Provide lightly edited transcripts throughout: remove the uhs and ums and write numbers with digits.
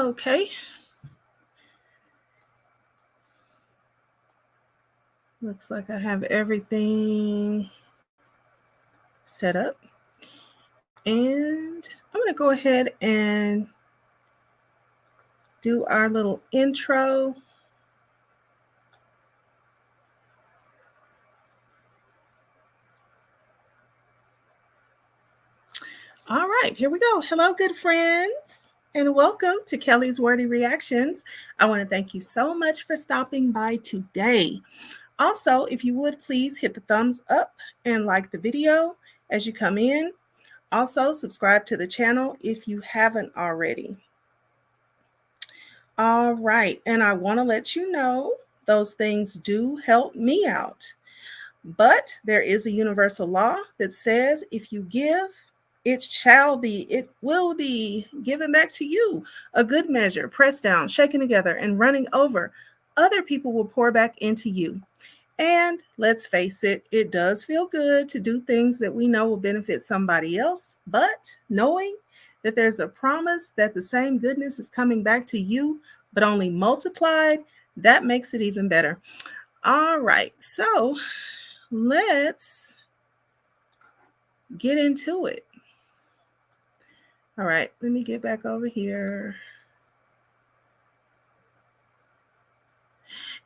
Okay. Looks like I have everything set up. And I'm going to go ahead and do our little intro. All right, here we go. Hello, good friends, and welcome to Kelly's Wordy Reactions. I want to thank you so much for stopping by today. Also, if you would please hit the thumbs up and like the video as you come in. Also, subscribe to the channel if you haven't already. All right, and I want to let you know those things do help me out. But there is a universal law that says if you give, it will be given back to you. A good measure, pressed down, shaken together, and running over. Other people will pour back into you. And let's face it, it does feel good to do things that we know will benefit somebody else. But knowing that there's a promise that the same goodness is coming back to you, but only multiplied, that makes it even better. All right, so let's get into it. All right, let me get back over here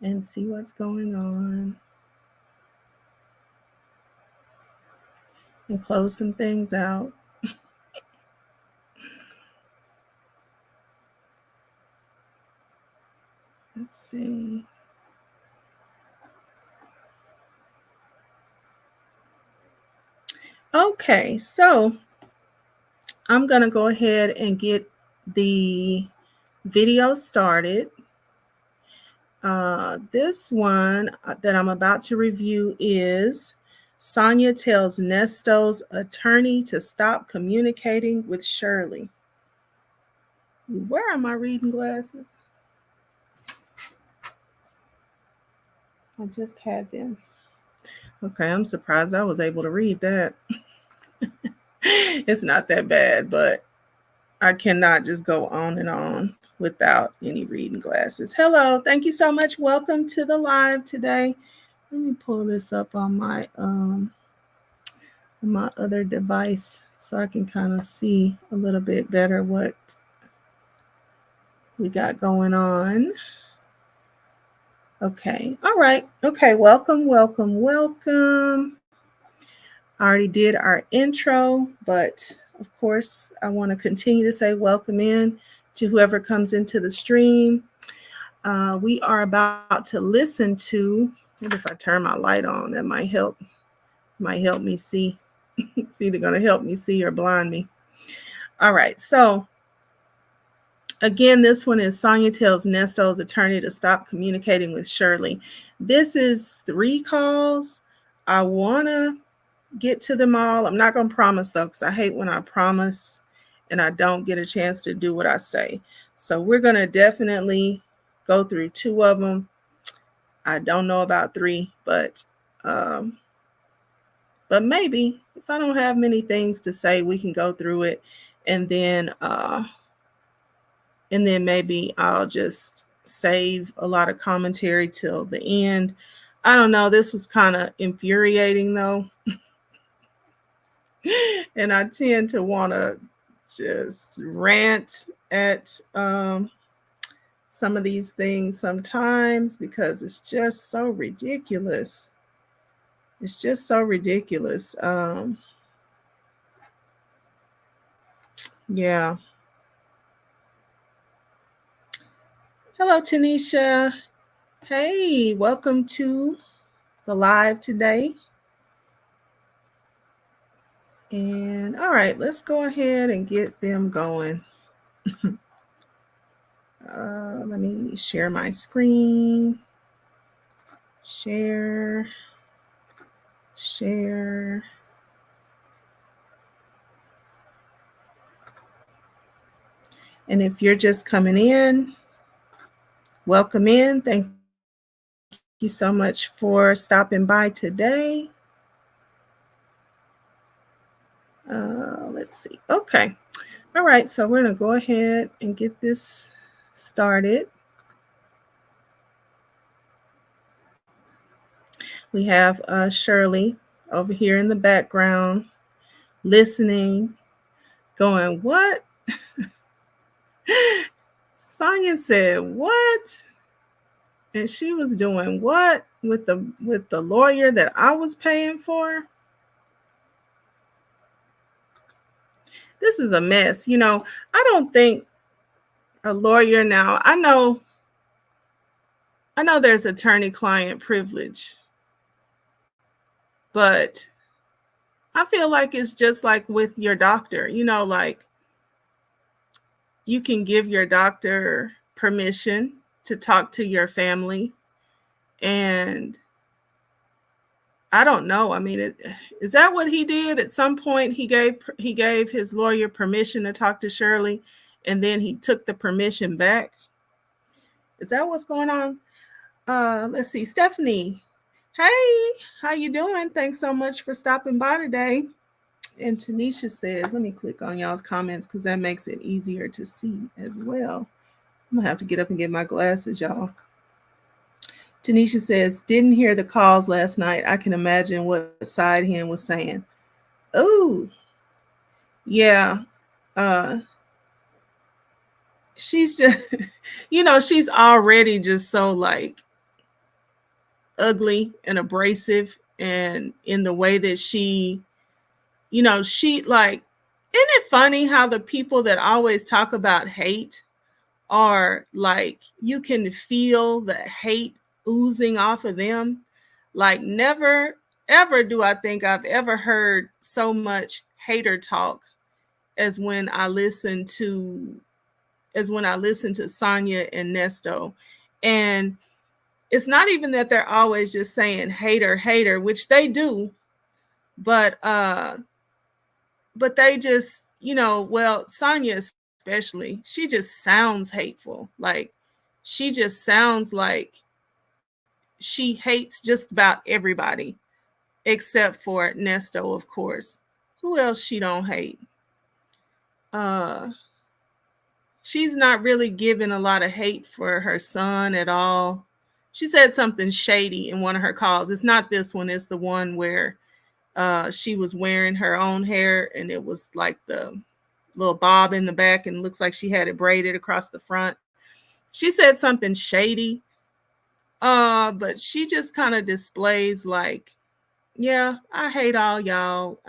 and see what's going on and close some things out. Let's see. Okay, so I'm going to go ahead and get the video started. This one that I'm about to review is Sonya tells Nesto's attorney to stop communicating with Shirley. Where are my reading glasses? I just had them. Okay, I'm surprised I was able to read that. It's not that bad, but I cannot just go on and on without any reading glasses. Hello, thank you so much. Welcome to the live today. Let me pull this up on my other device so I can kind of see a little bit better what we got going on. Okay, all right. Okay, welcome. I already did our intro, but of course, I want to continue to say welcome in to whoever comes into the stream. We are about to listen to, maybe if I turn my light on, that might help me see. It's either going to help me see or blind me. All right, so again, this one is Sonya tells Nesto's attorney to stop communicating with Shirley. This is 3 calls. I want to get to them all. I'm not going to promise though, because I hate when I promise and I don't get a chance to do what I say. So we're going to definitely go through 2 of them. I don't know about 3, but maybe if I don't have many things to say, we can go through it, and then maybe I'll just save a lot of commentary till the end. I don't know. This was kind of infuriating though. And I tend to want to just rant at some of these things sometimes because it's just so ridiculous. It's just so ridiculous. Yeah. Hello, Tanisha. Hey, welcome to the live today. And all right, let's go ahead and get them going. Let me share my screen. Share. And if you're just coming in, welcome in. Thank you so much for stopping by today. Let's see. Okay. All right, so we're going to go ahead and get this started. We have Shirley over here in the background listening, going, "What?" Sonya said, "What?" And she was doing what with the lawyer that I was paying for? This is a mess. I don't think a lawyer now, I know there's attorney-client privilege, but I feel like it's just like with your doctor, like you can give your doctor permission to talk to your family. And I don't know. I mean, is that what he did? At some point, he gave his lawyer permission to talk to Shirley, and then he took the permission back. Is that what's going on? Let's see, Stephanie. Hey, how you doing? Thanks so much for stopping by today. And Tanisha says, let me click on y'all's comments because that makes it easier to see as well. I'm gonna have to get up and get my glasses, y'all. Tanisha says, didn't hear the calls last night. I can imagine what side hand was saying. Oh, yeah. She's just, she's already just so like ugly and abrasive, and in the way that she like, isn't it funny how the people that always talk about hate are like, you can feel the hate oozing off of them. Like, never ever do I think I've ever heard so much hater talk as when I listen to Sonya and Nesto. And it's not even that they're always just saying hater, which they do, but they just, well, Sonya especially, she just sounds hateful. Like, she just sounds like she hates just about everybody except for Nesto, of course. Who else she don't hate? She's not really giving a lot of hate for her son at all. She said something shady in one of her calls. It's not this one. It's the one where she was wearing her own hair, and it was like the little bob in the back, and looks like she had it braided across the front. She said something shady, but she just kind of displays like, yeah, I hate all y'all.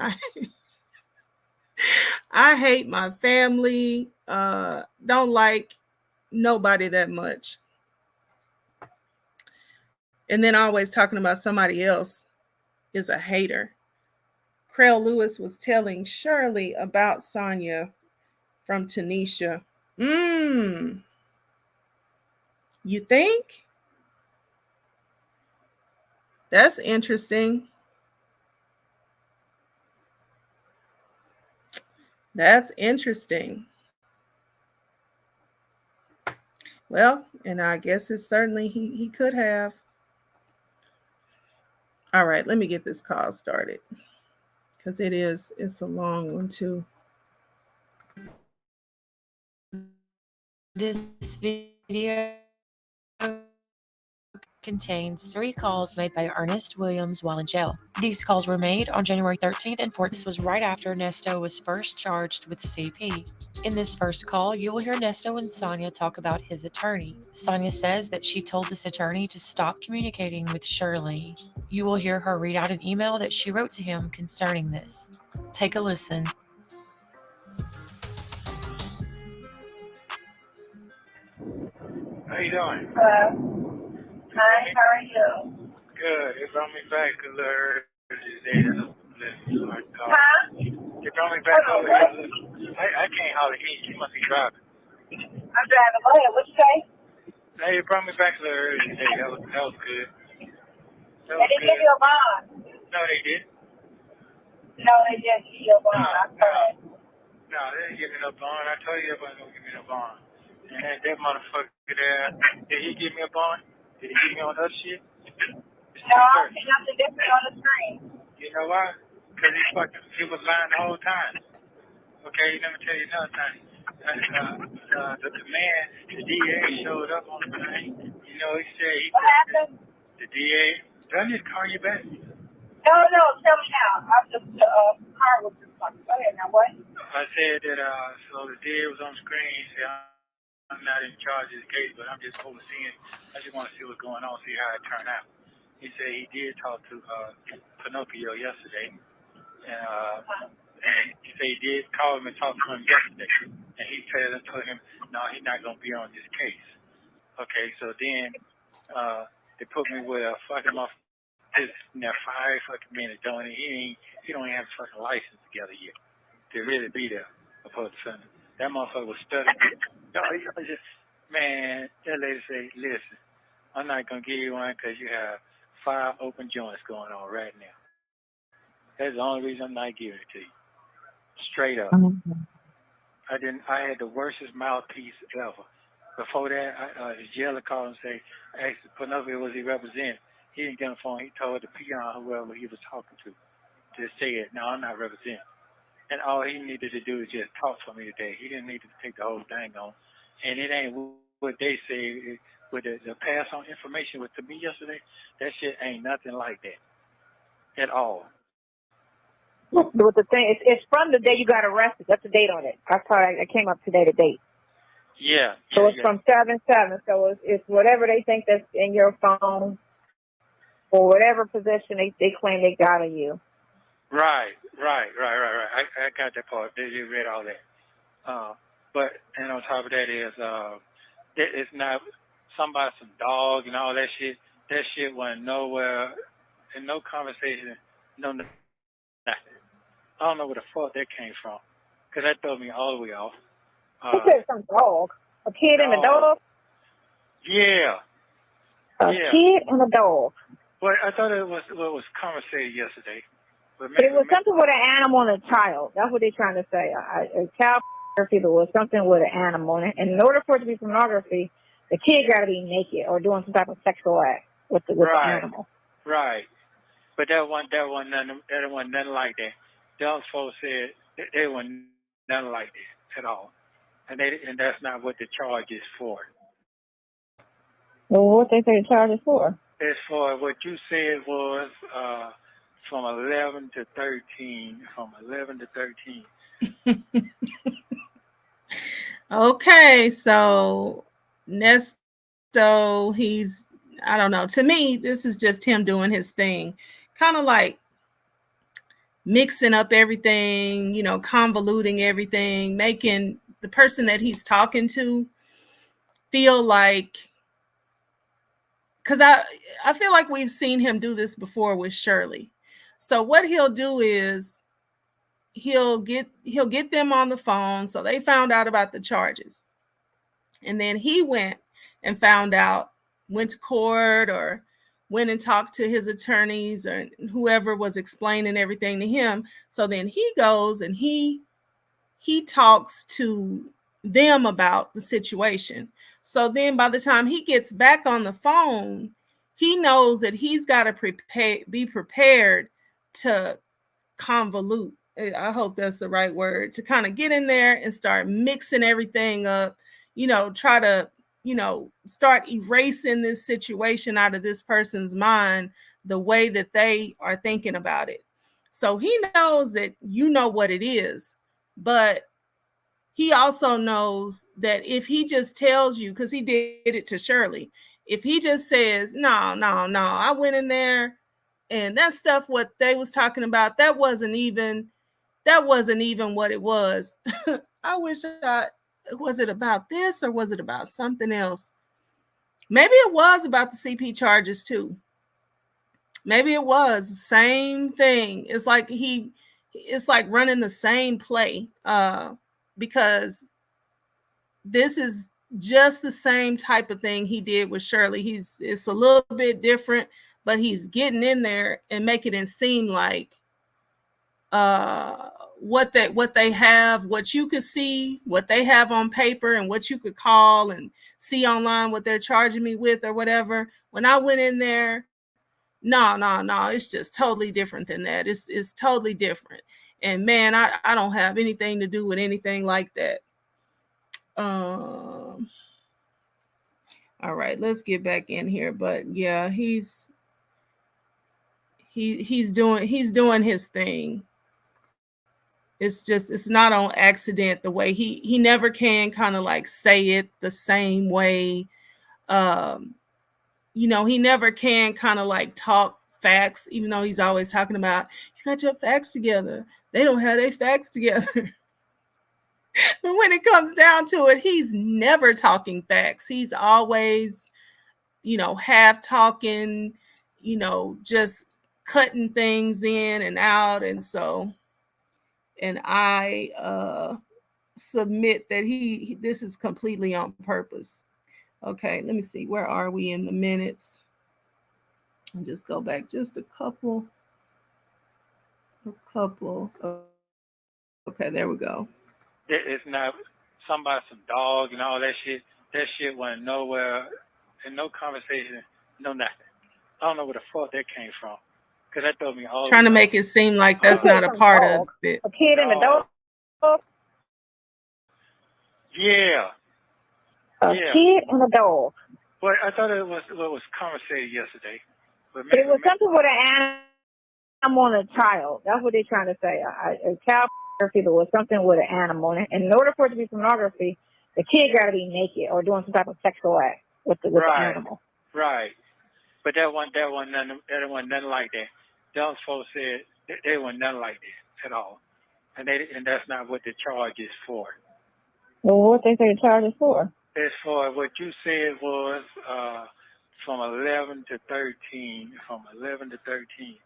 I hate my family. Don't like nobody that much. And then always talking about somebody else is a hater. Craig Lewis was telling Shirley about Sonya from Tanisha. You think? That's interesting. That's interesting. Well, and I guess it's certainly he could have. All right, let me get this call started because it's a long one too. This video contains 3 calls made by Ernest Williams while in jail. These calls were made on January 13th and 14th. This was right after Nesto was first charged with CP. In this first call, you will hear Nesto and Sonia talk about his attorney. Sonia says that she told this attorney to stop communicating with Shirley. You will hear her read out an email that she wrote to him concerning this. Take a listen. How you doing? Hi, how are you? Good. It brought me back a little earlier. Huh? It brought me back over here. I can't hardly hear you. You must be driving. I'm driving. Go ahead. What you say? Hey, it brought me back a little earlier today. That was good. They didn't give you a bond. No, they did. No, they didn't give you a bond. No, they didn't give me no bond. I told you everybody don't give me no bond. And that motherfucker there, did he give me a bond? Did he give me on other shit? No, I see nothing different on the screen. You know why? Because he was lying the whole time. Okay, let me tell you another thing. The command, the DA showed up on the thing. You know, he said he. What happened? The DA. Do I need to call you back? No, tell me now. I'm just, car was just fucking. Go ahead now, what? I said that, so the DA was on the screen. He said, I'm not in charge of the case, but I'm just overseeing. I just want to see what's going on, see how it turned out. He said he did talk to Pinocchio yesterday, and he said he did call him and talk to him yesterday, and he said and told him, no, he's not going to be on this case. Okay, so then they put me with a fucking motherfucker. This now 5 fucking minutes, don't he? He don't even have a fucking license together yet to really be there before the Sunday. That motherfucker was studying. Man, that lady say, listen, I'm not going to give you one because you have 5 open joints going on right now. That's the only reason I'm not giving it to you. Straight up. Mm-hmm. I had the worstest mouthpiece ever. Before that, his jailer called and say, asked Pinocchio was he representing. He didn't get on the phone. He told the peon, whoever he was talking to, just say it. No, I'm not representing. And all he needed to do is just talk for me today. He didn't need to take the whole thing on. And it ain't what they say. With the pass on information with to me yesterday, that shit ain't nothing like that at all. But the thing, it's from the day you got arrested. That's the date on it. That's how I came up today, the date. Yeah. So it's from 7/7. So it's whatever they think that's in your phone or whatever position they claim they got on you. Right. I got that part. They just read all that. But and on top of that is it's not somebody some dog and all that shit. That shit went nowhere in no conversation, no nothing. I don't know where the fuck that came from, cause that threw me all the way off. Who said some dog? A kid and a dog? Yeah. A kid and a dog. Well, I thought it was what was conversated yesterday. But it was something with an animal and a child. That's what they're trying to say. A child pornography, but was something with an animal. And in order for it to be pornography, the kid got to be naked or doing some type of sexual act with the animal. Right. But that wasn't nothing like that. Those folks said they weren't nothing like that at all. And that's not what the charge is for. Well, what they say the charge is for? It's for what you said was from 11 to 13. From 11 to 13. Okay, so Nesto, I don't know. To me, this is just him doing his thing. Kind of like mixing up everything, convoluting everything, making the person that he's talking to feel like, because I feel like we've seen him do this before with Shirley. So what he'll do is he'll get them on the phone. So they found out about the charges. And then he went and went to court or went and talked to his attorneys or whoever was explaining everything to him. So then he goes and he talks to them about the situation. So then by the time he gets back on the phone, he knows that he's got to be prepared to convolute. I hope that's the right word, to kind of get in there and start mixing everything up, try to, start erasing this situation out of this person's mind the way that they are thinking about it. So he knows that what it is, but he also knows that if he just tells you, because he did it to Shirley, if he just says, no, I went in there and that stuff, what they was talking about, that wasn't even what it was. I wish was it about this or was it about something else? Maybe it was about the CP charges too. Maybe it was the same thing. It's like it's like running the same play because this is just the same type of thing he did with Shirley. It's a little bit different, but he's getting in there and making it seem like what they have, what you could see, what they have on paper, and what you could call and see online, what they're charging me with or whatever. When I went in there, No. It's just totally different than that. It's totally different. And man, I don't have anything to do with anything like that. All right, let's get back in here. But yeah, he's doing his thing. It's not on accident the way he never can kind of like say it the same way. He never can kind of like talk facts, even though he's always talking about you got your facts together. They don't have their facts together. But when it comes down to it, he's never talking facts. He's always, half talking, just cutting things in and out. And I submit that this is completely on purpose. Okay, let me see. Where are we in the minutes? I'll just go back just a couple. Okay, there we go. It's not somebody, some dog and all that shit. That shit went nowhere, and no conversation, no nothing. I don't know where the fuck that came from. Because that told me all. Trying to make it seem like that's not a part of it. A kid and a dog? Yeah. A kid and a dog. Well, I thought it was what was conversated yesterday. But it was something with an animal and a child. That's what they're trying to say. A child pornography was something with an animal. And in order for it to be pornography, the kid got to be naked or doing some type of sexual act with the animal. Right. But that wasn't nothing like that. Those folks said they weren't nothing like that at all. And that's not what the charge is for. Well, what they say the charge is for? It's for what you said was from 11 to 13. From 11 to 13.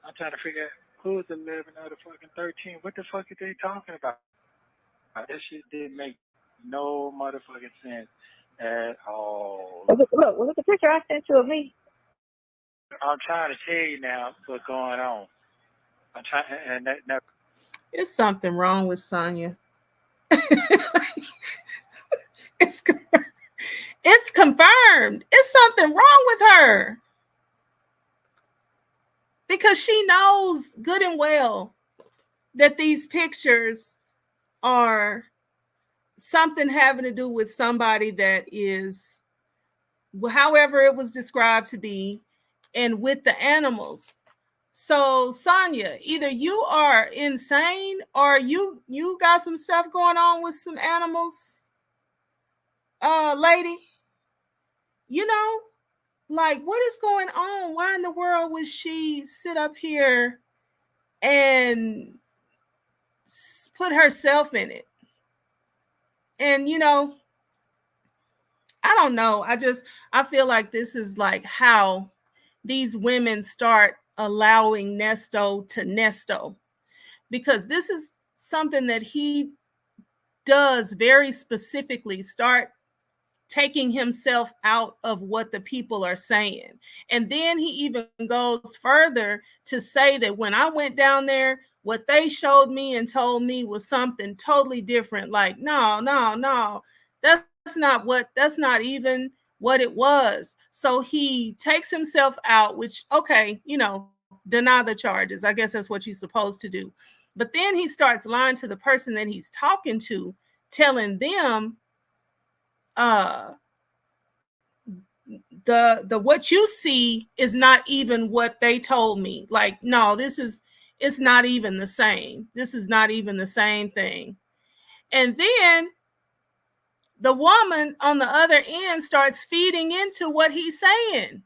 I'm trying to figure out who's 11 out of fucking 13. What the fuck are they talking about? That shit didn't make no motherfucking sense at all. Look, was it the picture I sent you of me? I'm trying to tell you now what's going on. I'm trying, and that it's something wrong with Sonya. It's confirmed. It's something wrong with her. Because she knows good and well that these pictures are something having to do with somebody that is, however it was described to be, and with the animals. So Sonya, either you are insane or you got some stuff going on with some animals, lady. Like, what is going on? Why in the world would she sit up here and put herself in it? And I don't know. I feel like this is like how these women start allowing Nesto to Nesto, because this is something that he does very specifically, start taking himself out of what the people are saying. And then he even goes further to say that when I went down there, what they showed me and told me was something totally different. Like, no, that's not even what it was. So he takes himself out, which, okay, deny the charges. I guess that's what you're supposed to do. But then he starts lying to the person that he's talking to, telling them, the what you see is not even what they told me. Like, no, it's not even the same. This is not even the same thing. And then the woman on the other end starts feeding into what he's saying.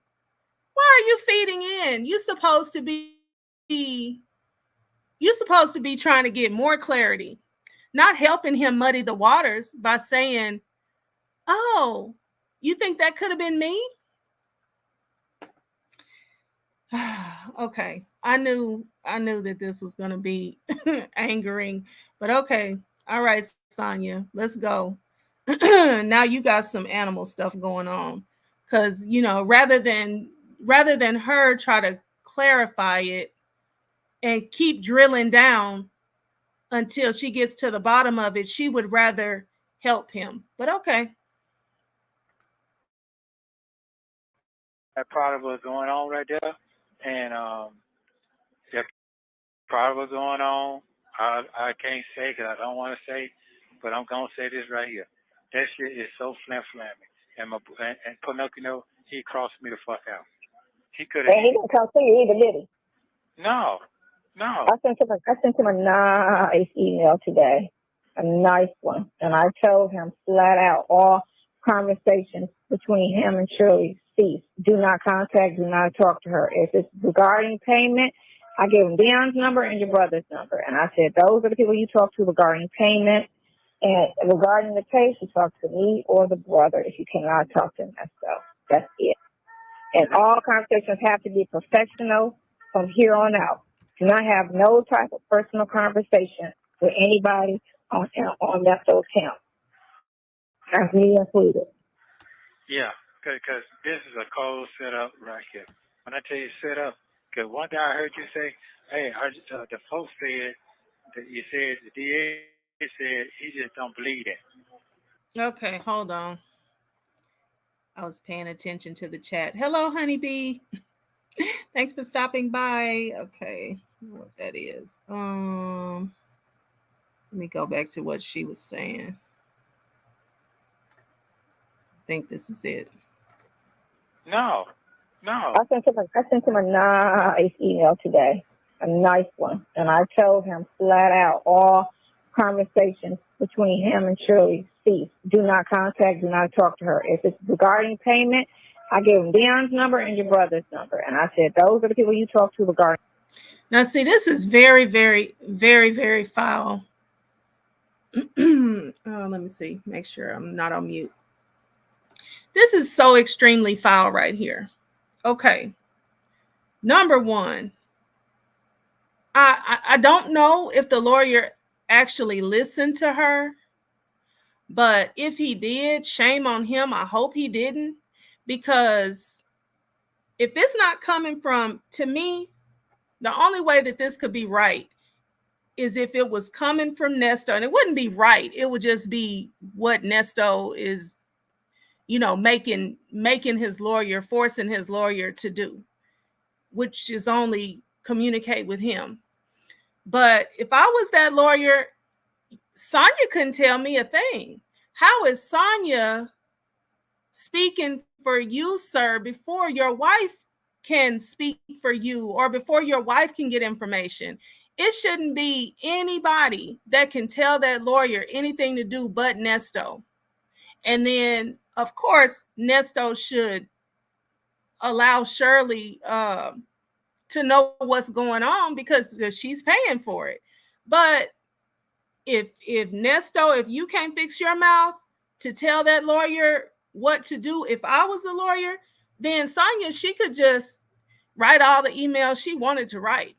Why are you feeding in? You're supposed to be trying to get more clarity, not helping him muddy the waters by saying, oh, you think that could have been me? Okay, I knew that this was going to be angering, but okay. All right, Sonya, let's go. Now you got some animal stuff going on, because rather than her try to clarify it and keep drilling down until she gets to the bottom of it, she would rather help him. But okay. That part of what's going on right there And there's probably going on. I can't say because I don't want to say, but I'm gonna say this right here. That shit is so flammy. And Pinocchio, he crossed me the fuck out. He could have. And he didn't come see you either, did he? No, no. I sent him a nice email today, a nice one, and I told him flat out all conversations between him and Shirley cease. Do not contact, do not talk to her. If it's regarding payment, I gave him Dion's number and your brother's number, and I said those are the people you talk to regarding payment. And regarding the case, you talk to me or the brother if you cannot talk to Nesto. That's it. And all conversations have to be professional from here on out. Do not have no type of personal conversation with anybody on Nesto's account. That's me included. Yeah, because this is a cold setup right here. When I tell you set up, because one day I heard you say, hey, the folks said, that you said, the DA said he just don't believe that. Okay, hold on. I was paying attention to the chat. Hello, honeybee. Thanks for stopping by. Okay, what that is. Let me go back to what she was saying. I think this is it. No. I sent him a nice email today, a nice one, and I told him flat out all conversations between him and Shirley cease. Do not contact, do not talk to her. If it's regarding payment, I gave him Dion's number and your brother's number, and I said those are the people you talk to regarding. Now, see, this is very, very, very, very foul. Let me see. Make sure I'm not on mute. This is so extremely foul right here. Okay. Number one, I don't know if the lawyer actually listened to her, but if he did, shame on him. I hope he didn't, because if it's not coming from, to me, the only way that this could be right is if it was coming from Nesto, and it wouldn't be right. It would just be what Nesto is, making his lawyer, forcing his lawyer to do, which is only communicate with him. But if I was that lawyer, Sonya couldn't tell me a thing. How is Sonya speaking for you, sir, before your wife can speak for you or before your wife can get information? It shouldn't be anybody that can tell that lawyer anything to do but Nesto. And then, of course, Nesto should allow Shirley to know what's going on because she's paying for it. But if Nesto, if you can't fix your mouth to tell that lawyer what to do, if I was the lawyer, then Sonya, she could just write all the emails she wanted to write.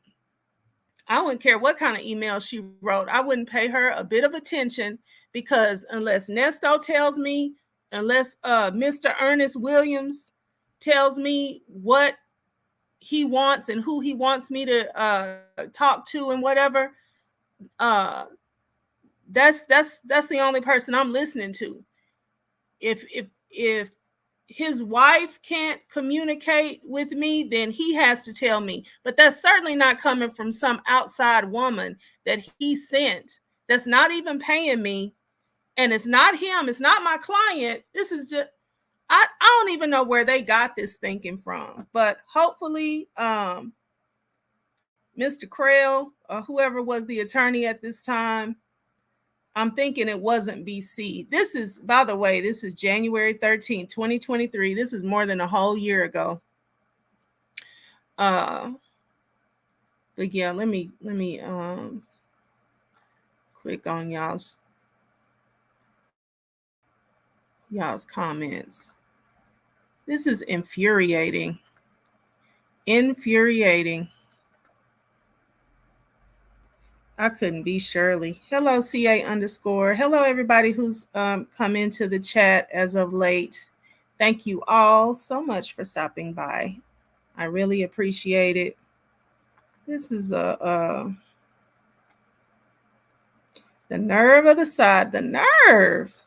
I wouldn't care what kind of email she wrote. I wouldn't pay her a bit of attention, because unless Nesto tells me, unless Mr. Ernest Williams tells me what he wants and who he wants me to talk to and whatever, that's the only person I'm listening to. If his wife can't communicate with me, then he has to tell me. But that's certainly not coming from some outside woman that he sent that's not even paying me. And it's not him. It's not my client. This is just, I don't even know where they got this thinking from. But hopefully, Mr. Krell or whoever was the attorney at this time, I'm thinking it wasn't BC. This is, by the way, this is January 13th, 2023. This is more than a whole year ago. But yeah, let me click on y'all's comments. This is infuriating. I couldn't be Shirley. Hello, CA_. Hello, everybody who's come into the chat as of late. Thank you all so much for stopping by. I really appreciate it. This is the nerve of the side. The nerve.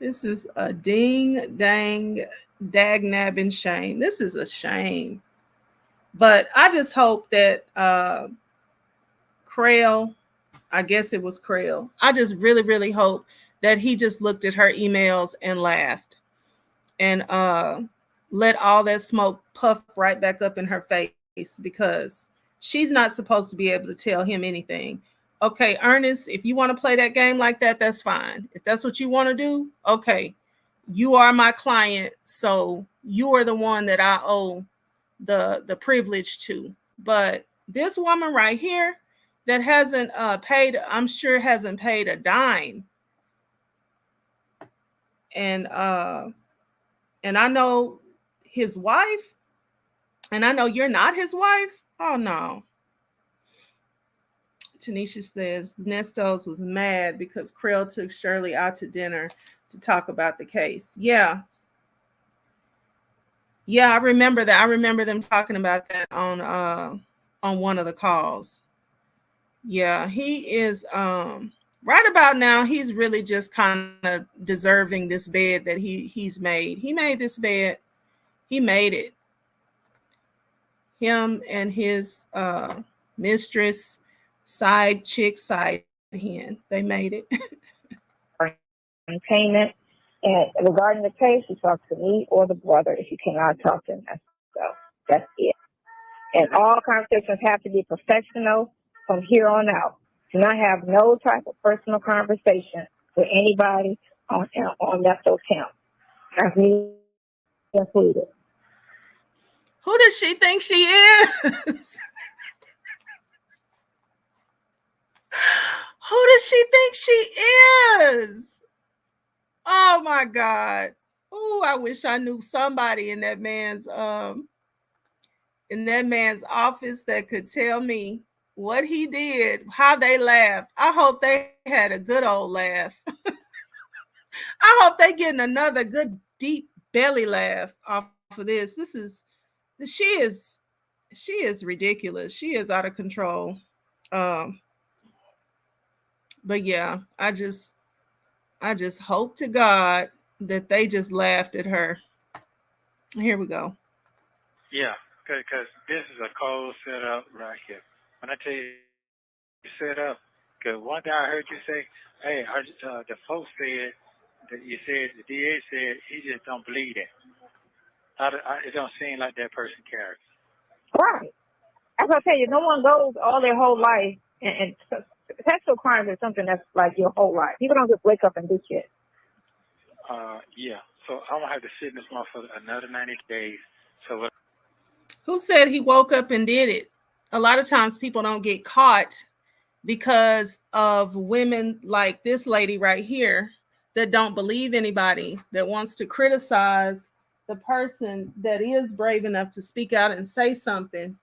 This is a ding dang dag nabbing shame. This is a shame. But I just hope that Crail, I guess it was Crail. I just really, really hope that he just looked at her emails and laughed and let all that smoke puff right back up in her face, because she's not supposed to be able to tell him anything. Okay, Ernest, if you want to play that game like that, that's fine. If that's what you want to do, okay. You are my client, so you are the one that I owe the privilege to. But this woman right here that hasn't paid, I'm sure hasn't paid a dime. And I know his wife, and I know you're not his wife. Oh no. Tanisha says Nestos was mad because Krell took Shirley out to dinner to talk about the case. Yeah. Yeah, I remember that. I remember them talking about that on one of the calls. Yeah, he is right about now he's really just kind of deserving this bed that he's made. He made this bed. He made it. Him and his mistress, side chick, side hen. They made it. Payment. And regarding the case, you talk to me or the brother if you cannot talk to Nesto. So that's it. And all conversations have to be professional from here on out. Do not have no type of personal conversation with anybody on Nesto's account. That's me included. Who does she think she is? Who does she think she is? Oh my God. Oh, I wish I knew somebody in that man's office that could tell me what he did, how they laughed. I hope they had a good old laugh. I hope they getting another good deep belly laugh off of this. She is she is ridiculous. She is out of control. Um but yeah, I just hope to God that they just laughed at her. Here we go. Yeah, because this is a cold setup right here. When I tell you set up, because one thing I heard you say, hey, the folks said that you said the DA said he just don't believe that. It don't seem like that person cares. Right. As I tell you, no one goes all their whole life and sexual crimes is something that's like your whole life. People don't just wake up and do shit. Yeah. So I'm gonna have to sit in this motherfucker another 90 days. So what? Who said he woke up and did it? A lot of times people don't get caught because of women like this lady right here that don't believe anybody, that wants to criticize the person that is brave enough to speak out and say something.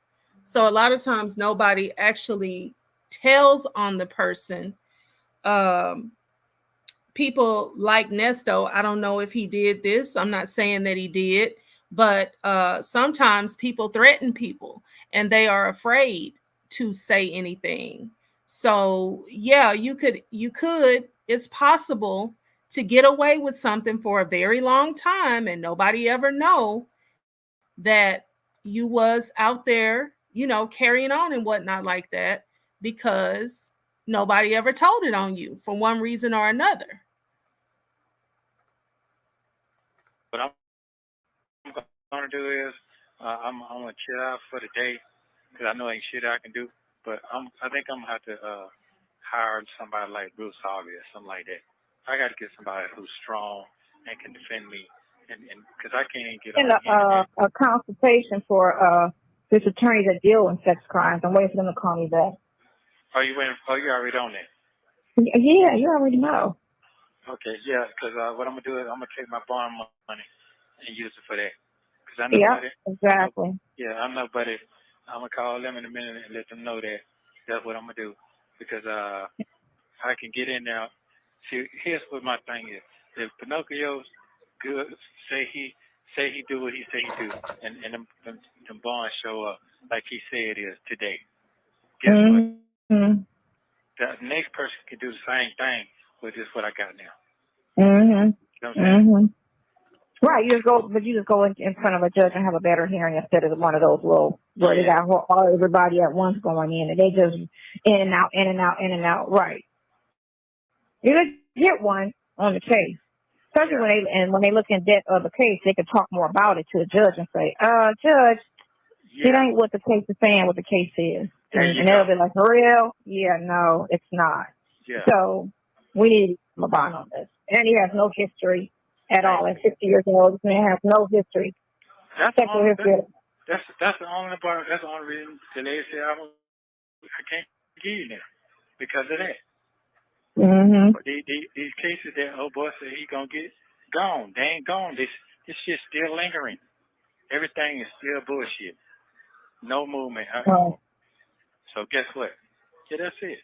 So a lot of times nobody actually tells on the person. Um, People like Nesto, I don't know if he did this. I'm not saying that he did, but sometimes people threaten people and they are afraid to say anything. So yeah, it's possible to get away with something for a very long time and nobody ever know that you was out there, carrying on and whatnot like that, because nobody ever told it on you for one reason or another. What I'm gonna do is I'm gonna chill out for the day because I know ain't shit I can do. But I think I'm gonna have to hire somebody like Bruce Harvey or something like that. I got to get somebody who's strong and can defend me, and because I can't get on In the internet. a consultation for this attorney that deal with sex crimes. I'm waiting for them to call me back. Are you waiting? Oh, you already on that? Yeah, you already know. Okay, yeah. Because what I'm gonna do is I'm gonna take my bond money and use it for that. Because I know, Yeah, buddy. exactly. I know, buddy. I'm gonna call them in a minute and let them know that that's what I'm gonna do. Because I can get in there. See, here's what my thing is. If Pinocchio's good, say he do what he say he do, and them bonds show up like he said it is today. Guess what? The next person can do the same thing with just what I got now. You know what I'm saying? Mm-hmm. Right, you just go in front of a judge and have a better hearing instead of one of those little where they got all everybody at once going in and they just in and out, in and out, in and out. Right. You just get one on the case. Especially when they look in depth of the case, they can talk more about it to a judge and say, judge, it ain't what the case is saying what the case is. And they'll be like, for real? Yeah, no, it's not. Yeah. So we need to move on this. And he has no history at all. At 50 years old, this man has no history. That's the only reason today say I can't give you that because of that. Mm-hmm. But these cases that old boy said he gonna get gone, they ain't gone. This shit's still lingering. Everything is still bullshit. No movement at all. So guess what? Yeah, that's it.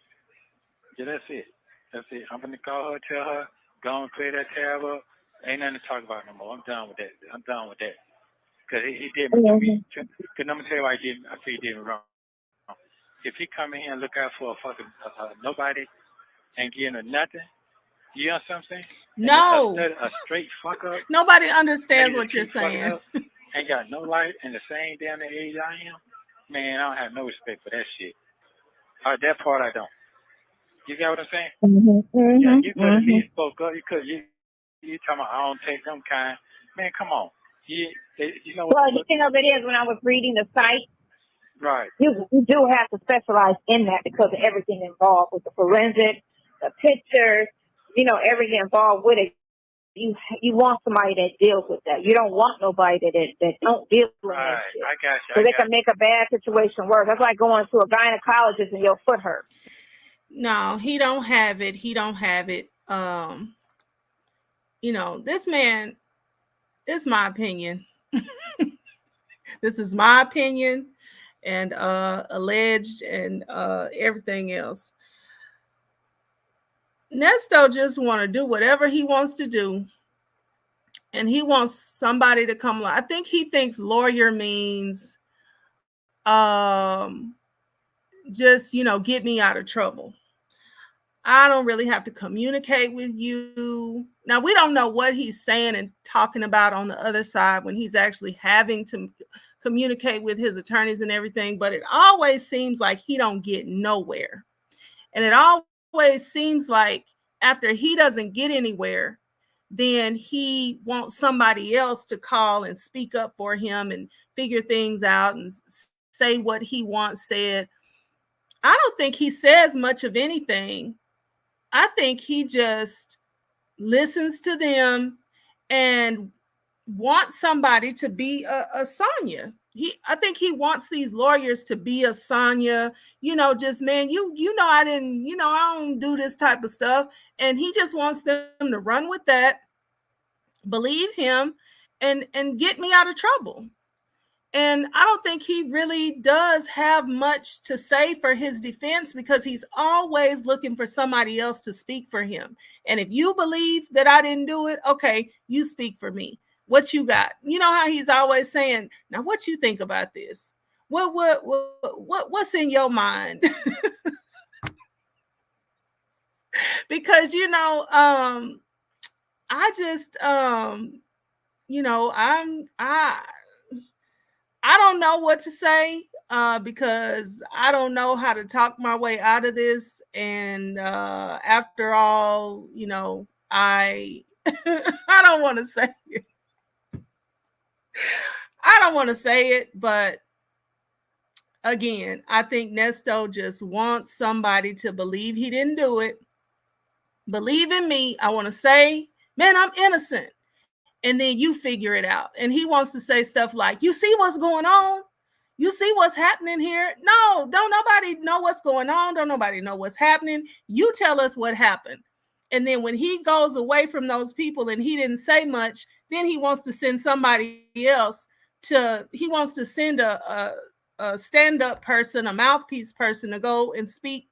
That's it. I'm gonna call her, tell her, go and clear that tab up. Ain't nothing to talk about no more. I'm done with that. Because he did me to me. Because I'm gonna tell you why I feel he did me wrong. If he come in here and look out for a fucking nobody and give her nothing, you know what I'm saying? No. A straight fuck up. Nobody understands what you're saying. Up, ain't got no life and the same damn age I am. Man, I don't have no respect for that shit. That part I don't. You get what I'm saying? Mm-hmm. Yeah, you could at least spoke up. You talking about I don't take them kind. Man, come on. You know what? Well, the thing of it is, when I was reading the site, right, you do have to specialize in that because of everything involved with the forensic, the pictures, everything involved with it. You want somebody that deals with that. You don't want nobody that don't deal with that shit. I got you. So they can make a bad situation worse. That's like going to a gynecologist and your foot hurts. No, he don't have it. This man, it's my opinion. This is my opinion and alleged and everything else. Nesto just want to do whatever he wants to do. And he wants somebody to come. I think he thinks lawyer means just, get me out of trouble. I don't really have to communicate with you. Now, we don't know what he's saying and talking about on the other side when he's actually having to communicate with his attorneys and everything, but it always seems like he don't get nowhere. And it always seems like after he doesn't get anywhere, then he wants somebody else to call and speak up for him and figure things out and say what he wants said. I don't think he says much of anything. I think he just listens to them and wants somebody to be a Sonya. I think he wants these lawyers to be a Sonya, just, man, I don't do this type of stuff. And he just wants them to run with that, believe him, and get me out of trouble. And I don't think he really does have much to say for his defense because he's always looking for somebody else to speak for him. And if you believe that I didn't do it, okay, you speak for me. What you got? You know how he's always saying, now what you think about this? What's in your mind? Because I just I don't know what to say because I don't know how to talk my way out of this. And after all, I I don't want to say it. I don't want to say it, but again, I think Nesto just wants somebody to believe he didn't do it. Believe in me. I want to say, man, I'm innocent. And then you figure it out. And he wants to say stuff like, you see what's going on? You see what's happening here? No, don't nobody know what's going on. Don't nobody know what's happening. You tell us what happened. And then when he goes away from those people and he didn't say much, then he wants to send somebody else he wants to send a stand-up person, a mouthpiece person to go and speak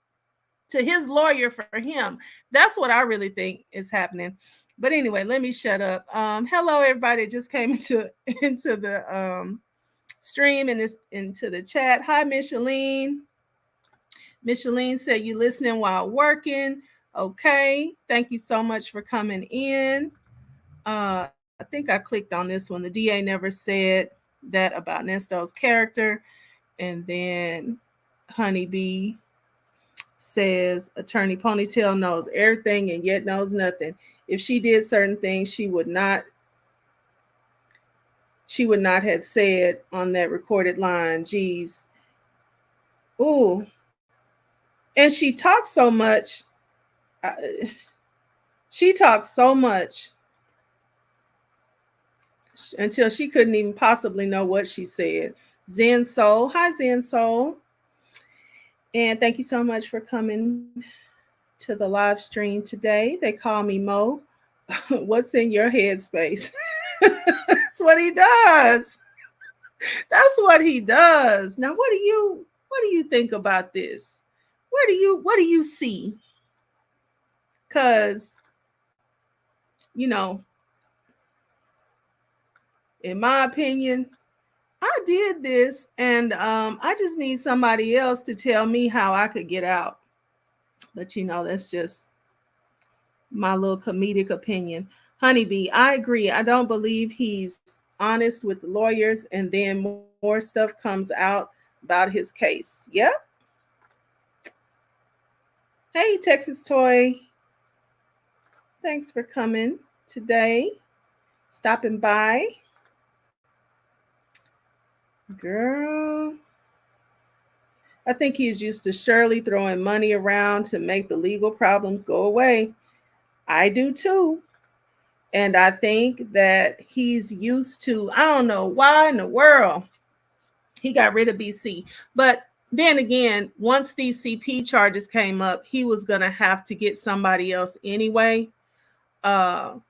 to his lawyer for him. That's what I really think is happening. But anyway, let me shut up. Hello, everybody. Just came into the stream and into the chat. Hi, Micheline. Micheline said you listening while working. Okay. Thank you so much for coming in. I think I clicked on this one. The DA never said that about Nesto's character. And then Honeybee says Attorney Ponytail knows everything and yet knows nothing. If she did certain things, she would not have said on that recorded line, geez. Ooh. And she talks so much. She talked so much until she couldn't even possibly know what she said. Zen Soul. Hi, Zen Soul. And thank you so much for coming to the live stream today. They call me Mo. What's in your headspace? That's what he does. That's what he does. Now, what do you think about this? What do you see? Because, you know, in my opinion, I did this, and I just need somebody else to tell me how I could get out. But, you know, that's just my little comedic opinion. Honeybee, I agree. I don't believe he's honest with the lawyers, and then more stuff comes out about his case. Yep. Hey, Texas Toy. Thanks for coming today. Stopping by. Girl. I think he's used to Shirley throwing money around to make the legal problems go away. I do too. And I think that he's used to, I don't know why in the world he got rid of BC. But then again, once these CP charges came up, he was going to have to get somebody else anyway. But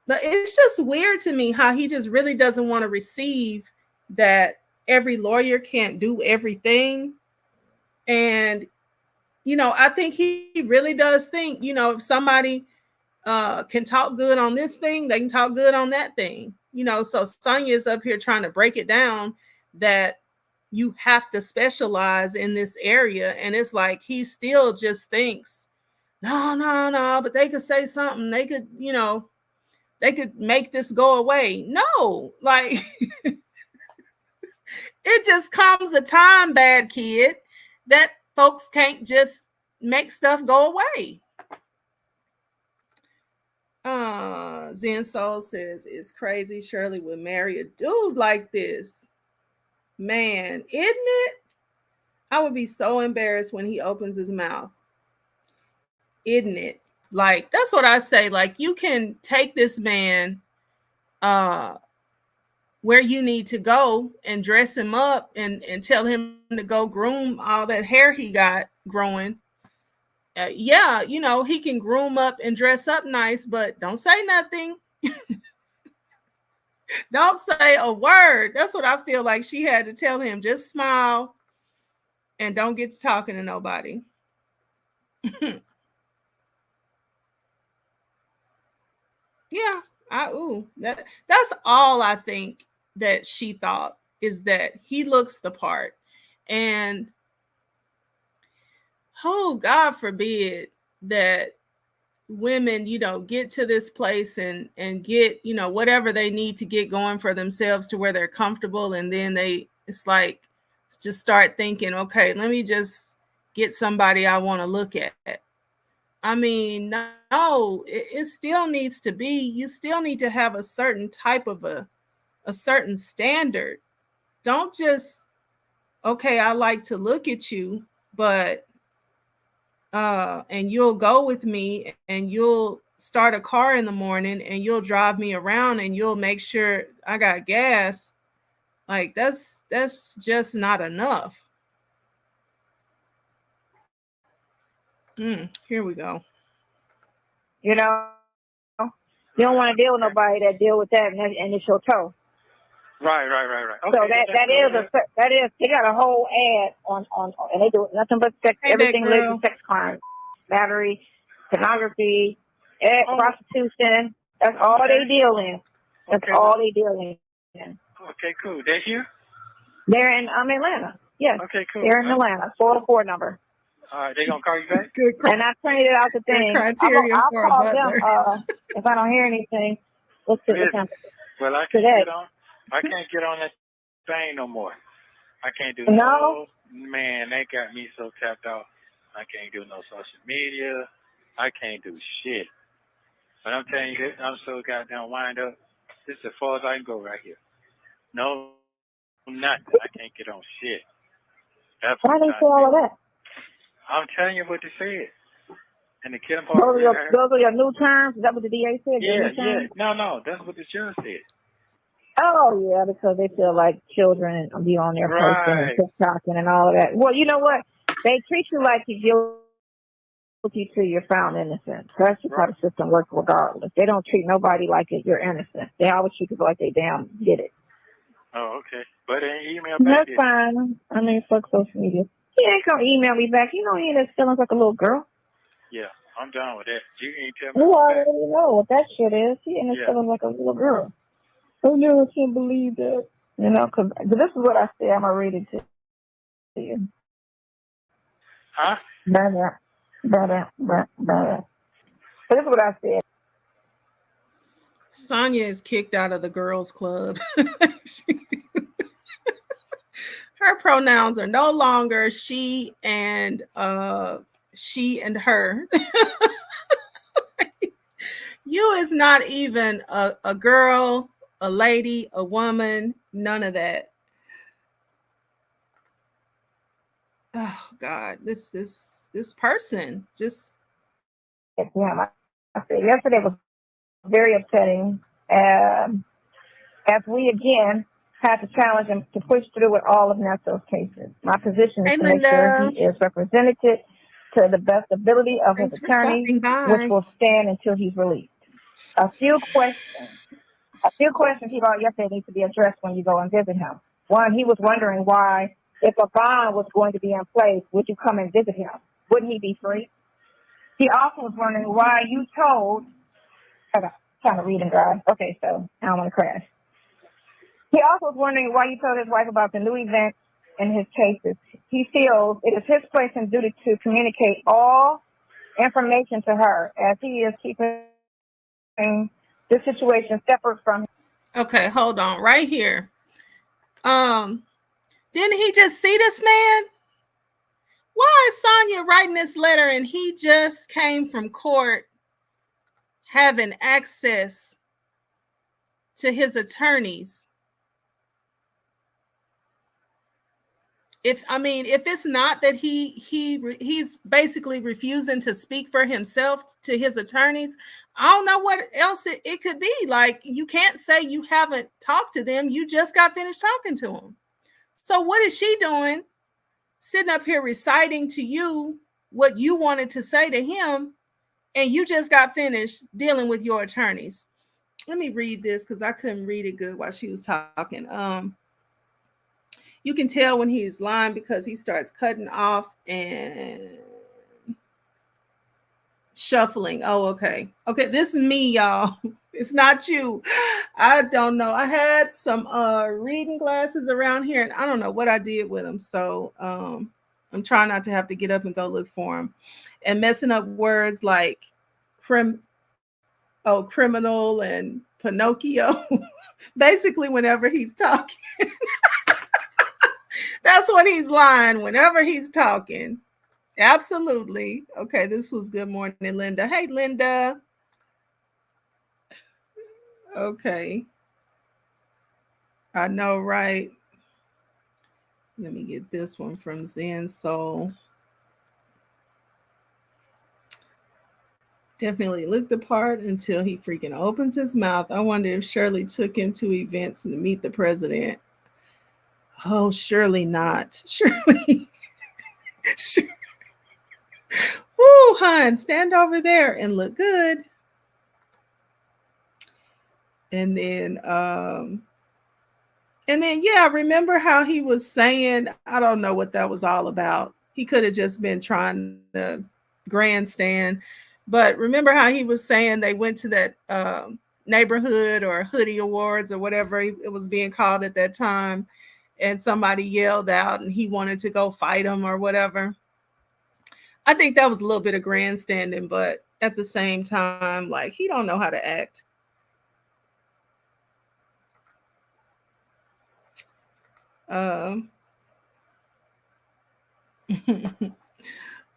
it's just weird to me how he just really doesn't want to receive that every lawyer can't do everything. And, you know, I think he really does think, you know, if somebody can talk good on this thing, they can talk good on that thing. You know, so Sonya is up here trying to break it down that you have to specialize in this area. And it's like he still just thinks, no, but they could say something. They could, you know, they could make this go away. No, like it just comes a time, bad kid, that folks can't just make stuff go away. Zen Soul says it's crazy Shirley would marry a dude like this. Man, isn't it? I would be so embarrassed when he opens his mouth. Isn't it? Like, that's what I say. Like, you can take this man where you need to go and dress him up and tell him to go groom all that hair he got growing. Yeah, you know, he can groom up and dress up nice, but don't say nothing. Don't say a word. That's what I feel like she had to tell him. Just smile and don't get to talking to nobody. Yeah, that's all I think that she thought, is that he looks the part. And oh, God forbid that women, you know, get to this place and get, you know, whatever they need to get going for themselves to where they're comfortable. And then it's like, just start thinking, okay, let me just get somebody I want to look at. I mean, no, it still needs to be, you still need to have a certain type of a certain standard. Don't just, okay, I like to look at you, but and you'll go with me and you'll start a car in the morning and you'll drive me around and you'll make sure I got gas. Like, that's just not enough. Here we go. You know, you don't want to deal with nobody that deal with that and it's your toe. Right. Okay, so that is they got a whole ad on and they do nothing but sex, everything related to sex crimes, battery, pornography, prostitution. That's all they deal in. That's all they deal in. Okay, cool. They're here? They're in Atlanta. Yes. Okay, cool. They're in Atlanta. 404 number. All right, they gonna call you back? And I printed out the thing. I'll call them if I don't hear anything. What's the Listen, time well, I can't today? get on. I can't get on that thing no more. I can't do No. man. They got me so tapped out. I can't do no social media. I can't do shit. But I'm telling you, I'm so goddamn wind up. This is as far as I can go right here. No, nothing. I can't get on shit. That's Why what they I'm say trying to all do. of that? I'm telling you what they said. And the killing part really hurt. Those are your new terms? Is that what the DA said? Your Yeah, new terms? No, that's what the judge said. Oh, yeah, because they feel like children be on their person and Right. TikToking and all of that. Well, you know what? They treat you like you're guilty till you're found innocent. That's just how the system works regardless. They don't treat nobody like you're innocent. They always treat people like they damn did it. Oh, okay. But an email back That's fine. I mean, fuck social media. He ain't gonna email me back. You know he in his feelings like a little girl. Yeah, I'm done with that. You ain't tell me You what's back. already know what that shit is. He in his feelings like a little girl. Oh no, I can't believe that. You know, because this is what I say. I'm gonna read it to you. Huh? But this is what I said. Sonya is kicked out of the girls' club. Her pronouns are no longer she and her. You is not even a girl, a lady, a woman, none of that. Oh God, this person just. Yeah, I said yesterday was very upsetting. As we again had to challenge him to push through with all of Nesto's cases. My position is Hey, to make sure Linda. he is represented to the best ability of Thanks his for attorney, stopping by. which will stand until he's released. A few questions he brought yesterday need to be addressed when you go and visit him. One, he was wondering why, if a bond was going to be in place, would you come and visit him? Wouldn't he be free? He also was wondering why you told. Okay, trying to read and drive. Okay, so I don't want to crash. He also was wondering why you told his wife about the new events in his cases. He feels it is his place and duty to communicate all information to her, as he is keeping this situation separate from him. Okay, hold on, right here. Didn't he just see this man? Why is Sonya writing this letter and he just came from court having access to his attorneys? If it's not that he's basically refusing to speak for himself to his attorneys, I don't know what else it could be. Like, you can't say you haven't talked to them. You just got finished talking to them. So what is she doing? Sitting up here reciting to you what you wanted to say to him, and you just got finished dealing with your attorneys. Let me read this because I couldn't read it good while she was talking. You can tell when he's lying because he starts cutting off and shuffling. Oh, okay. Okay, this is me, y'all. It's not you. I don't know. I had some reading glasses around here, and I don't know what I did with them. So I'm trying not to have to get up and go look for them. And messing up words like criminal and Pinocchio. Basically, whenever he's talking. That's when he's lying, whenever he's talking. Absolutely. Okay, this was good morning, Linda. Hey, Linda. Okay. I know, right? Let me get this one from Zen Soul. Definitely looked the part until he freaking opens his mouth. I wonder if Shirley took him to events to meet the president. Oh, surely not. Surely. Woo, hon, stand over there and look good. And then, yeah, remember how he was saying, I don't know what that was all about. He could have just been trying to grandstand. But remember how he was saying they went to that neighborhood or hoodie awards or whatever it was being called at that time. And somebody yelled out and he wanted to go fight him or whatever. I think that was a little bit of grandstanding, but at the same time, like, he don't know how to act. Um,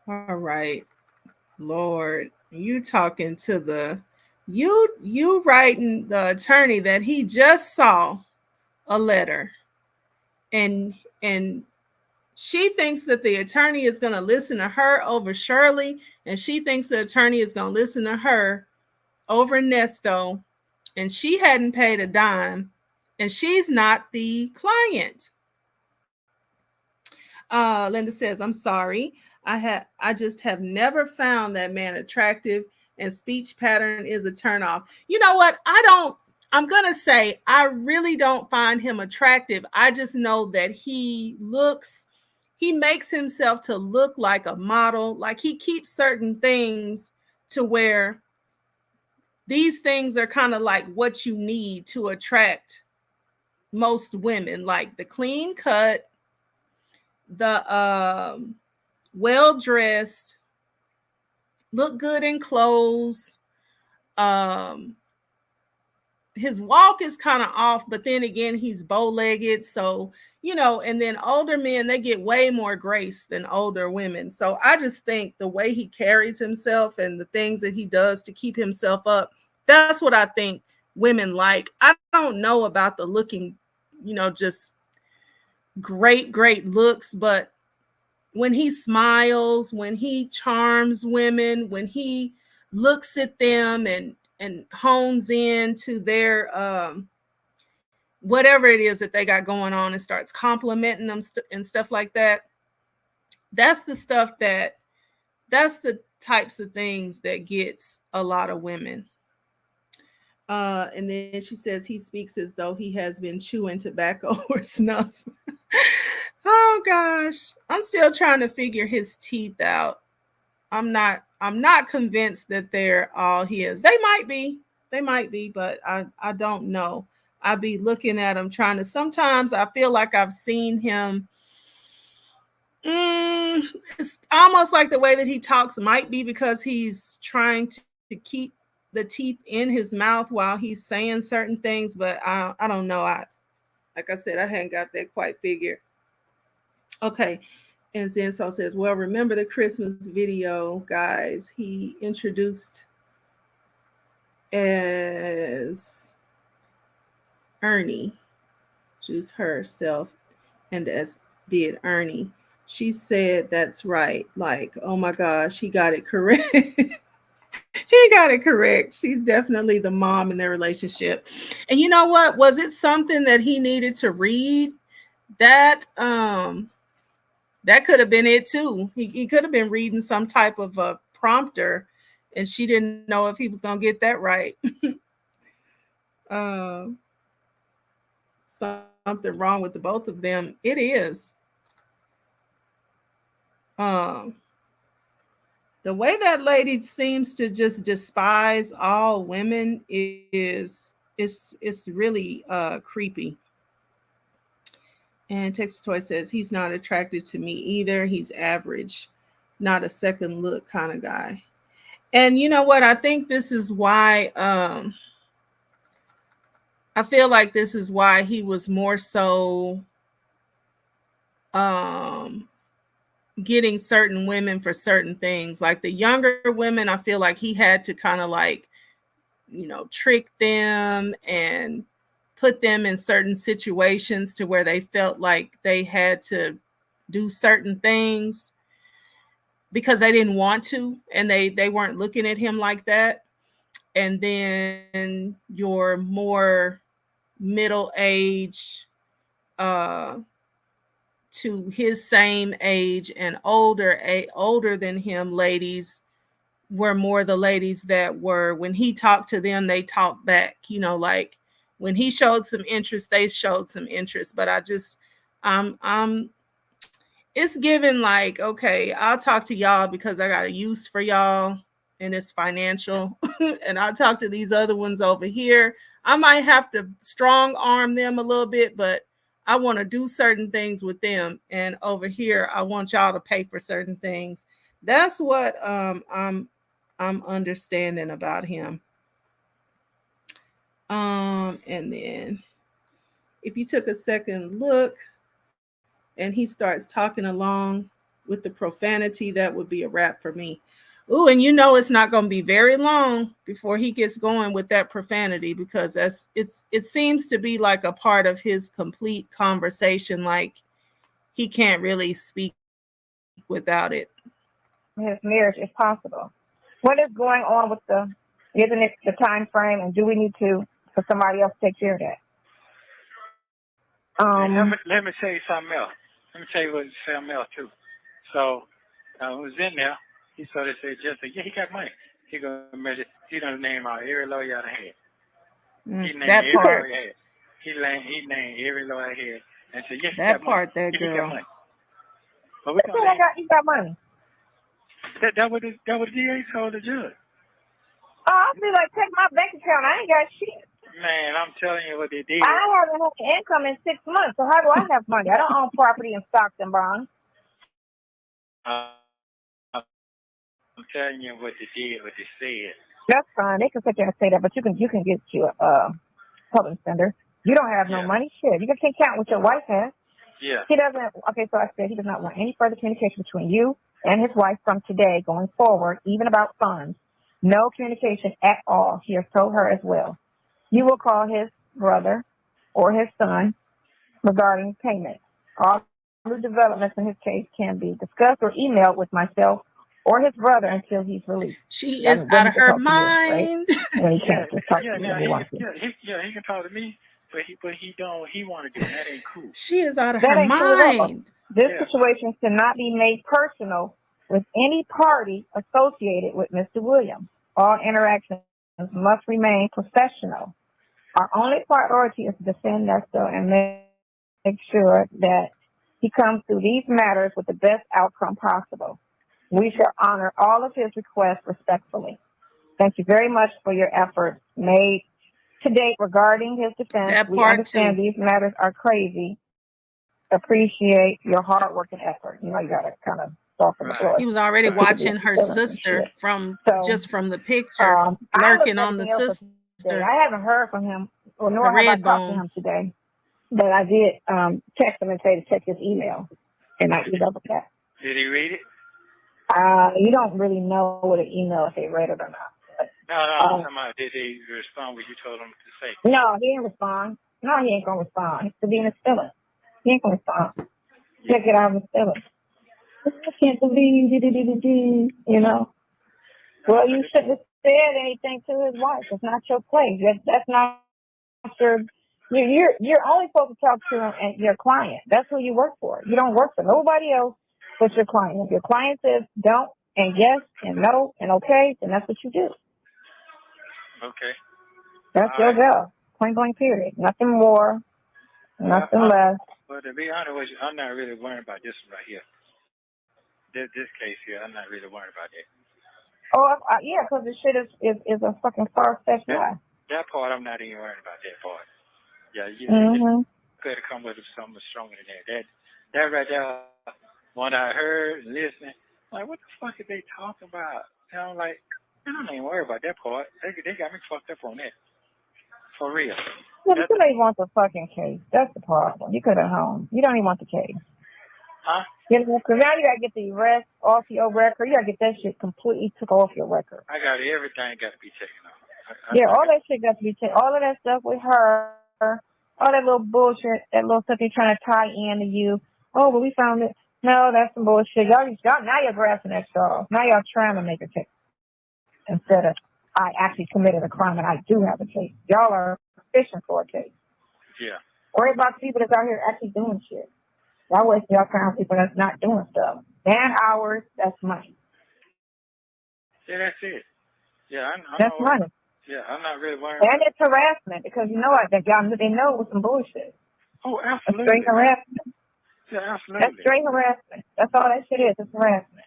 all right, Lord, you talking to you writing the attorney that he just saw a letter, and she thinks that the attorney is going to listen to her over Shirley, and she thinks the attorney is going to listen to her over Nesto, and she hadn't paid a dime, and she's not the client. Linda says, "I'm sorry. I just have never found that man attractive, and speech pattern is a turnoff." You know what? I'm gonna say I really don't find him attractive. I just know that he makes himself to look like a model. Like he keeps certain things to where these things are kind of like what you need to attract most women, like the clean cut, the well dressed, look good in clothes. Um, his walk is kind of off, but then again, he's bow legged. So, and then older men, they get way more grace than older women. So I just think the way he carries himself and the things that he does to keep himself up, that's what I think women like. I don't know about the looking, just great looks, but when he smiles, when he charms women, when he looks at them and hones in to their whatever it is that they got going on and starts complimenting them and stuff like that, that's the types of things that gets a lot of women. And then she says he speaks as though he has been chewing tobacco or snuff. Oh gosh, I'm still trying to figure his teeth out. I'm not convinced that they're all his. They might be, but I don't know. I be looking at him trying to. Sometimes I feel like I've seen him. It's almost like the way that he talks might be because he's trying to keep the teeth in his mouth while he's saying certain things, but I don't know. Like I said, I hadn't got that quite figured. Okay. And Zenso says, well, remember the Christmas video, guys? He introduced as Ernie, choose herself, and as did Ernie. She said, that's right. Like, oh my gosh, he got it correct. He got it correct. She's definitely the mom in their relationship. And you know what? Was it something that he needed to read? That could have been it too. He could have been reading some type of a prompter, and she didn't know if he was going to get that right. Something wrong with the both of them. It is. The way that lady seems to just despise all women is it's really creepy. And Texas Toy says he's not attracted to me either. He's average, not a second look kind of guy. And you know what? I think this is why I feel like this is why he was more so getting certain women for certain things. Like the younger women, I feel like he had to kind of like, trick them and put them in certain situations to where they felt like they had to do certain things because they didn't want to, and they weren't looking at him like that. And then your more middle age to his same age and older than him ladies were more the ladies that were, when he talked to them, they talked back, like when he showed some interest, they showed some interest. But it's given like, okay, I'll talk to y'all because I got a use for y'all and it's financial. And I'll talk to these other ones over here. I might have to strong arm them a little bit, but I want to do certain things with them. And over here, I want y'all to pay for certain things. That's what I'm understanding about him. And then if you took a second look, and he starts talking along with the profanity, that would be a wrap for me. Ooh, and you know it's not going to be very long before he gets going with that profanity, because it seems to be like a part of his complete conversation, like he can't really speak without it. His marriage, if possible. What is going on with isn't it the time frame, and do we need for somebody else to take care of that? Let me tell you something else. Let me tell you something else too. So I was in there. He sort of said, just yeah, he got money. He gonna measure. He done name out every lawyer I had. He named That every part. lawyer I had. He named every lawyer I had and said, yes, he That got part, money. that He got girl. money. But we gonna you got money. That what the DA told the judge. Oh, I feel like take my bank account. I ain't got shit. Man, I'm telling you what they did. I haven't had income in 6 months, so how do I have money? I don't own property in stocks and bonds. I'm telling you what they did, what they said. That's fine. They can sit there and say that, but you can get you a public defender. You don't have no money. Shit, you can count what your wife has. Yeah. He doesn't. Okay, so I said he does not want any further communication between you and his wife from today going forward, even about funds. No communication at all. He has told her as well. You will call his brother or his son regarding payment. All new developments in his case can be discussed or emailed with myself or his brother until he's released. She is out of her mind. He can talk to me, but he want to do that. Ain't cool. She is out of her mind. This situation cannot be made personal with any party associated with Mr. Williams. All interactions must remain professional. Our only priority is to defend Nesto and make sure that he comes through these matters with the best outcome possible. We shall honor all of his requests respectfully. Thank you very much for your efforts made to date regarding his defense. We understand these matters are crazy. Appreciate your hard work and effort. You know, you got to kind of soften the floor. He was already watching her sister from the picture, lurking on the sister. I haven't heard from him, or nor have I talked to him today. But I did text him and say to check his email, and I double check. Did he read it? You don't really know what an email if they read it or not. But, no. Did he respond what you told him to say? No, he didn't respond. No, he ain't gonna respond. He's still being a feeling. He ain't gonna respond. Check it out and feeling. I can't believe you know. Well, you shouldn't have said anything to his wife. It's not your place. That's not your. You're only supposed to talk to him and your client. That's who you work for. You don't work for nobody else but your client. If your client says don't and yes and no and okay, then that's what you do. Okay. That's your job. Point blank period. Nothing more. Nothing less. But to be honest with you, I'm not really worried about this one right here. This case here, I'm not really worried about that. Oh, yeah, because this shit is a fucking far-fetched lie. That part, I'm not even worried about that part. Yeah, you could have come with something stronger than that. That right there, when I heard and listening, like, what the fuck are they talking about? And I'm like, I don't even worry about that part. They got me fucked up on that. For real. Well, you don't even want the fucking case. That's the problem. You could have home. You don't even want the case. Huh? You know, because now you got to get the arrest off your record. You got to get that shit completely took off your record. I got everything got to be taken off. All that shit got to be taken. All of that stuff with her, all that little bullshit, that little stuff they're trying to tie in to you. Oh, but we found it. No, that's some bullshit. Y'all now you're grasping at straws. Now y'all trying to make a case instead of I actually committed a crime and I do have a case. Y'all are fishing for a case. Yeah. Worry about the people that's out here actually doing shit. Y'all waste y'all time on people that's not doing stuff. Man hours, that's money. Yeah, that's it. Yeah, that's money. Yeah, I'm not really worried. And it's harassment because you know what? That y'all they know it was some bullshit. Oh, absolutely. That's straight harassment. Yeah, absolutely. That's straight harassment. That's all that shit is. It's harassment.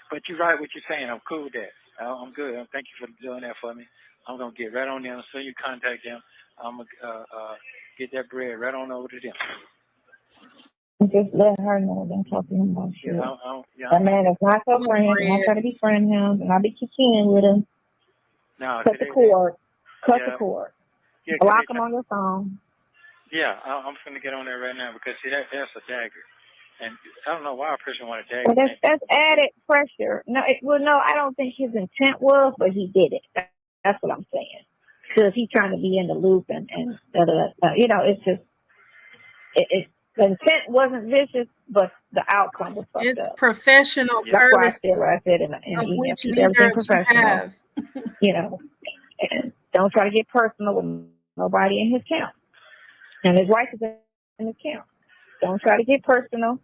But you're right what you're saying. I'm cool with that. I'm good. Thank you for doing that for me. I'm going to get right on them. So you contact them. I'm going to get that bread right on over to them. Just let her know. Don't talk to him about shit. Yeah, that man is not so friend. I'm not trying to befriend him. And I'll be kicking with him. No, Cut the cord. Cut the cord. Yeah, block him on your phone. Yeah, I'm going to get on there right now because, see, that's a dagger. And I don't know why a person wanted to Well, that's added pressure. No, I don't think his intent was, but he did it. That's what I'm saying. Because he's trying to be in the loop and it's just the intent wasn't vicious, but the outcome was fucked It's up. professional That's why I courtesy, said what I said in the of email. which Keep neither everything of you professional. have. And don't try to get personal with nobody in his camp. And his wife is in his camp. Don't try to get personal.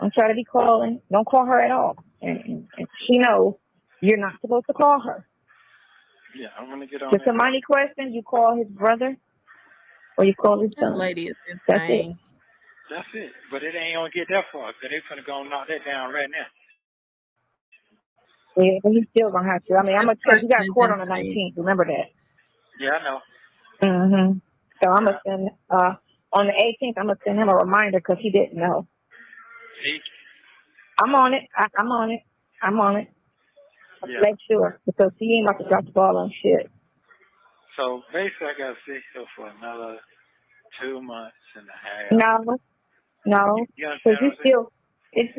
Don't try to be calling. Don't call her at all. And she knows you're not supposed to call her. Yeah, I'm going to get on If the money question, you call his brother or you call his This son. lady is That's it. insane. That's it. But it ain't going to get that far because they're going to go knock that down right now. Yeah, but he's still going to have to. I mean, I'm going to check. You got person is court on the insane. 19th. Remember that. Yeah, I know. Mm-hmm. So I'm going to send, on the 18th, I'm going to send him a reminder because he didn't know. See? I'm on it. I'm on it. Yeah. Make sure because he ain't about to drop the ball on shit. So basically, I got to stay here for another 2 months and a half. No. You Because understand you still, it's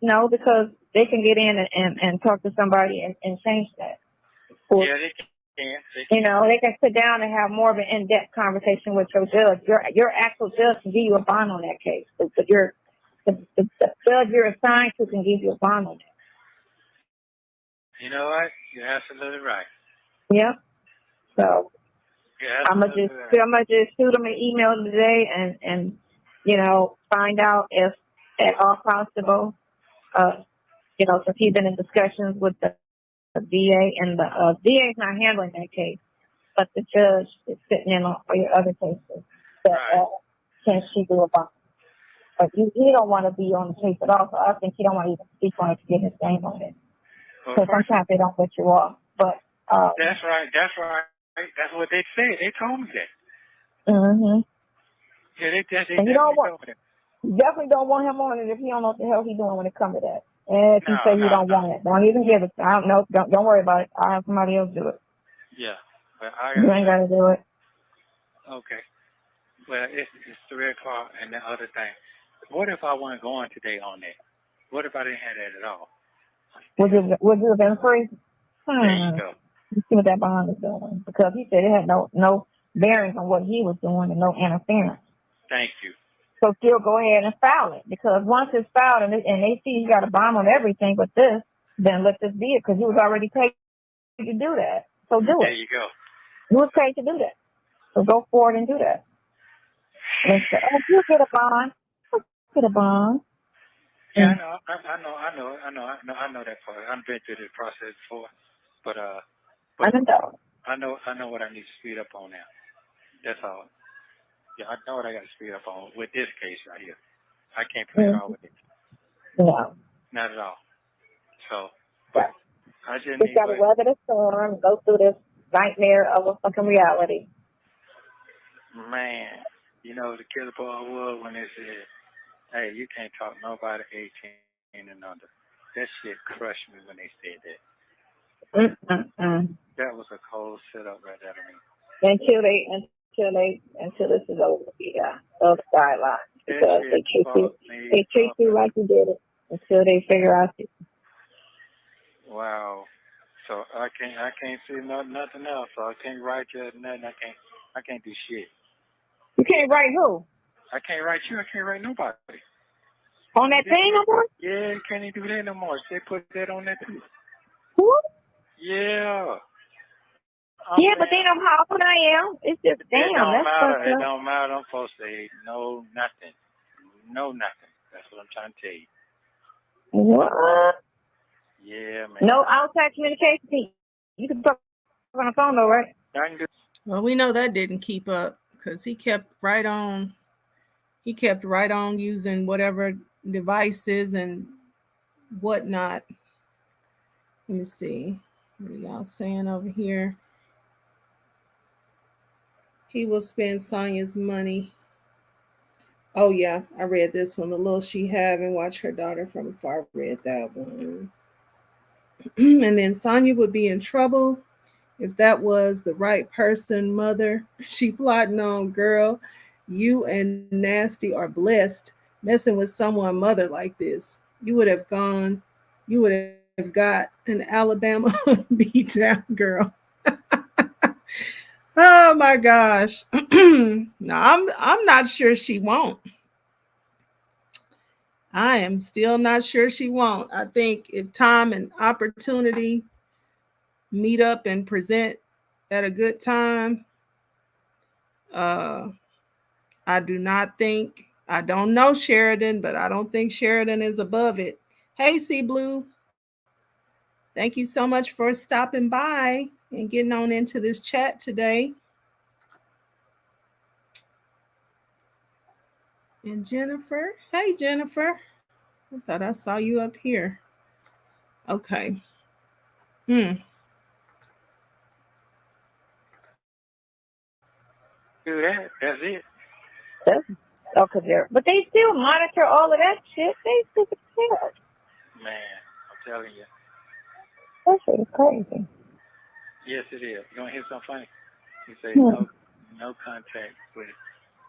no, because they can get in and talk to somebody and change that. Or, yeah, they can. They can sit down and have more of an in-depth conversation with your judge. Your actual judge can give you a bond on that case. But the judge you're assigned to can give you a bond on that. You know what? You're absolutely right. Yep. So I'm gonna just shoot him an email today and find out if at all possible, since he's been in discussions with the VA and the VA is not handling that case, but the judge is sitting in on for your other cases. That can she do a bond? But he don't want to be on the case at all. So I think he don't want to even speak on it to get his name on it. Because sometimes they don't let you off. But that's right. That's what they said. They told me that. Mm-hmm. Yeah, they definitely told me that. You definitely don't want him on it if he don't know what the hell he's doing when it comes to that. And if you say you don't want it, don't even give it. I don't know. Don't worry about it. I'll have somebody else do it. Yeah, but you ain't got to do it. Okay. Well, it's 3 o'clock, and the other thing. What if I wasn't going today on that? What if I didn't have that at all? Would you have been free? There you go. You see what that bond is doing, because he said it had no bearing on what he was doing and no interference. Thank you. So still go ahead and file it, because once it's filed and they see you got a bond on everything but this, then let this be it, because you was already paid to do that. So do it. There you go. You was paid to do that. So go forward and do that. And say, you get a bond. Get a bond. Yeah, I know that part. I've been through this process before, but I know what I need to speed up on now. That's all. Yeah, I know what I got to speed up on with this case right here. I can't play it all with it. No. Not at all. So, but I just need got to weather the storm, go through this nightmare of a fucking reality. Man, the killer part was when they said, hey, you can't talk nobody 18 and under. That shit crushed me when they said that. That was a cold setup right there to me. Until this is over, yeah, those guidelines, because they treat you like you did it until they figure out. Wow. So I can't see nothing else. So I can't write you nothing. I can't do shit. You can't write who? I can't write you. I can't write nobody. On that thing no more? Yeah, you can't even do that no more. They put that on that too. What? Yeah. Yeah, but they know how old I am. It's just damn. It don't matter. It don't matter. I'm supposed to say no nothing. No nothing. That's what I'm trying to tell you. What? Yeah, man. No outside communication. You can talk on the phone though, right? Well, we know that didn't keep up, because he kept right on using whatever devices and whatnot. Let me see. What are y'all saying over here? He will spend Sonia's money. Oh yeah, I read this one. The little she have and watch her daughter from afar. Read that one. And then Sonya would be in trouble if that was the right person. Mother, she plotting on, girl. You and Nasty are blessed messing with someone mother like this. You would have gone, you would have got an Alabama beat down, girl. Oh my gosh. No, I'm not sure she won't. I am still not sure she won't. I think if time and opportunity meet up and present at a good time, uh, I do not think, I don't know Sheridan, but I don't think Sheridan is above it. Hey, C Blue, thank you so much for stopping by and getting on into this chat today. And Jennifer, hey, Jennifer, I thought I saw you up here. Okay. Hmm. Do that. That's it. Okay, but they still monitor all of that shit. They stupid shit. Man, I'm telling you. That shit is crazy. Yes, it is. You want to hear something funny? You say no contact with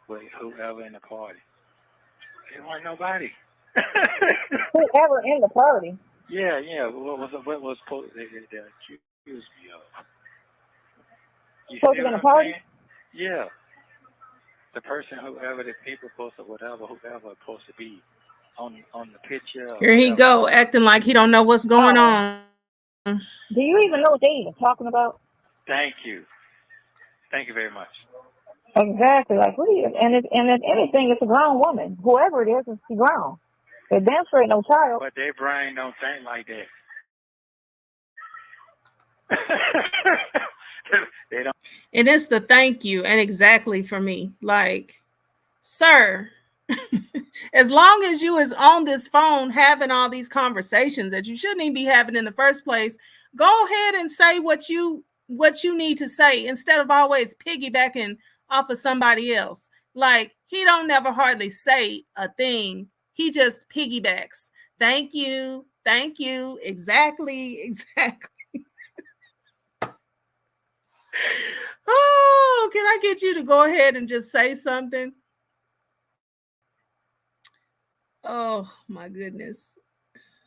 whoever in the party. There wasn't nobody. Whoever in the party. Yeah. What was supposed they accused me of? You Supposed see to be in what the I'm party? saying? Yeah. The person, whoever the people supposed to, whatever, whoever supposed to be on the picture. Here he go, acting like he don't know what's going on. Do you even know what they even talking about? Thank you. Thank you very much. Exactly. Like, what are you? And if anything, it's a grown woman. Whoever it is she grown. They damn sure ain't no child. But their brain don't think like that. They don't. And it's the thank you and exactly for me. Like, sir, as long as you is on this phone having all these conversations that you shouldn't even be having in the first place, go ahead and say what you need to say instead of always piggybacking off of somebody else. Like, he don't never hardly say a thing. He just piggybacks. Thank you. Exactly. Oh, can I get you to go ahead and just say something? Oh my goodness.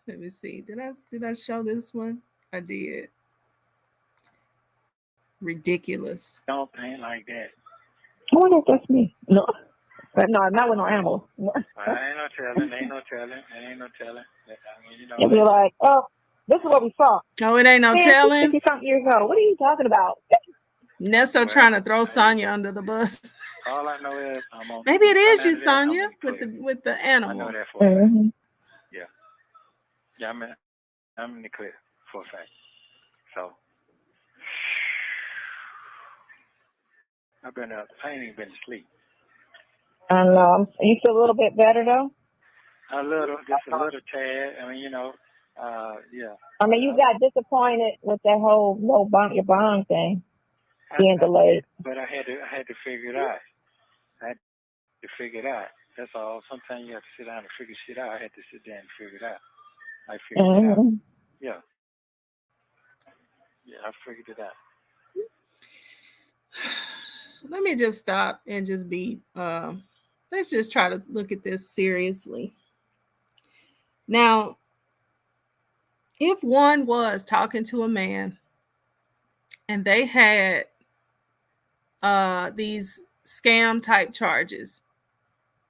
Let me see. Did I show this one? I did. Ridiculous. Don't think like that. I wonder if that's me. No. But no, not with no animals. Ain't no telling. Ain't no telling. I mean, you know. You'll be like, oh, this is what we saw. Oh, it ain't no telling. 50-something years old. What are you talking about? Nesto trying to throw Sonya under the bus. All I know is I'm on. Maybe it is you, Sonya, with the animal. I know that for a fact. Yeah, I'm in the clear for a fact. So I've been up. I ain't even been to sleep. I know. You feel a little bit better though? Just a little tad. I mean, you know, yeah. I mean, you got disappointed with that whole your bond thing being delayed. But I had to figure it out. That's all. Sometimes you have to sit down and figure shit out. I had to sit down and figure it out. I figured it out. Yeah. Yeah, I figured it out. Let me just stop and just be let's just try to look at this seriously. Now, if one was talking to a man and they had these scam type charges,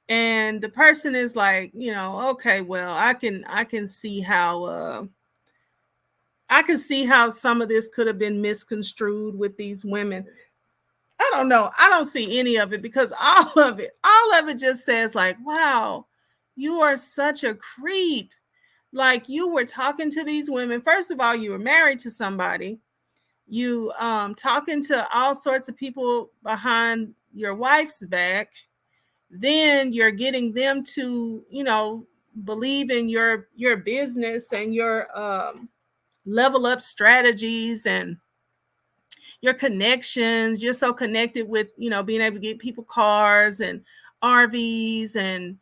and the person is like, you know, okay, well, I can see how some of this could have been misconstrued with these women. I don't know. I don't see any of it because all of it just says like, wow, you are such a creep. Like, you were talking to these women. First of all, you were married to somebody. You talking to all sorts of people behind your wife's back. Then you're getting them to, you know, believe in your business and your level up strategies and your connections. You're so connected with, you know, being able to get people cars and RVs and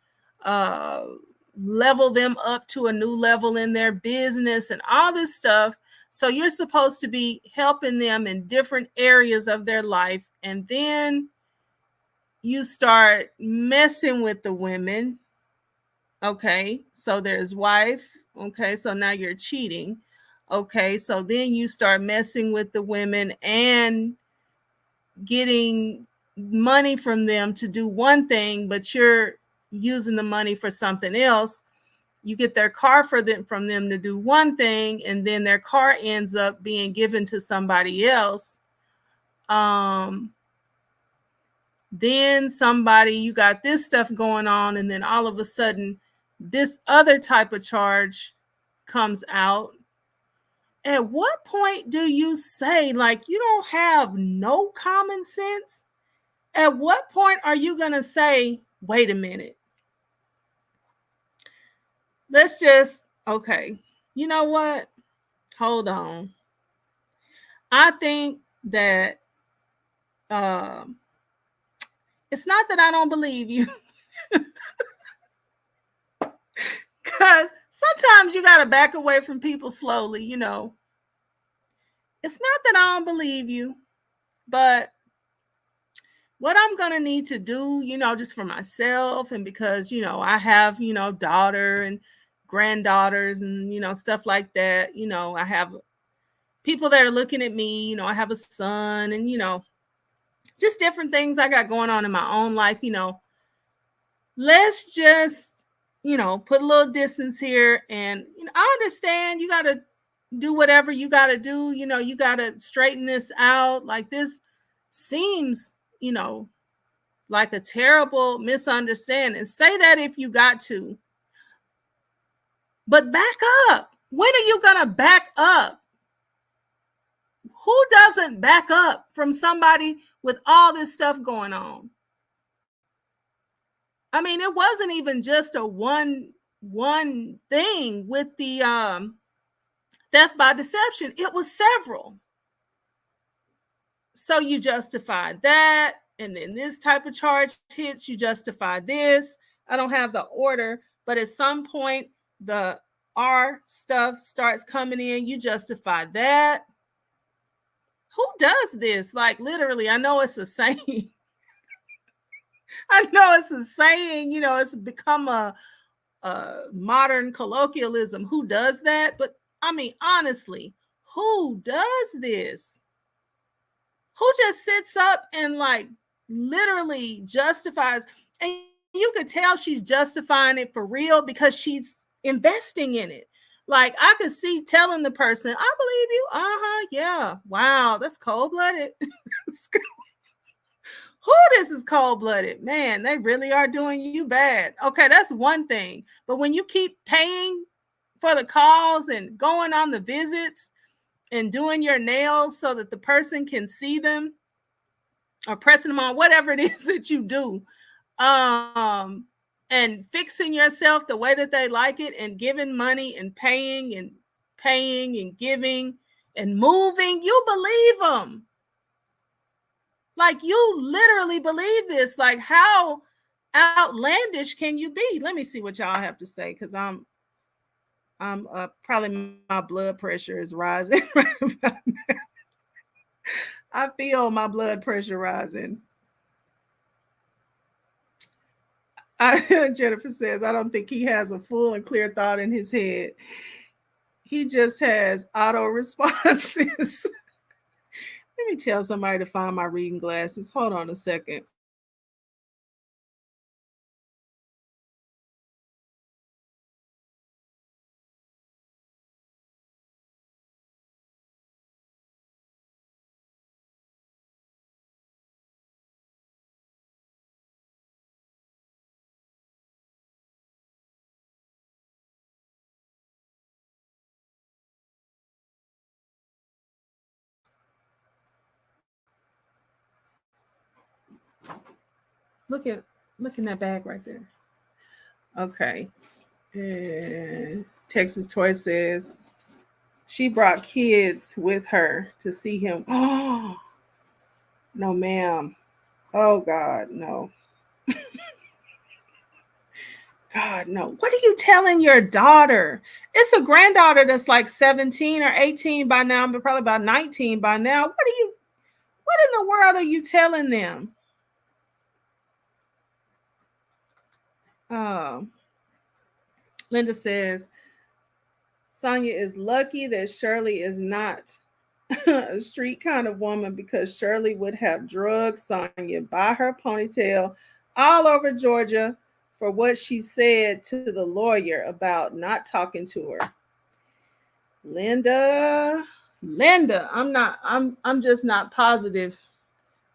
level them up to a new level in their business and all this stuff. So you're supposed to be helping them in different areas of their life. And then you start messing with the women Okay, so there's wife. Okay, so now you're cheating. Okay, so then you start messing with the women and getting money from them to do one thing, but you're using the money for something else. You get their car from them to do one thing, and then their car ends up being given to somebody else. Then you got this stuff going on, and then all of a sudden this other type of charge comes out. At what point do you say, like, you don't have no common sense? At what point are you going to say, wait a minute, let's just, okay, you know what? Hold on. I think that it's not that I don't believe you. Because sometimes you got to back away from people slowly, you know. It's not that I don't believe you, but what I'm going to need to do, you know, just for myself, and because, you know, I have, you know, daughter and granddaughters and, you know, stuff like that. You know, I have people that are looking at me, you know, I have a son, and, you know, just different things I got going on in my own life, you know. Let's just, you know, put a little distance here. And, you know, I understand you got to do whatever you got to do. You know, you got to straighten this out. Like, this seems, you know, like a terrible misunderstanding. Say that if you got to. But back up. When are you going to back up? Who doesn't back up from somebody with all this stuff going on? I mean, it wasn't even just a one thing with the theft by deception. It was several. So you justify that, and then this type of charge hits, you justify this. I don't have the order, but at some point the R stuff starts coming in, you justify that. Who does this? Like, literally, I know it's a saying. I know it's a saying, you know, it's become a modern colloquialism. Who does that? But I mean, honestly, who does this? Who just sits up and, like, literally justifies? And you could tell she's justifying it for real because she's investing in it. Like, I could see telling the person, I believe you. Yeah. Wow, that's cold-blooded. Who, this is cold-blooded. Man, they really are doing you bad. Okay, that's one thing. But when you keep paying for the calls and going on the visits and doing your nails so that the person can see them, or pressing them on, whatever it is that you do, and fixing yourself the way that they like it, and giving money and paying and giving and moving, you believe them. Like, you literally believe this. Like, how outlandish can you be? Let me see what y'all have to say, because I'm probably my blood pressure is rising right about now. I feel my blood pressure rising. Jennifer says, I don't think he has a full and clear thought in his head. He just has auto responses. Let me tell somebody to find my reading glasses. Hold on a second. Look in that bag right there. Okay. And Texas Toy says she brought kids with her to see him. Oh, no, ma'am. Oh, God, no. God, no. What are you telling your daughter? It's a granddaughter that's like 17 or 18 by now, but probably about 19 by now. What in the world are you telling them? Linda says, Sonya is lucky that Shirley is not a street kind of woman because Shirley would have drugged Sonya by her ponytail all over Georgia for what she said to the lawyer about not talking to her. Linda, I'm just not positive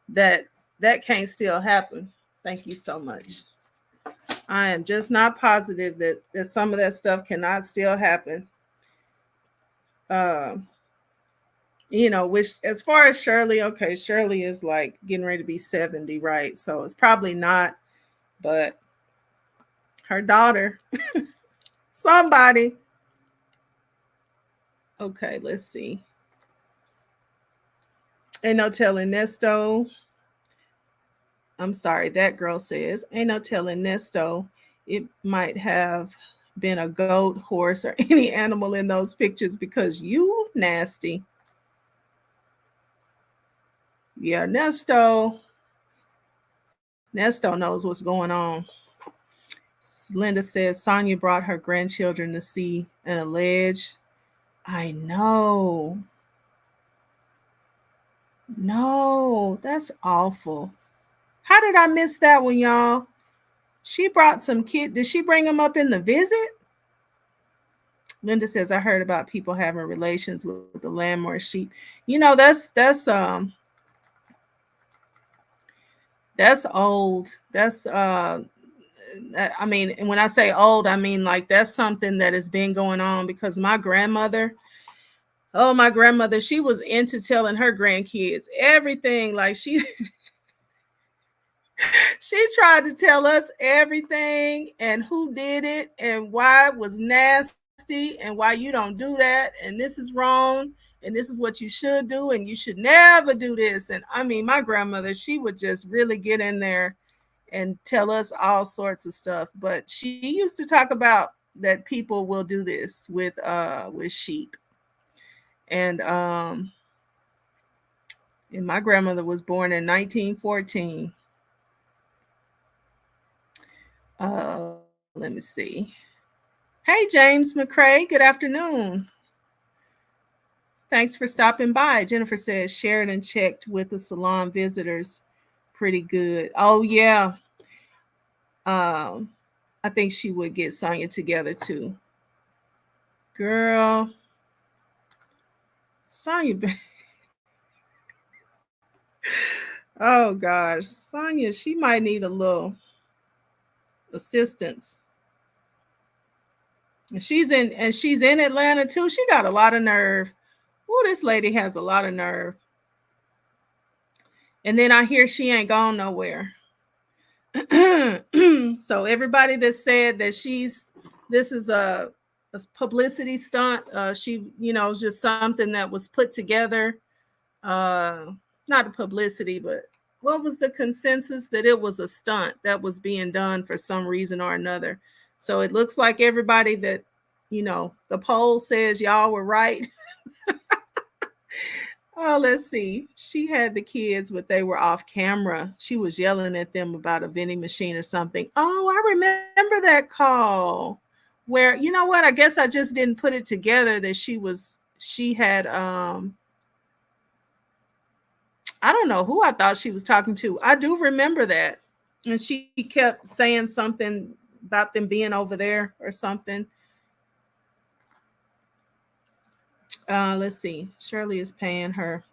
that that can't still happen. Thank you so much. I am just not positive that some of that stuff cannot still happen. Uh, which as far as Shirley, okay, Shirley is like getting ready to be 70, right? So it's probably not, but her daughter, somebody. Okay, let's see. Ain't no telling Nesto. I'm sorry, that girl says, ain't no telling Nesto. It might have been a goat, horse, or any animal in those pictures because you nasty. Yeah, Nesto knows what's going on. Linda says Sonya brought her grandchildren to see an alleged. I know. No, that's awful. How did I miss that one, y'all? She brought some kid. Did she bring them up in the visit? Linda says I heard about people having relations with the lamb or sheep. That's old. That's I mean, and when I say old, I mean like that's something that has been going on because my grandmother, she was into telling her grandkids everything. Like she tried to tell us everything and who did it and why it was nasty and why you don't do that and this is wrong and this is what you should do and you should never do this. And I mean, my grandmother, she would just really get in there and tell us all sorts of stuff. But she used to talk about that people will do this with sheep. And my grandmother was born in 1914. Let me see. Hey, James McCrae. Good afternoon. Thanks for stopping by. Jennifer says Sheridan checked with the salon visitors pretty good. Oh, yeah. I think she would get Sonya together too. Girl. Sonya. Oh, gosh. Sonya, she might need a little assistance. And she's in Atlanta too. She got a lot of nerve. Oh, this lady has a lot of nerve. And then I hear she ain't gone nowhere. So everybody that said that this is a publicity stunt, she, just something that was put together. Not a publicity, but what was the consensus? That it was a stunt that was being done for some reason or another. So it looks like everybody that, the poll says y'all were right. Oh, let's see. She had the kids, but they were off camera. She was yelling at them about a vending machine or something. Oh, I remember that call where, you know what? I guess I just didn't put it together that she had, I don't know who I thought she was talking to. I do remember that. And she kept saying something about them being over there or something. Let's see. Shirley is paying her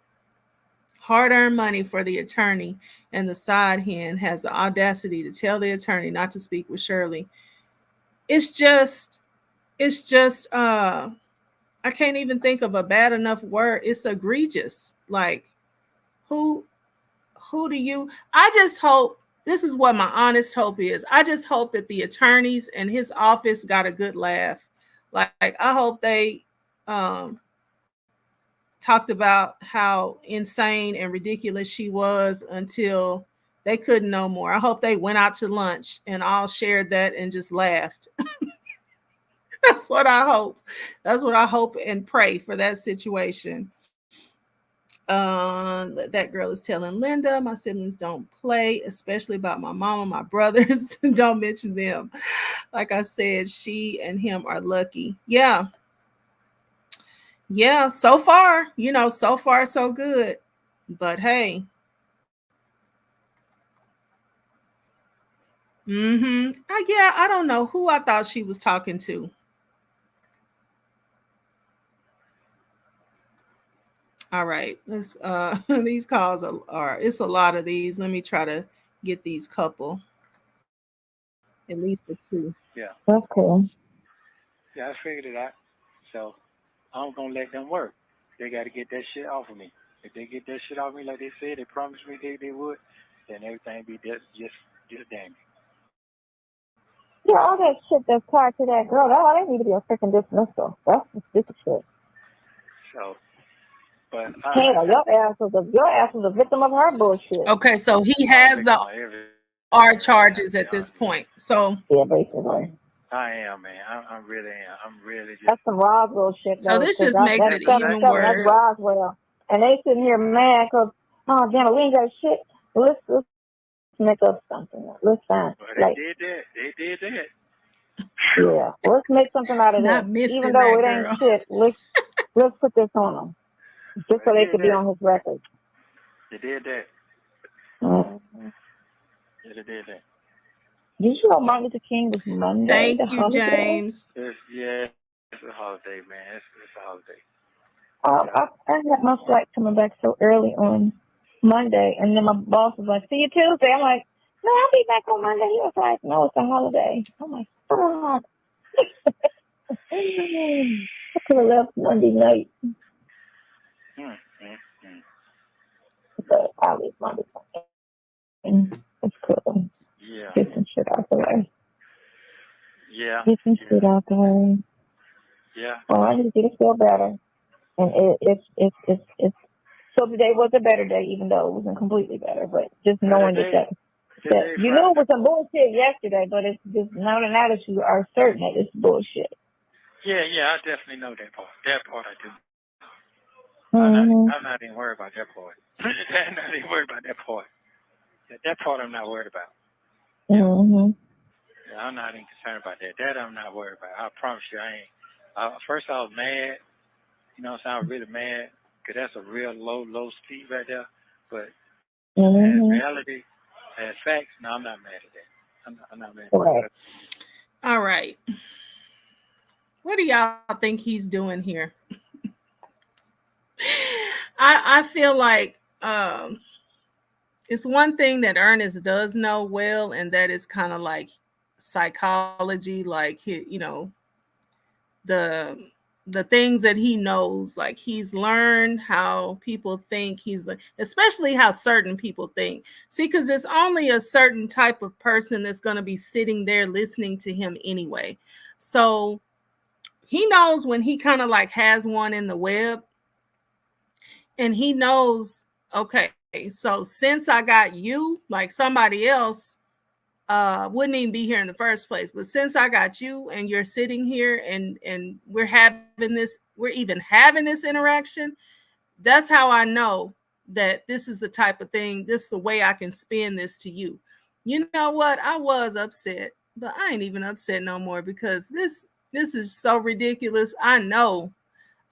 hard-earned money for the attorney, and the side hen has the audacity to tell the attorney not to speak with Shirley. It's just I can't even think of a bad enough word. It's egregious. Like, who do you? I just hope, this is what my honest hope is. I just hope that the attorneys and his office got a good laugh. Like I hope they talked about how insane and ridiculous she was until they couldn't no more. I hope they went out to lunch and all shared that and just laughed. That's what I hope. That's what I hope and pray for that situation. That girl is telling Linda, my siblings don't play, especially about my mama, my brothers. Don't mention them. Like I said, she and him are lucky. Yeah. Yeah. So far, so far, so good. But hey. Yeah, I don't know who I thought she was talking to. All right. Let's these calls are it's a lot of these. Let me try to get these couple. At least the two. Yeah. That's cool. Yeah, I figured it out. So I'm gonna let them work. They got to get that shit off of me. If they get that shit off me like they said, they promised me they would, then everything be just dandy. Yeah, all that shit that's tied to that girl, that all they need to be a freaking dismissal. That's the stupid shit. So, but Hell, your ass was a victim of her bullshit. Okay, so he has the R charges at this point. So yeah, basically. I am, man. I'm really am. I'm really just. That's some Roswell shit, though. So this just makes it even worse. That's Roswell. And they sitting here mad because, oh, damn, we ain't got shit. Let's make up something. Let's find. But they did that. They did that. Yeah, let's make something out of Not this. Even though it ain't shit, let's put this on them. Just so they could be on his record. They did that. Mm-hmm. Yeah, they did that. Did you know Martin Luther King was Monday? Thank you, holiday? James. It's a holiday, man. It's a holiday. I had my flight coming back so early on Monday, and then my boss was like, "See you Tuesday." I'm like, "No, I'll be back on Monday." He was like, "No, it's a holiday." I'm like, "Fuck." I could have left Monday night, but I'll leave Monday night. It's cool. Yeah. Get some shit out the way. Yeah. Get some shit out the way. Yeah. Well, I need you to feel better, and it's so today was a better day, even though it wasn't completely better. But just knowing that you knew it was some bullshit yesterday, but it's just now that you are certain that it's bullshit. Yeah, I definitely know that part. That part I do. Mm-hmm. I'm not even worried about that part. I'm not even worried about that part. That part I'm not worried about. Mm-hmm. Yeah, I'm not even concerned about that. That I'm not worried about. I promise you, I ain't. First I was mad. You know what I'm saying? I was really mad because that's a real low speed right there. But as reality, as facts, no, I'm not mad at that. I'm not mad at that. All right. What do y'all think he's doing here? I feel like it's one thing that Ernest does know well, and that is kind of like psychology, like the things that he knows, like he's learned how people think, especially how certain people think. See, because it's only a certain type of person that's going to be sitting there listening to him anyway. So he knows when he kind of like has one in the web, and he knows, okay, so since I got you, like somebody else wouldn't even be here in the first place, but since I got you and you're sitting here and we're even having this interaction, that's how I know that this is the type of thing, this is the way I can spin this to you. You know what? I was upset, but I ain't even upset no more, because this is so ridiculous. I know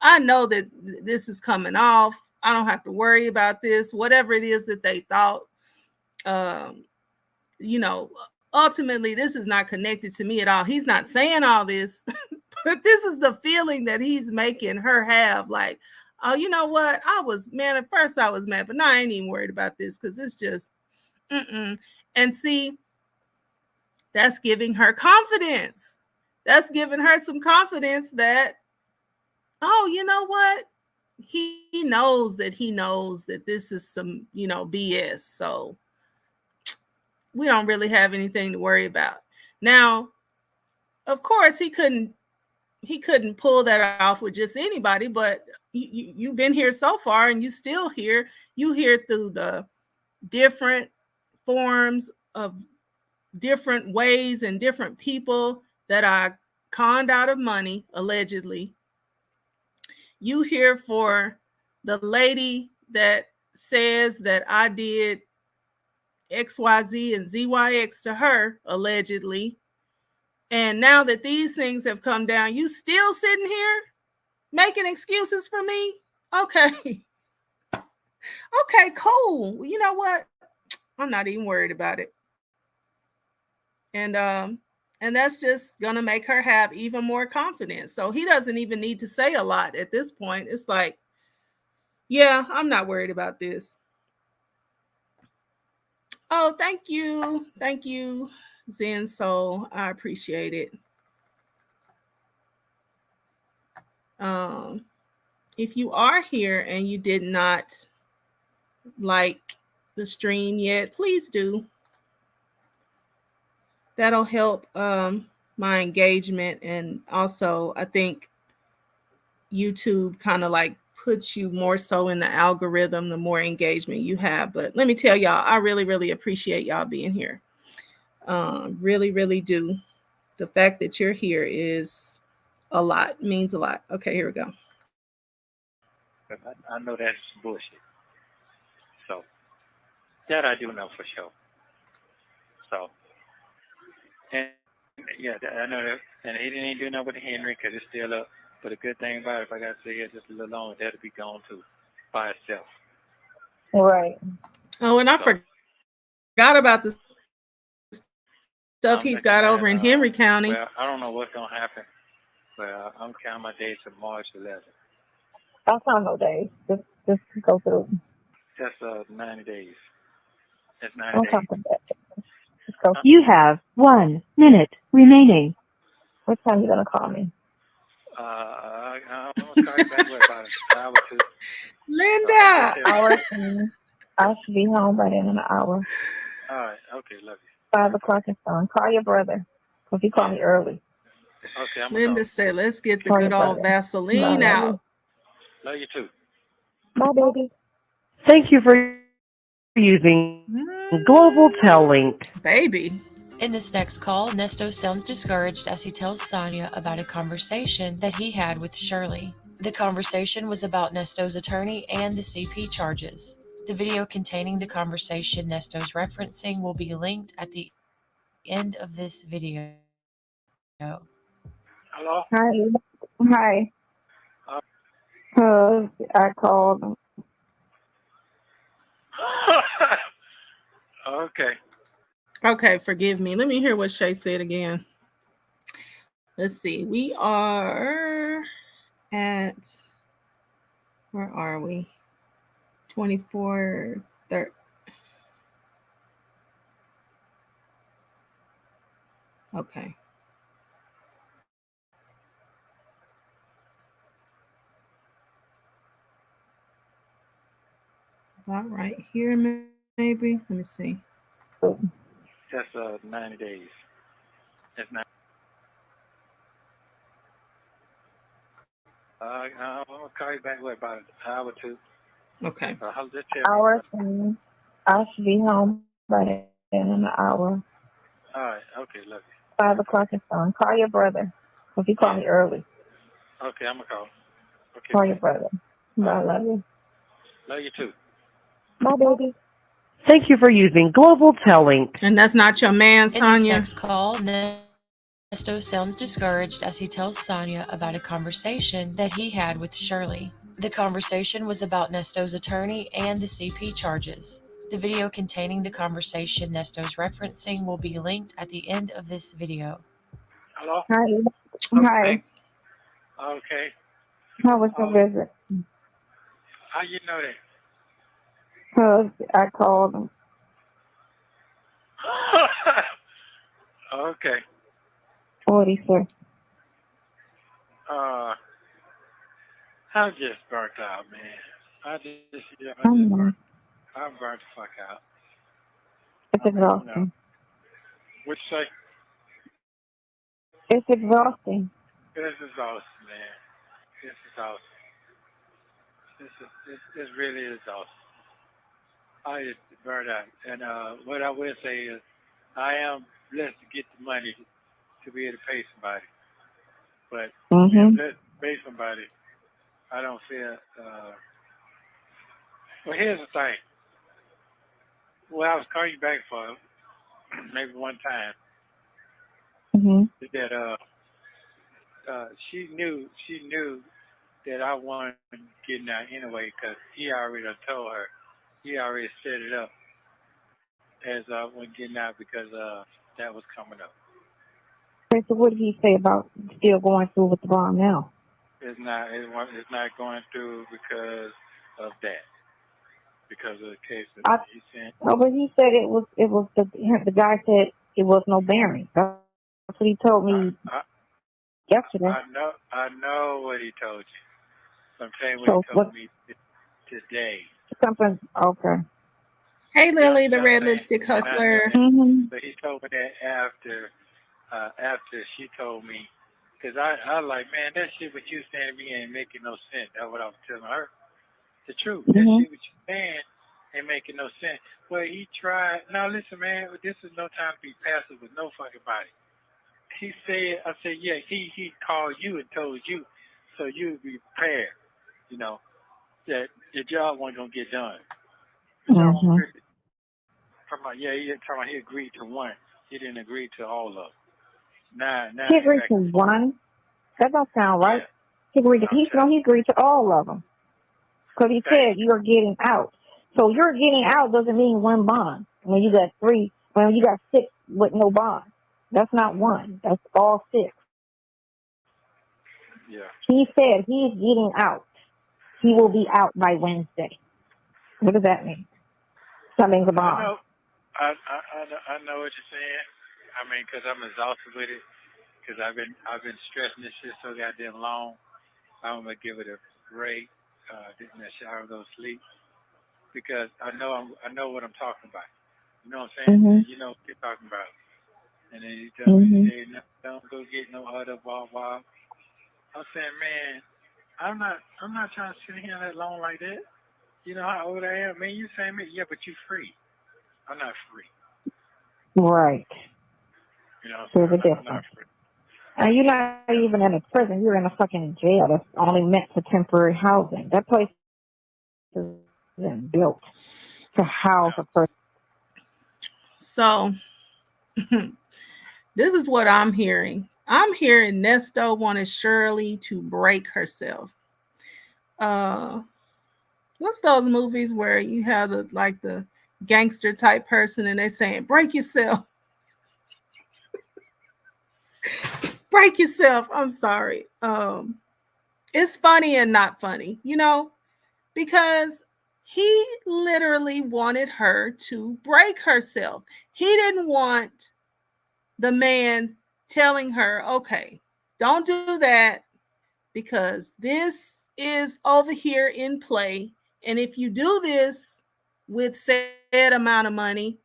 that this is coming off. I don't have to worry about this. Whatever it is that they thought, ultimately, this is not connected to me at all. He's not saying all this, but this is the feeling that he's making her have. Like, oh, you know what? At first I was mad, but now I ain't even worried about this, because it's just, And see, that's giving her confidence. That's giving her some confidence that, oh, you know what? He knows that this is some, BS. So we don't really have anything to worry about. Now, of course, he couldn't pull that off with just anybody, but you've been here so far, and you still here. You hear through the different forms of different ways and different people that are conned out of money, allegedly. You here for the lady that says that I did XYZ and ZYX to her, allegedly. And now that these things have come down, you still sitting here making excuses for me? Okay. Okay, cool. You know what? I'm not even worried about it. And that's just gonna make her have even more confidence. So he doesn't even need to say a lot at this point. It's like, yeah, I'm not worried about this. Oh, thank you. Thank you, Zen Soul. I appreciate it. Um, if you are here and you did not like the stream yet, please do. That'll help my engagement. And also, I think YouTube kind of like puts you more so in the algorithm the more engagement you have. But let me tell y'all, I really, really appreciate y'all being here. Really, really do. The fact that you're here is a lot, means a lot. Okay, here we go. I know that's bullshit. So that I do know for sure. So, and yeah, I know that. And he didn't do nothing with Henry because it's still up. But the good thing about it, if I got to stay here just a little longer, that'll be gone too by itself. Right. Oh, and I forgot about the stuff he's got over in Henry County. Well, I don't know what's going to happen. But I'm counting my days to March 11th. I'll count no days. Just go through. That's 90 days. That's 90 days. Let's go. You have 1 minute remaining. What time are you gonna call me? I'm gonna call you back in about an hour or two. Linda! I should be home by the end of the hour. All right. Okay. Love you. 5 o'clock is fine. Call your brother. Because he called me early. Okay. Linda said, let's get the good old Vaseline out. Love you too. Bye, baby. Thank you for using Global Tel Link. Baby. In this next call, Nesto sounds discouraged as he tells Sonia about a conversation that he had with Shirley. The conversation was about Nesto's attorney and the CP charges. The video containing the conversation Nesto's referencing will be linked at the end of this video. Hello? Hi. I called. Okay. Okay, forgive me. Let me hear what Shay said again. Let's see. We are at, where are we? 24, 30. Okay. All right, here maybe. Let me see. That's 90 days. That's 90. I'm gonna call you back in about an hour or two. Okay. Hour. I should be home by the end of the hour. All right. Okay. Love you. 5 o'clock is fine. Call your brother. Because he called me early. Okay. I'm gonna call. Okay. Call your brother. I love you. Love you too. Bye, baby. Thank you for using Global Tel Link. And that's not your man, Sonya? In this next call, Nesto sounds discouraged as he tells Sonia about a conversation that he had with Shirley. The conversation was about Nesto's attorney and the CP charges. The video containing the conversation Nesto's referencing will be linked at the end of this video. Hello? Hi. Okay. How was your visit? How you know that? Because I called him. Okay. What he said. I'm just burnt out, man. I'm burnt the fuck out. It's exhausting. What you say? It's exhausting. It's exhausting, man. It's exhausting. It's really exhausting. I just burnt out. And what I will say is, I am blessed to get the money to be able to pay somebody. But blessed to pay somebody, I don't feel Well, here's the thing. Well, I was calling you back for maybe one time Mhm. that she knew that I wasn't getting out anyway because he already done told her. He already set it up as I wasn't getting out because that was coming up. Okay, so what did he say about still going through with the bond now? It's not going through because of that. Because of the case that I, he sent. oh, but he said it was the guy said it was no bearing. That's what he told I, me I yesterday. I know what he told you. I'm saying what he So told what? me today. Something. Okay. Hey, Lily, the You know what red I'm saying? lipstick hustler. Mhm. So he told me that after she told me, because I like, man, that shit what you saying to me ain't making no sense. That's what I was telling her. The truth. That Mhm. shit what you saying ain't making no sense. Well, he tried. Now listen, man, this is no time to be passive with no fucking body. He said, I said, yeah, he called you and told you, so you'd be prepared, you know, that your job wasn't gonna get done. The job wasn't Mhm. finished. He agreed to one. He didn't agree to all of them. Now He he agreed back to and forth. one. That don't sound right. Yeah, He agreed to I'm telling he agreed to all of them because he you. Thank said you're getting out. So you're getting out doesn't mean one bond. When you got three, when you got six with no bond, that's not one. That's all six. you. Yeah. He said he's getting out. He will be out by Wednesday. What does that mean? That means a I bond. know. I know what you're saying. I mean, because I'm exhausted with it. Because I've been stressing this shit so goddamn long. I'm gonna give it a break. Get in that shower, go to sleep. Because I know what I'm talking about. You know what I'm saying? Mhm. And you know what you're talking about. And then you tell me, Mhm. hey, no, don't go get no other blah blah. I'm saying, man, I'm not trying to sit here that long like that. You know how old I am, man. You saying me, yeah, but you free. I'm not free. Right. You know what I'm saying? There's a I'm not difference. free. And you're not Yeah. even in a prison. You're in a fucking jail that's only meant for temporary housing. That place isn't built to house No. a person. So, this is what I'm hearing. I'm hearing Nesto wanted Shirley to break herself. Uh, what's those movies where you have the gangster type person and they saying break yourself, break yourself. I'm sorry. It's funny and not funny, because he literally wanted her to break herself. He didn't want the man telling her, okay, don't do that because this is over here in play. And if you do this with said amount of money,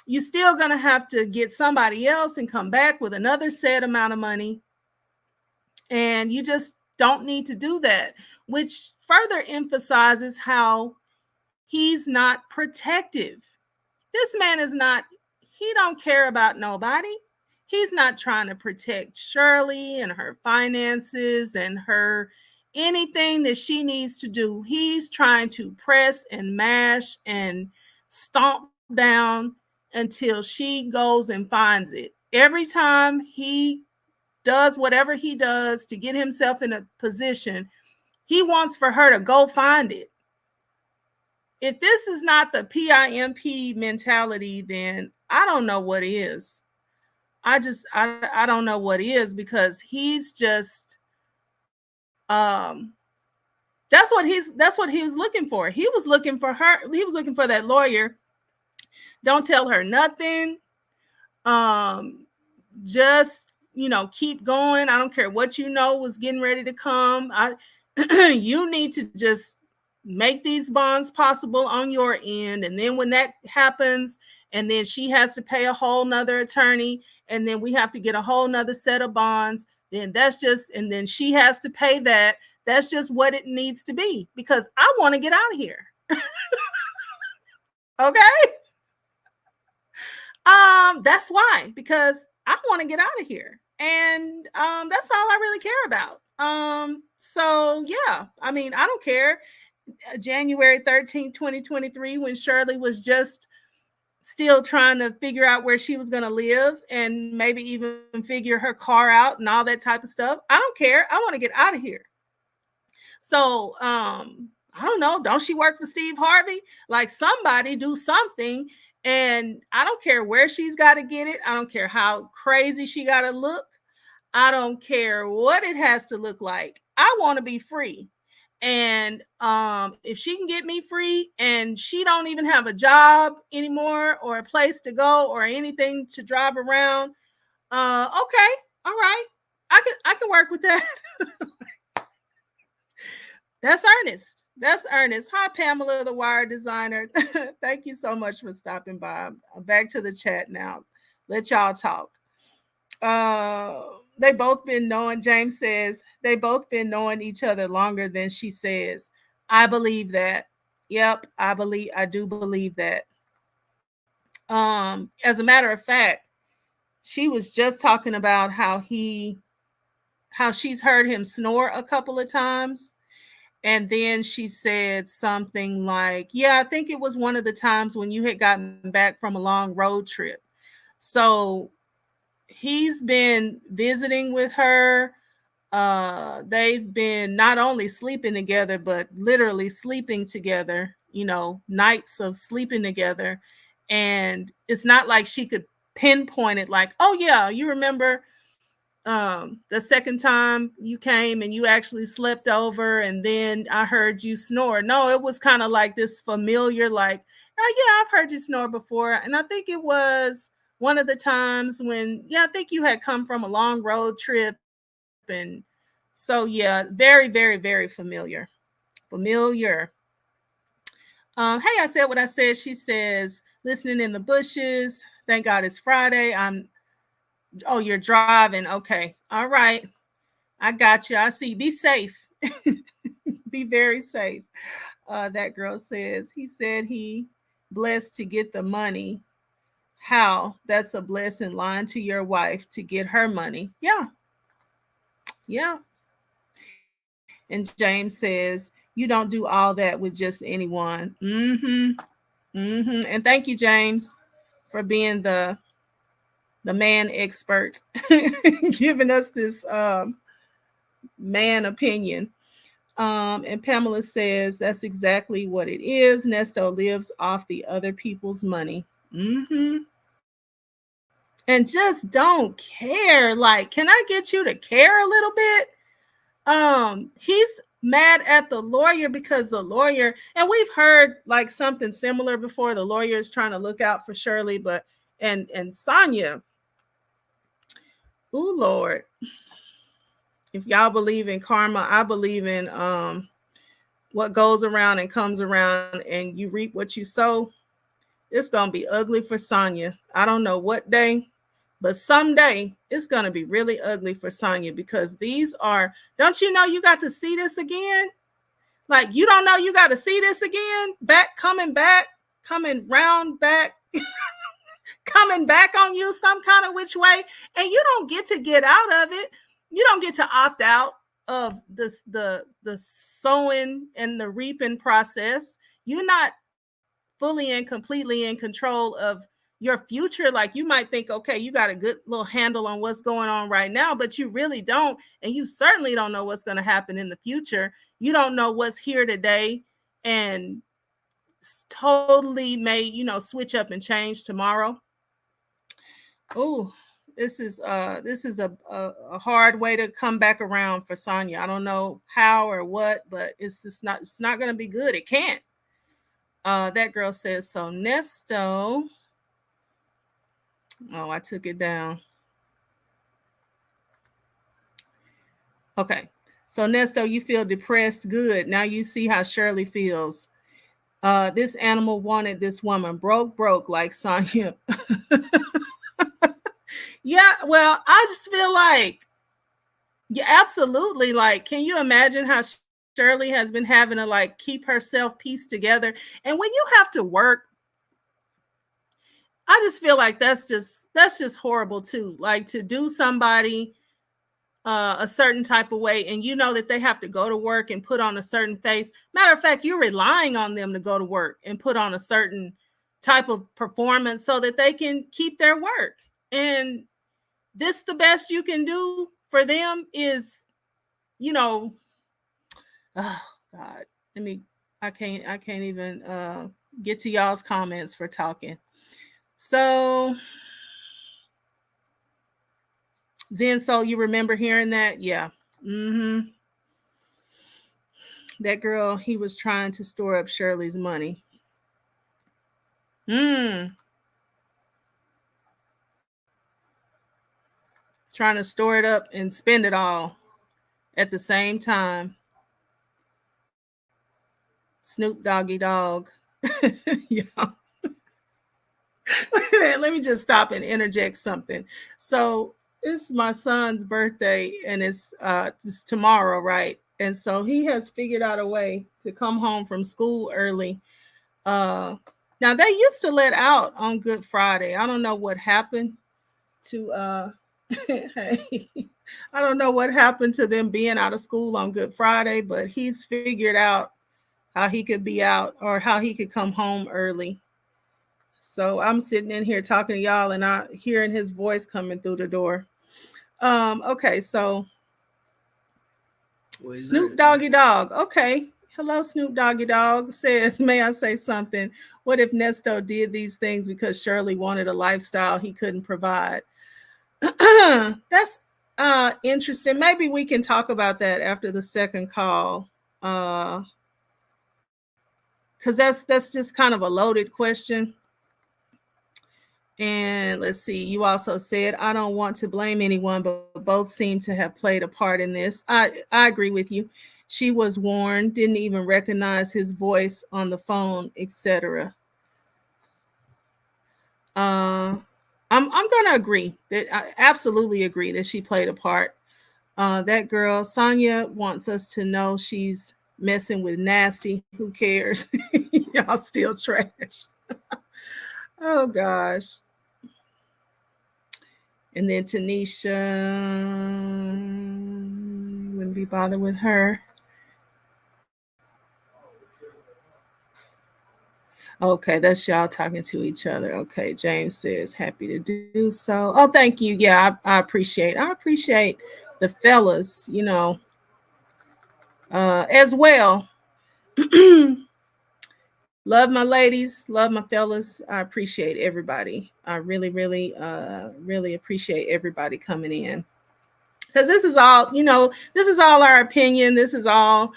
you're still going to have to get somebody else and come back with another said amount of money. And you just don't need to do that, which further emphasizes how he's not protective. This man is not, he don't care about nobody. He's not trying to protect Shirley and her finances and her anything that she needs to do. He's trying to press and mash and stomp down until she goes and finds it. Every time he does whatever he does to get himself in a position, he wants for her to go find it. If this is not the PIMP mentality, then I don't know what is. I don't know what is because he's just that's what he was looking for. He was looking for her. He was looking for that lawyer. Don't tell her nothing. Um, just keep going. I don't care what was getting ready to come. You need to just make these bonds possible on your end, and then when that happens, and then she has to pay a whole nother attorney, and then we have to get a whole nother set of bonds, then and then she has to pay that. That's just what it needs to be because I want to get out of here. Okay. That's why, because I want to get out of here. And that's all I really care about. So yeah, I mean, I don't care. January 13th, 2023, when Shirley was just still trying to figure out where she was going to live and maybe even figure her car out and all that type of stuff. I don't care. I want to get out of here. So, I don't know. Don't she work for Steve Harvey? Like, somebody do something. And I don't care where she's got to get it. I don't care how crazy she got to look. I don't care what it has to look like. I want to be free. And if she can get me free and she don't even have a job anymore or a place to go or anything to drive around, okay, all right. I can work with that. That's Ernest. That's Ernest. Hi, Pamela, the wire designer. Thank you so much for stopping by. I'm back to the chat now. Let y'all talk. They both been knowing, James says, they both been knowing each other longer than she says. I believe that. Yep, I do believe that. As a matter of fact, she was just talking about how she's heard him snore a couple of times. And then she said something like, yeah, I think it was one of the times when you had gotten back from a long road trip. So he's been visiting with her. They've been not only sleeping together, but literally sleeping together, nights of sleeping together. And it's not like she could pinpoint it like, oh yeah, you remember the second time you came and you actually slept over and then I heard you snore. No, it was kind of like this familiar, like, oh yeah, I've heard you snore before. And I think it was one of the times when, I think you had come from a long road trip. And so, yeah, very, very, very familiar. Hey, I said what I said. She says, listening in the bushes. Thank God it's Friday. Oh, you're driving. Okay. All right. I got you. I see. Be safe. Be very safe. That girl says, he said he blessed to get the money. How? That's a blessing. Lying to your wife to get her money. Yeah. Yeah. And James says, you don't do all that with just anyone. And thank you, James, for being the man expert, giving us this man opinion. And Pamela says, that's exactly what it is. Nesto lives off the other people's money. And just don't care. Like, can I get you to care a little bit? He's mad at the lawyer because the lawyer, and we've heard like something similar before. The lawyer is trying to look out for Shirley, but and Sonya. Oh Lord. If y'all believe in karma, I believe in what goes around and comes around and you reap what you sow. It's gonna be ugly for Sonya. I don't know what day, but someday it's going to be really ugly for Sonya because these are, don't you know you got to see this again? Like, you don't know you got to see this again? Coming round back, coming back on you some kind of which way. And you don't get to get out of it. You don't get to opt out of this, the sowing and the reaping process. You're not fully and completely in control of your future. Like, you might think, okay, you got a good little handle on what's going on right now, but you really don't. And you certainly don't know what's going to happen in the future. You don't know what's here today and totally may, switch up and change tomorrow. Oh, this is a hard way to come back around for Sonya. I don't know how or what, but it's not going to be good. It can't. That girl says, so Nesto. Oh, I took it down. Okay. So Nesto, you feel depressed. Good. Now you see how Shirley feels. This animal wanted this woman broke like Sonya. Yeah, well, I just feel like, yeah, absolutely. Like, can you imagine how Shirley has been having to like keep herself pieced together? And when you have to work, I just feel like that's just horrible too. Like, to do somebody a certain type of way, and you know that they have to go to work and put on a certain face. Matter of fact, you're relying on them to go to work and put on a certain type of performance so that they can keep their work. And this, the best you can do for them is, you know, oh God, let me, I can't even get to y'all's comments for talking. So Zen Soul, you remember hearing that? Yeah. Mm-hmm. That girl, he was trying to store up Shirley's money. Trying to store it up and spend it all at the same time. Snoop Doggy Dog. Yeah. Let me just stop and interject something. So it's my son's birthday, and it's tomorrow, right? And so he has figured out a way to come home from school early. Now they used to let out on Good Friday. I don't know what happened to hey, I don't know what happened to them being out of school on Good Friday, but he's figured out how he could be out or how he could come home early. So I'm sitting in here talking to y'all and I hearing his voice coming through the door. Okay, so Snoop Doggy Dog. Okay. Hello, Snoop Doggy Dog says, may I say something? What if Nesto did these things because Shirley wanted a lifestyle he couldn't provide? That's interesting. Maybe we can talk about that after the second call. Because that's just kind of a loaded question. And let's see, you also said, I don't want to blame anyone, but both seem to have played a part in this. I agree with you. She was warned, didn't even recognize his voice on the phone, etc. I'm gonna agree that I absolutely agree that she played a part. That girl, Sonya, wants us to know she's messing with nasty. Who cares? Y'all still trash. Oh gosh. And then Tanisha, wouldn't be bothered with her. Okay, that's y'all talking to each other. Okay, James says happy to do so. Oh, thank you. Yeah, I appreciate the fellas, you know, as well. Love my ladies, love my fellas. I appreciate everybody. I really, really, really appreciate everybody coming in. Because this is all, you know, this is all our opinion. This is all,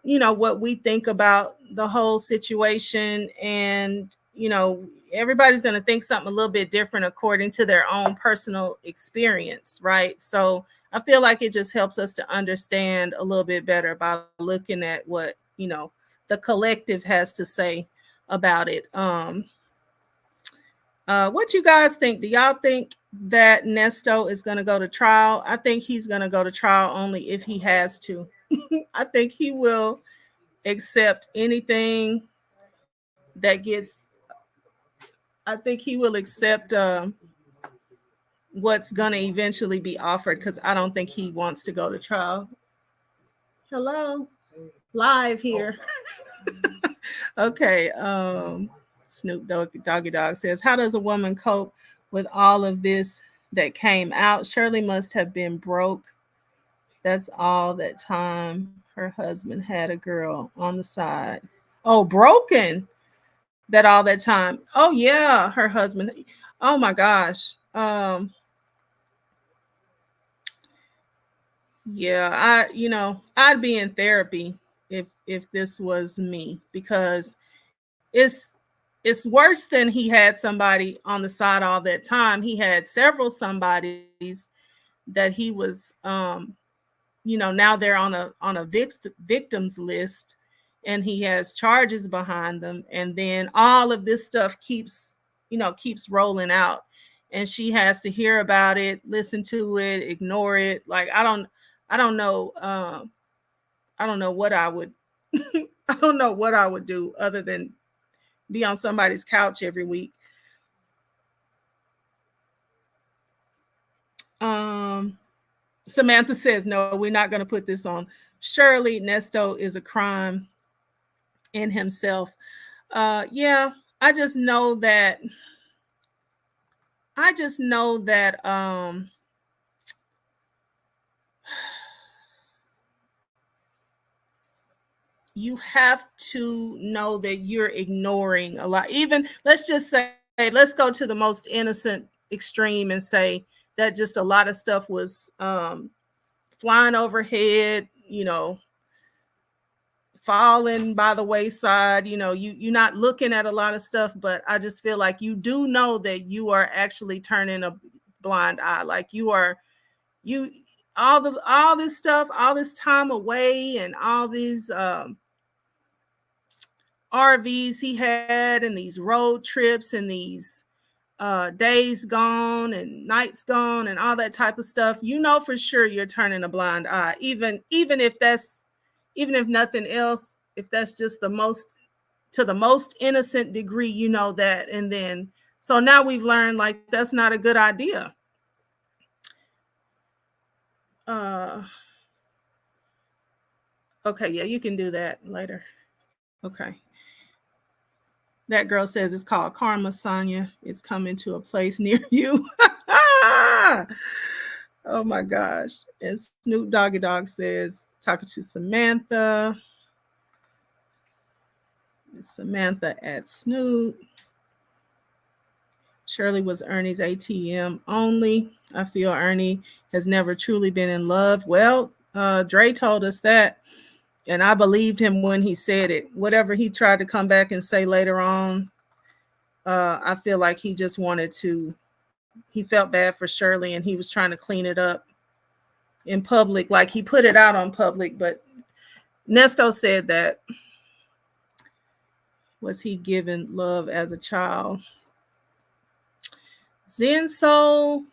you know, what we think about the whole situation. And, you know, everybody's going to think something a little bit different according to their own personal experience, right? So I feel like it just helps us to understand a little bit better about looking at what, you know, the collective has to say about it. What you guys think? Do y'all think that Nesto is going to go to trial? I think he's going to go to trial only if he has to. I think he will accept anything that gets. I think he will accept what's going to eventually be offered because I don't think he wants to go to trial. Hello, live here. Okay. Snoop Doggy Dog says, how does a woman cope with all of this that came out? Shirley must have been broke. That's all that time her husband had a girl on the side. Oh, broken that all that time. Oh yeah, her husband. Oh my gosh. Yeah, I'd be in therapy if this was me because it's worse than he had somebody on the side all that time. He had several somebodies that he was now they're on a victims list and he has charges behind them, and then all of this stuff keeps rolling out, and she has to hear about it, listen to it, ignore it. Like I don't know what I would I don't know what I would do other than be on somebody's couch every week. Samantha says, no, we're not going to put this on Shirley. Nesto is a crime in himself. Yeah, I just know that you have to know that you're ignoring a lot. Even, let's just say, let's go to the most innocent extreme and say that just a lot of stuff was flying overhead, falling by the wayside. You're not looking at a lot of stuff, but I just feel like you do know that you are actually turning a blind eye. Like you all this stuff, all this time away, and all these RVs he had, and these road trips, and these days gone and nights gone and all that type of stuff. For sure you're turning a blind eye, even if nothing else, if that's just the most innocent degree, that. And then, so now we've learned, like, that's not a good idea. Okay, yeah, you can do that later. Okay. That girl says it's called karma, Sonya. It's coming to a place near you. Oh my gosh. And Snoop Doggy Dog says, talking to Samantha. Samantha at Snoop. Shirley was Ernie's ATM only. I feel Ernie has never truly been in love. Well, Dre told us that, and I believed him when he said it. Whatever he tried to come back and say later on, I feel like he just he felt bad for Shirley, and he was trying to clean it up in public, like he put it out on public. But Nesto said that, was he given love as a child? Zenso,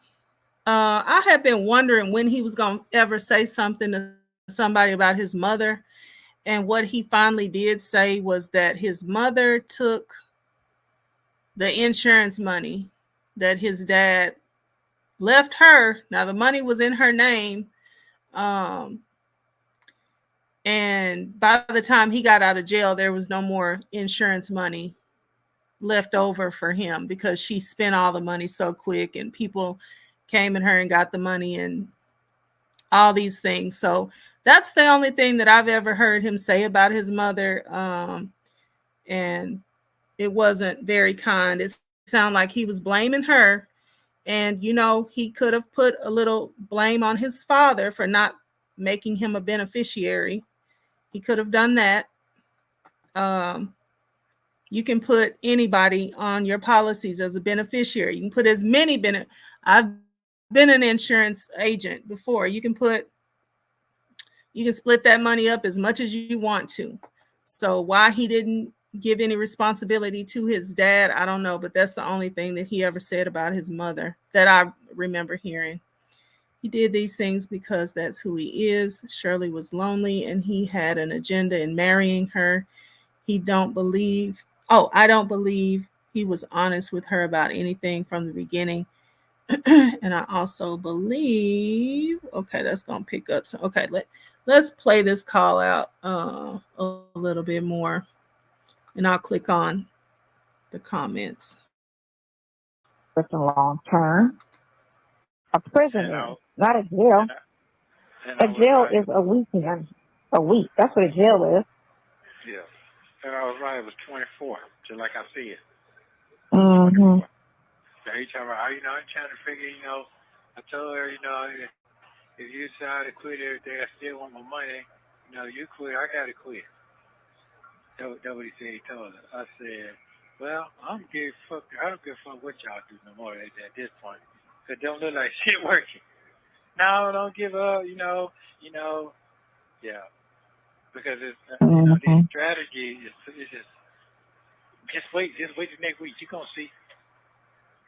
I had been wondering when he was going to ever say something to somebody about his mother. And what he finally did say was that his mother took the insurance money that his dad left her. Now, the money was in her name. And by the time he got out of jail, there was no more insurance money left over for him, because she spent all the money so quick, and people came in her and got the money and all these things. So that's the only thing that I've ever heard him say about his mother. And it wasn't very kind. It sounded like he was blaming her. And, he could have put a little blame on his father for not making him a beneficiary. He could have done that. You can put anybody on your policies as a beneficiary. You can put as many I've been an insurance agent before. You can split that money up as much as you want to. So why he didn't give any responsibility to his dad, I don't know, but that's the only thing that he ever said about his mother that I remember hearing. He did these things because that's who he is. Shirley was lonely, and he had an agenda in marrying her. I don't believe he was honest with her about anything from the beginning. And I also believe, okay, that's going to pick up. So, okay, let's play this call out a little bit more, and I'll click on the comments. It's a long term. A prison is, not a jail. A jail is a weekend. A week. That's what a jail is. Yeah. And I was right. It was 24, just like I see it. Mm-hmm. So he told me, I'm trying to figure, I told her, if you decide to quit everything, I still want my money. You quit, I got to quit. That's what he said. He told her. I said, well, I don't give a fuck what y'all do no more at this point. It don't look like shit working. No, don't give up, yeah. Because it's, the strategy is just wait the next week. You're going to see.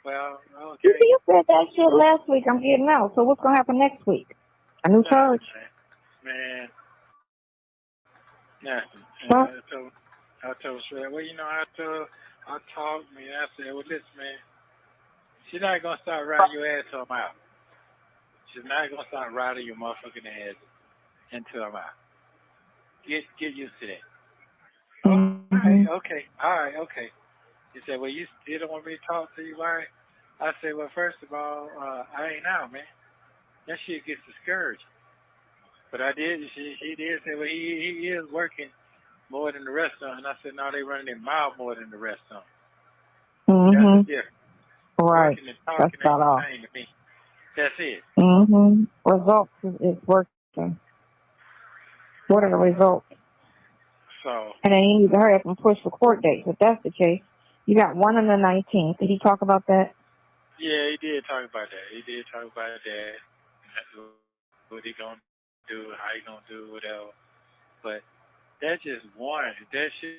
Well, okay. You said that shit last week. I'm getting out. So what's going to happen next week? A new charge? Man. Nothing. I told Shirley, well, I talked, man. I said, well, listen, man, she's not going to start riding your ass on out. She's not gonna start riding your motherfucking ass until I'm out. Get used to that. All right, okay. He said, well, you still don't want me to talk to you, why? I said, well, first of all, I ain't out, man. That shit gets discouraged. But I did. She did say, well, he is working more than the rest of them. And I said, no, they running their mouth more than the rest of them. That's the difference. Right. Working and talking That's about all. ain't the same to me. That's it. Results is working. What are the results? So. And then you need to hurry up and push for court dates. If that's the case, you got one on the 19th. Did he talk about that? Yeah, he did talk about that. What he gonna do, how he gonna do, whatever. But that's just one. That shit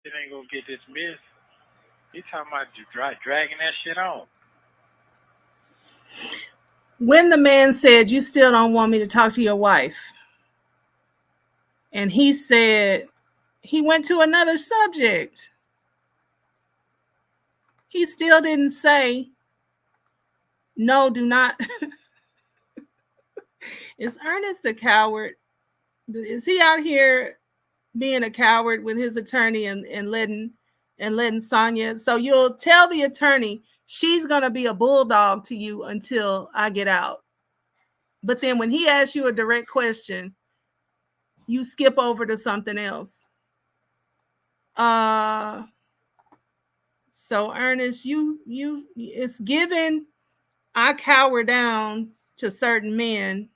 ain't gonna get dismissed. He talking about dragging that shit on. When the man said, you still don't want me to talk to your wife, and he said he went to another subject, he still didn't say, no, do not. Is Ernest a coward? Is he out here being a coward with his attorney and letting Sonya? So you'll tell the attorney she's gonna be a bulldog to you until I get out. But then when he asks you a direct question, you skip over to something else. So Ernest, you it's given I cower down to certain men,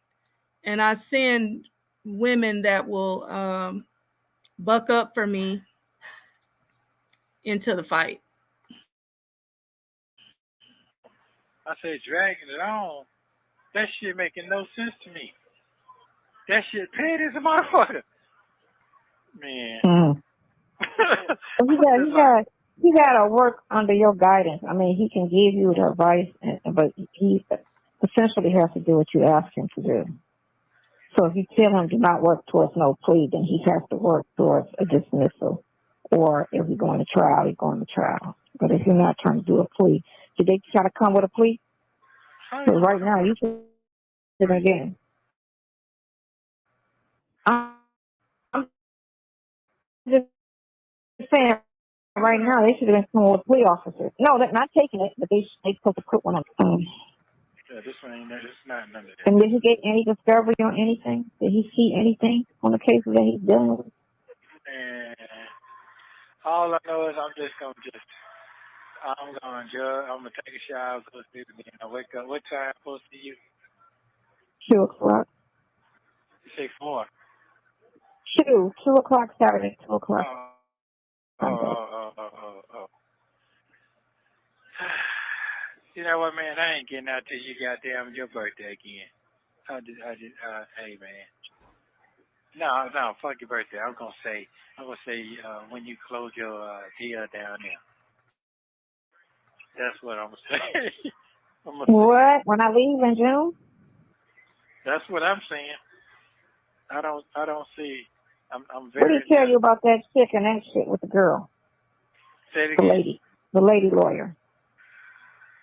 and I send women that will buck up for me into the fight. I said, dragging it on. That shit making no sense to me. That shit paid as a motherfucker. Man. He got to work under your guidance. I mean, he can give you the advice, but he essentially has to do what you ask him to do. So if you tell him to not work towards no plea, then he has to work towards a dismissal. Or if he's going to trial, he's going to trial. But if you're not trying to do a plea, did they try to come with a plea? Because right now, you should again. I'm just saying, right now, they should have been coming with plea officers. No, they're not taking it, but they supposed to put one on. Yeah, this one ain't. It's not none of that. And did he get any discovery on anything? Did he see anything on the cases that he's dealing with? And all I know is I'm gonna judge. I'm gonna take a shower, go to sleep again. I wake up. What time supposed to you? 2 o'clock. You say 4. 2 o'clock Saturday. 2 o'clock. Oh. You know what, man? I ain't getting out till you goddamn your birthday again. Hey, man. No, fuck your birthday. I'm gonna say when you close your deal down there. That's what I'm gonna say. What? When I leave in June? That's what I'm saying. I don't see. I'm very. What did he tell you about that chick and that shit with the girl? Say it again. The lady lawyer.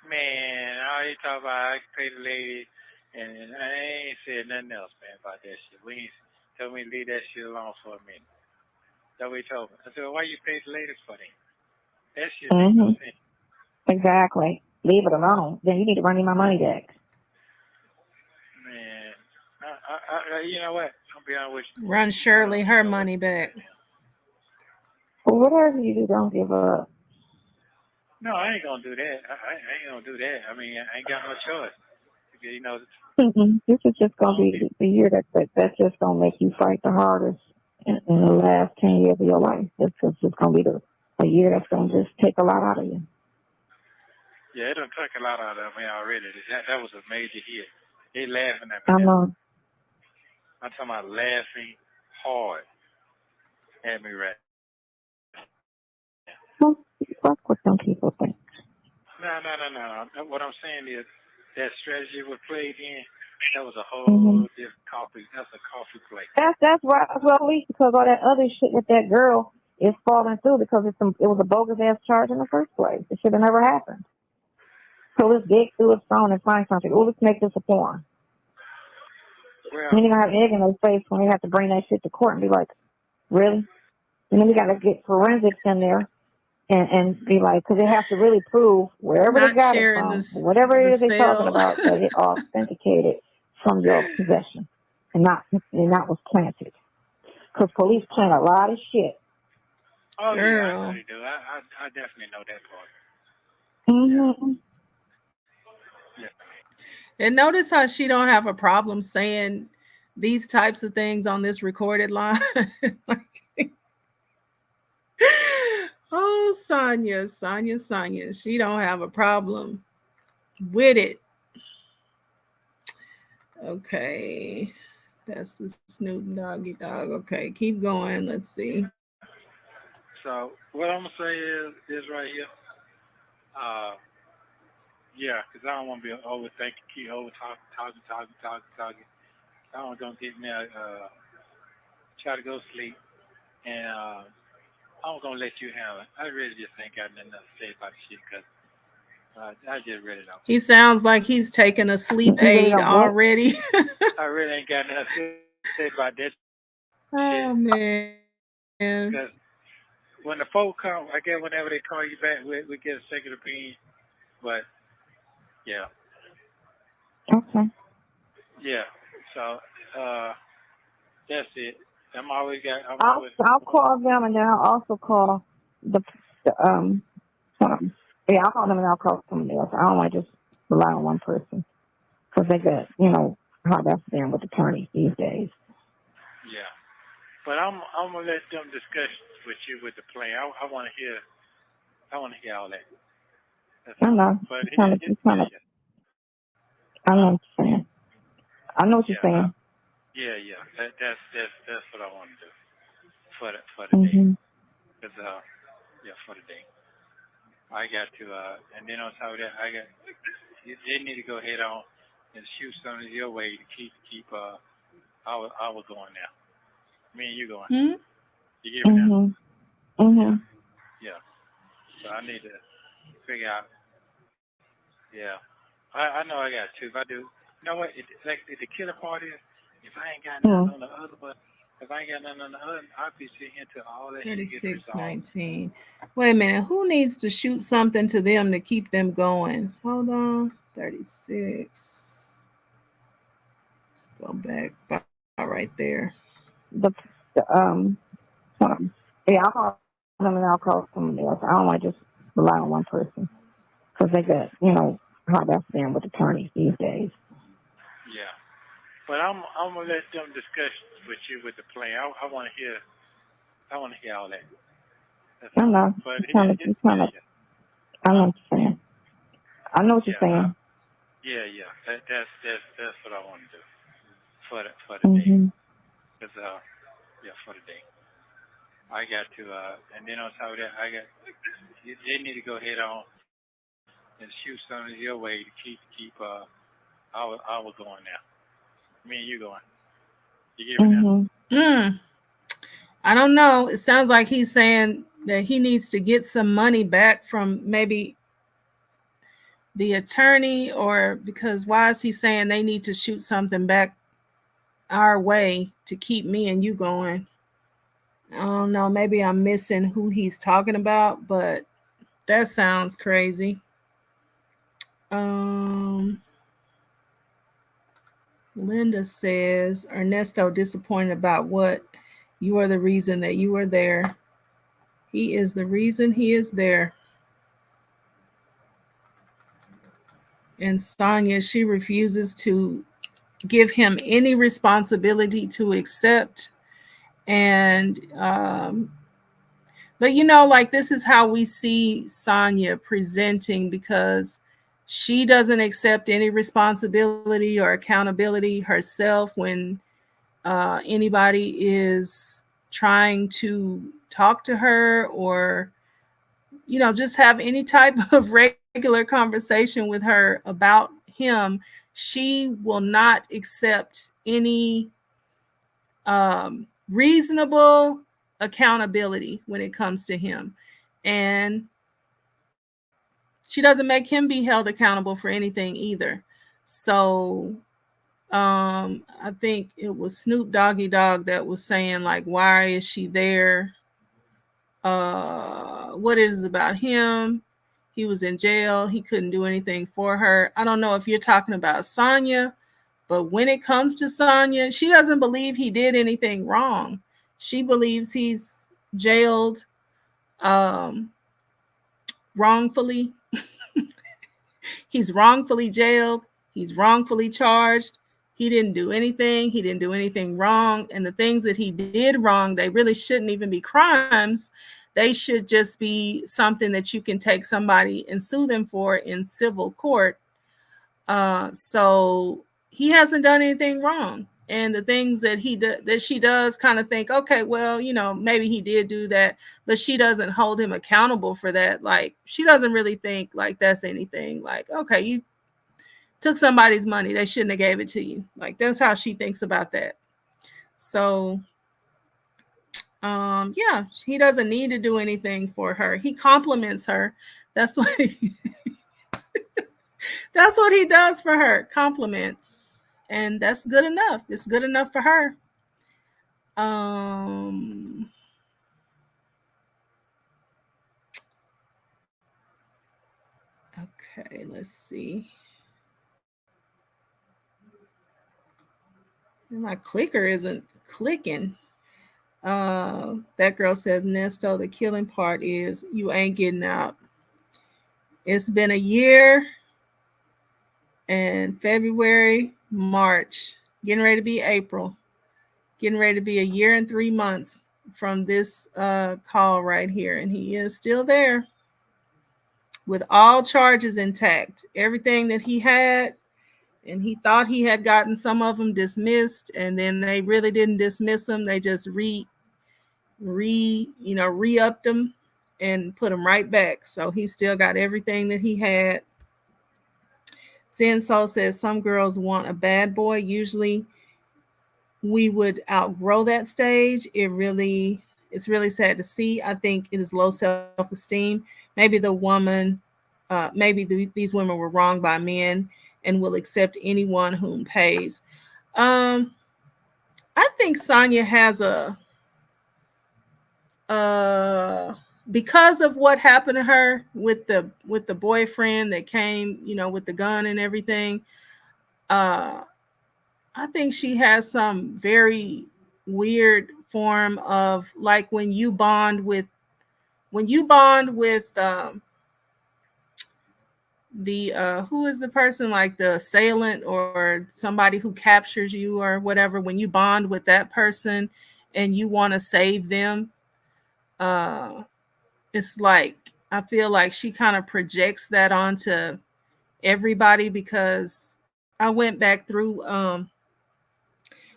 Man, all you talk about, I pay the lady, and I ain't said nothing else, man, about that shit. We ain't told me to leave that shit alone for a minute. That's what he told me. I said, well, why you pay the ladies for that? That shit makes no sense. Exactly. Leave it alone. Then you need to run me my money back. Man, you know what? I'll be honest with you. Run Shirley her money back. Well, whatever you do, don't give up. No, I ain't gonna do that. I ain't gonna do that. I mean, I ain't got no choice. You know. This is just gonna be the year that's just gonna make you fight the hardest in the last 10 years of your life. It's just gonna be a year that's gonna just take a lot out of you. Yeah, it done took a lot out of me already. That was a major hit. They laughing at I me. know. I'm talking about laughing hard at me right. Well, fuck what some people think. No. What I'm saying is that strategy was played in. That was a whole different coffee. That's a coffee play. That's right. Well, at least because all that other shit with that girl is falling through because it was a bogus ass charge in the first place. It should have never happened. So let's dig through his phone and find something. Oh, let's make this a porn. Well, And then you're going to have egg in their face when they have to bring that shit to court and be like, really? And then we got to get forensics in there and be like, because they have to really prove wherever they Not got it sharing from, whatever the it is they're talking cell. about, that it authenticated from your possession and not was planted. Because police plant a lot of shit. oh yeah, I Girl. know they do. I definitely know that part. Mm-hmm. Yeah. And notice how she don't have a problem saying these types of things on this recorded line. Oh, Sonya. She don't have a problem with it. Okay. That's the Snoop Doggy Dog. Okay, keep going. Let's see. So what I'm gonna say is right here. Yeah, because I don't want to be overthinking, keep over talking. I don't get me try to go to sleep, and I'm gonna let you handle it. I really just ain't got nothing else to say about the shit because I just read it off. He sounds like he's taking a sleep aid already. I really ain't got nothing to say about that Oh, man. because when the folk come, I guess whenever they call you back, we get a second opinion. But yeah, Okay. yeah. So that's it. I'll call them and then I'll also call the yeah, I'll call them and I'll call somebody else. I don't want to just rely on one person because they got, how that's been with attorneys these days. Yeah, but I'm gonna let them discuss with you with the plan. I want to hear all that. I know. But I know what you're saying. I know what you're saying. Yeah. That's what I want to do for the day. Cause for the day. I got to and then on top of that, they need to go ahead on and shoot something your way to keep our going now. Me and you going. Hmm? You get me now? Mm-hmm. Yeah. So I need to figure out. Yeah. I know I got two. If I do, you know what? Like the killer part is, if I ain't got nothing on the other, but if I ain't got nothing on the other, I'll be sitting here until all that shit gets resolved. 3619. Wait a minute. Who needs to shoot something to them to keep them going? Hold on. 36. Let's go back. About right there. Yeah, I'll call them and I'll call somebody else. I don't want to just rely on one person because they got, how that's been with attorneys these days. Yeah, but I'm gonna let them discuss with you with the plan. I want to hear all that. I know. But I know what you're saying. I know what you're saying. Yeah. That's what I want to do for the day. Cause for the day. I got to and then on top of that, they need to go ahead on and shoot something your way to keep our going now. Me and you going. You get me now? I don't know. It sounds like he's saying that he needs to get some money back from maybe the attorney, or because why is he saying they need to shoot something back our way to keep me and you going? I don't know. Maybe I'm missing who he's talking about, but that sounds crazy. Linda says, Ernesto disappointed about what? You are the reason that you are there. He is the reason he is there. And Sonya, she refuses to give him any responsibility to accept. And but like this is how we see Sonya presenting, because she doesn't accept any responsibility or accountability herself when anybody is trying to talk to her or just have any type of regular conversation with her about him. She will not accept any reasonable accountability when it comes to him. And she doesn't make him be held accountable for anything either. So I think it was Snoop Doggy Dogg that was saying, like, why is she there? What is it about him? He was in jail. He couldn't do anything for her. I don't know if you're talking about Sonya, but when it comes to Sonya, she doesn't believe he did anything wrong. She believes he's jailed wrongfully. He's wrongfully jailed. He's wrongfully charged. He didn't do anything. He didn't do anything wrong. And the things that he did wrong, they really shouldn't even be crimes. They should just be something that you can take somebody and sue them for in civil court. So he hasn't done anything wrong. And the things that that she does kind of think, okay, well, you know, maybe he did do that, but she doesn't hold him accountable for that. Like, she doesn't really think like that's anything. Like, okay, you took somebody's money, they shouldn't have gave it to you. Like, that's how she thinks about that. So yeah, he doesn't need to do anything for her. He compliments her. That's what that's what he does for her, compliments. And that's good enough. It's good enough for her. Okay, let's see. My clicker isn't clicking. That girl says, Nesto, the killing part is you ain't getting out. It's been a year and February, March, getting ready to be April, getting ready to be a year and 3 months from this call right here. And he is still there with all charges intact, everything that he had. And he thought he had gotten some of them dismissed, and then they really didn't dismiss them. They just re-upped them and put them right back. So he still got everything that he had. Sin Soul says some girls want a bad boy. Usually we would outgrow that stage. It's really sad to see. I think it is low self-esteem. Maybe the woman, these women were wronged by men and will accept anyone whom pays. I think Sonya has because of what happened to her with the boyfriend that came, with the gun and everything. I think she has some very weird form of, like, when you bond with the who is the person, like the assailant or somebody who captures you or whatever, when you bond with that person and you want to save them, it's like, I feel like she kind of projects that onto everybody, because I went back through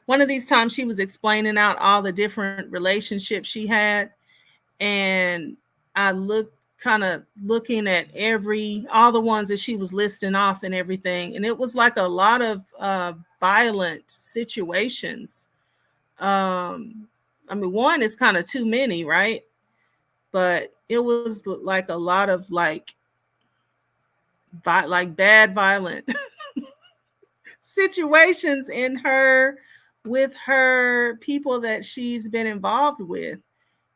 one of these times she was explaining out all the different relationships she had, and I looking at all the ones that she was listing off and everything, and it was like a lot of violent situations. I mean, one is kind of too many, right? But it was like a lot of like bad violent situations with her people that she's been involved with.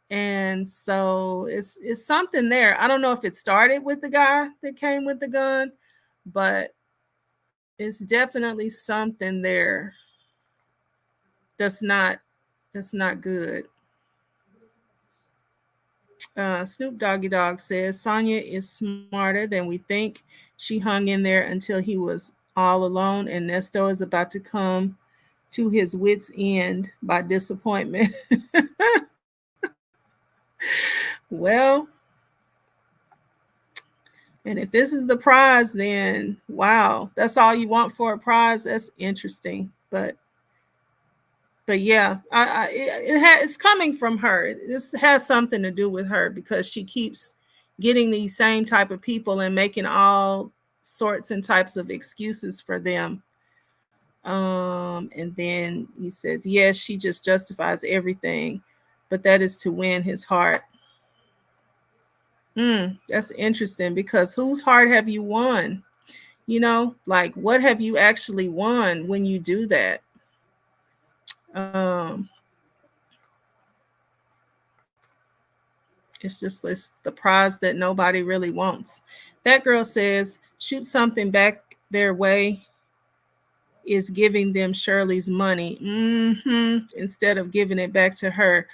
And so it's something there. I don't know if it started with the guy that came with the gun, but it's definitely something there that's not good. Snoop Doggy Dogg says Sonya is smarter than we think. She hung in there until he was all alone, and Nesto is about to come to his wits' end by disappointment. Well, and if this is the prize, then wow, that's all you want for a prize. That's interesting, but yeah, it's coming from her. This has something to do with her, because she keeps getting these same type of people and making all sorts and types of excuses for them. And then he says, yes, she just justifies everything, but that is to win his heart. That's interesting, because whose heart have you won? You know, like what have you actually won when you do that? Um, it's the prize that nobody really wants. That girl says, shoot something back their way is giving them Shirley's money, instead of giving it back to her.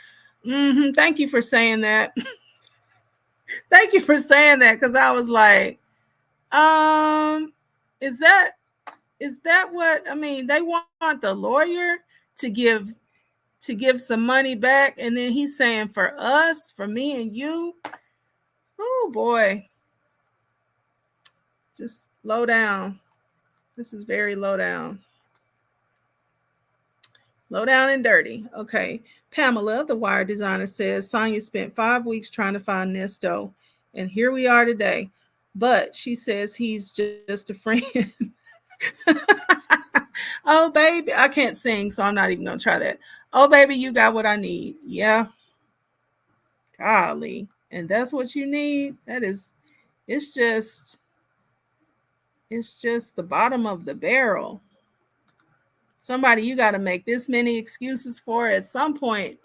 Thank you for saying that. Thank you for saying that, because I was like, um, is that what I mean? They want the lawyer to give some money back, and then he's saying for us, for me and you. Oh boy, just low down. This is very low down. Low down and dirty. Okay. Pamela, the wire designer, says Sonya spent 5 weeks trying to find Nesto, and here we are today. But she says he's just a friend. Oh, baby. I can't sing, so I'm not even going to try that. Oh, baby, you got what I need. Yeah. Golly. And that's what you need? It's just, it's just the bottom of the barrel. Somebody you got to make this many excuses for. At some point,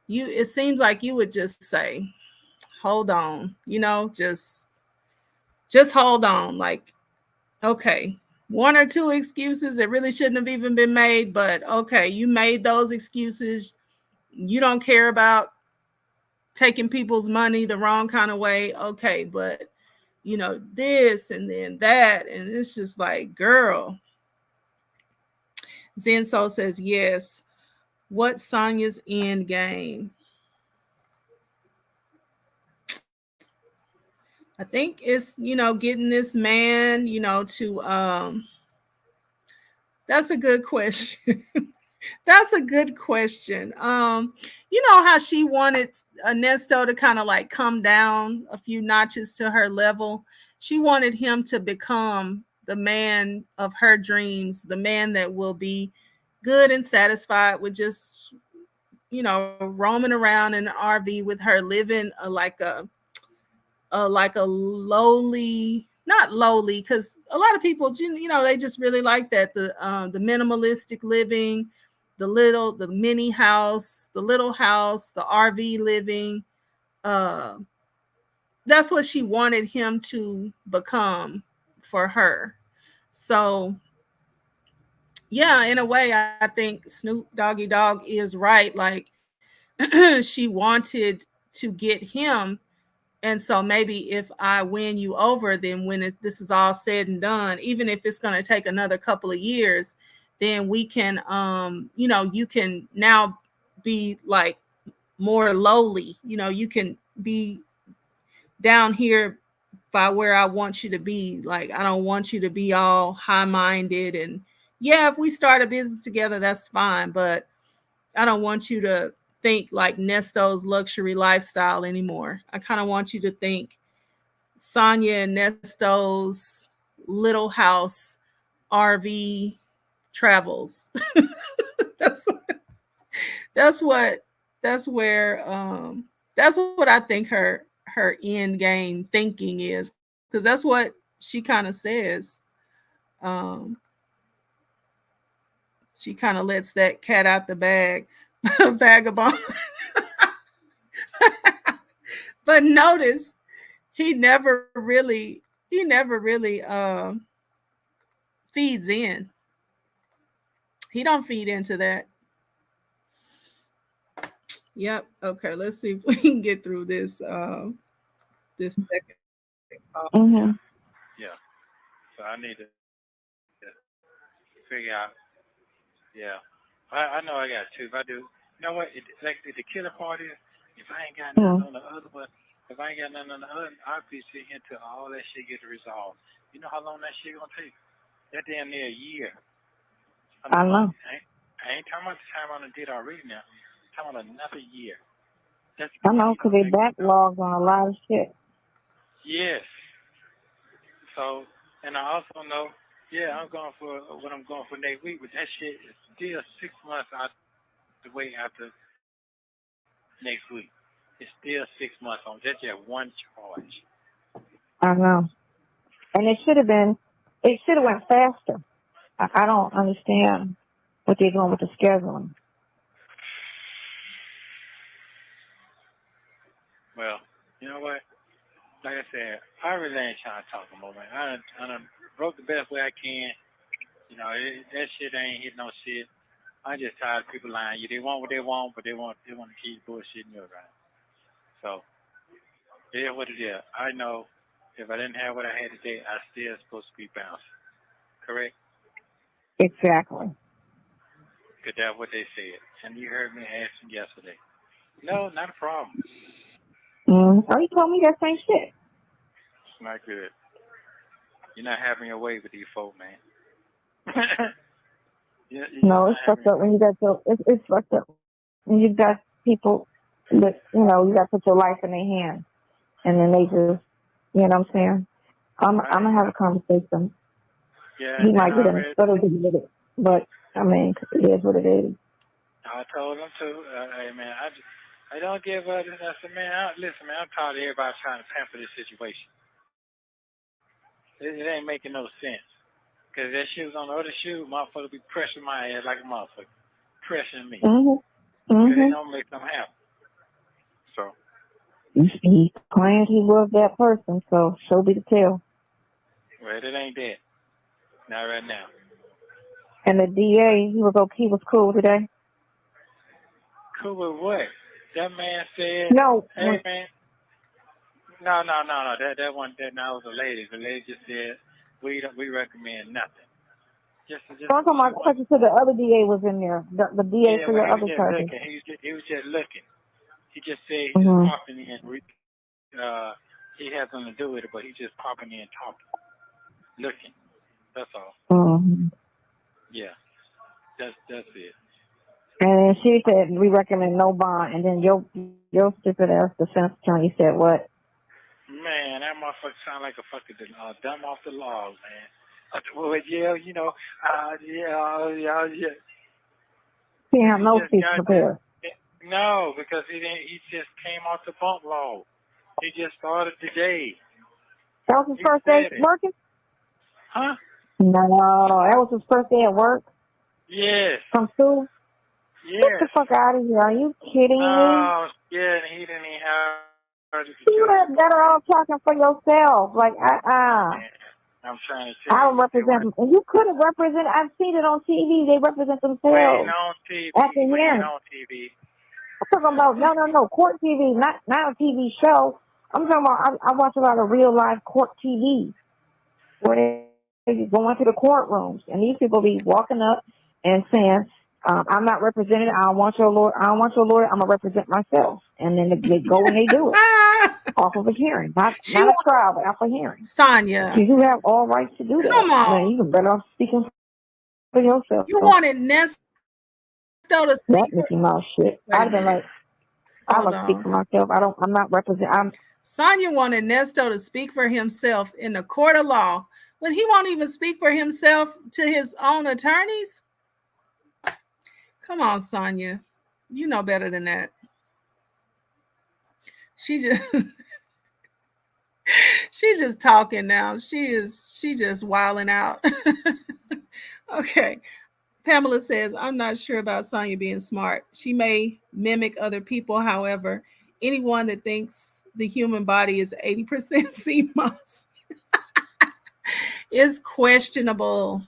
it seems like you would just say, hold on, just hold on. Like, okay, one or two excuses that really shouldn't have even been made, but okay, you made those excuses. You don't care about taking people's money the wrong kind of way. Okay, but this and then that, and it's just like, girl. Zenso says yes. What's Sonya's end game? I think it's, getting this man, to that's a good question. That's a good question. You know how she wanted Nesto to kind of like come down a few notches to her level. She wanted him to become the man of her dreams, the man that will be good and satisfied with just, roaming around in an RV with her, living like a lowly, not lowly, because a lot of people, they just really like that, the minimalistic living, the mini house, the little house, the RV living. uh that's what she wanted him to become for her. So yeah, in a way, I think Snoop Doggy Dog is right. Like, she wanted to get him. And so maybe if I win you over, then when this is all said and done, even if it's going to take another couple of years, then we can, you can now be like more lowly. You can be down here by where I want you to be. Like, I don't want you to be all high minded. And yeah, if we start a business together, that's fine. But I don't want you to think like Nesto's luxury lifestyle anymore. I kind of want you to think Sonya and Nesto's little house RV travels. that's what, that's what that's where that's what I think her end game thinking is, because that's what she kind of says. Um she kind of lets that cat out the bag. Vagabond. But notice he never really feeds in. He don't feed into that. Yep. Okay, let's see if we can get through this second call. Mm-hmm. Yeah. So I need to figure out. Yeah. I know I got two. If I do, you know what? Like the killer part is, if I ain't got nothing on the other one, if I ain't got nothing on the other, I'll be sitting until all that shit gets resolved. You know how long that shit gonna take? That damn near a year. I know. I ain't talking about the time I done did already now. I'm talking about another year. That's I money know, you because don't they think about. backlogged on a lot of shit. Yes. So, and I also know, yeah, I'm going for what I'm going for next week, but that shit is still 6 months out the way after next week. It's still 6 months on just one charge. I know. And it should have been It should have went faster. I don't understand what they're doing with the scheduling. Well, you know what? Like I said, I really ain't trying to talk no more, man. I done broke the best way I can. You know, that shit ain't hit no shit. I just tired of people lying. You they want what they want, but they want to keep bullshitting you around. So it is what it is. I know if I didn't have what I had today, I still supposed to be bouncing. Correct? Exactly. Because that's what they said. And you heard me asking yesterday. No, not a problem. Oh, you told me that same shit. It's not good. You're not having your way with these folk, man. No, it's fucked up when you got it's fucked up when you got people that you got to put your life in their hands, and then they just, you know what I'm saying? I'm gonna have a conversation. Yeah, He might get in a stutter with it, but I mean, it is what it is. I told him too. Hey man, I don't give up. I said, man, listen, man, I'm tired of everybody trying to pamper this situation. It ain't making no sense. Because that shoe was on the other shoe, motherfucker be pressing my ass like a motherfucker. Pressing me. Because they don't make them happen. So. He claimed he was that person, so show be the tell. Well, it ain't that. Not right now. And the DA, he was cool today. Cool with what? That man said, no, hey man. No. That was a lady. The lady just said, we recommend nothing. Just I'm talking about, I thought you said the other DA was in there. The DA for your other person. He was just looking. He just said he's just popping in. He has nothing to do with it, but he's just popping in talking. Looking. That's all. Yeah. That's it. And then she said, we recommend no bond. And then your stupid ass defense attorney said what? Man, that motherfucker sound like a fucking dumb off the laws, man. Well, yeah, yeah. He have no speech prepared. No, because he just came off the bump log. He just started today. That was his first day working? Huh? No, that was his first day at work? Yes. From school? Yes. Get the fuck out of here. Are you kidding me? No, yeah, and he didn't even have... You have better off talking for yourself. Like, I'm trying to tell you. I represent them. And you could have represented... I've seen it on TV. They represent themselves. Waiting on TV. Waiting on TV. I'm talking about... No. Court TV. Not a TV show. I'm talking about... I watch a lot of real-life court TV. Where they go into the courtrooms. And these people be walking up and saying... I'm not represented. I don't want your lawyer. I'm gonna represent myself. And then they go and they do it off of a hearing, not a trial, but off a hearing. Sonya, you have all rights to do that. Come on, man, you can better off speaking for yourself. You wanted Nesto to speak. That Mickey Mouse shit. I'd been like, I'm gonna speak for myself. I'm not representing. Sonya wanted Nesto to speak for himself in the court of law when he won't even speak for himself to his own attorneys. Come on, Sonya. You know better than that. She's just talking now. She just wilding out. Okay. Pamela says, I'm not sure about Sonya being smart. She may mimic other people. However, anyone that thinks the human body is 80% CMOS is questionable.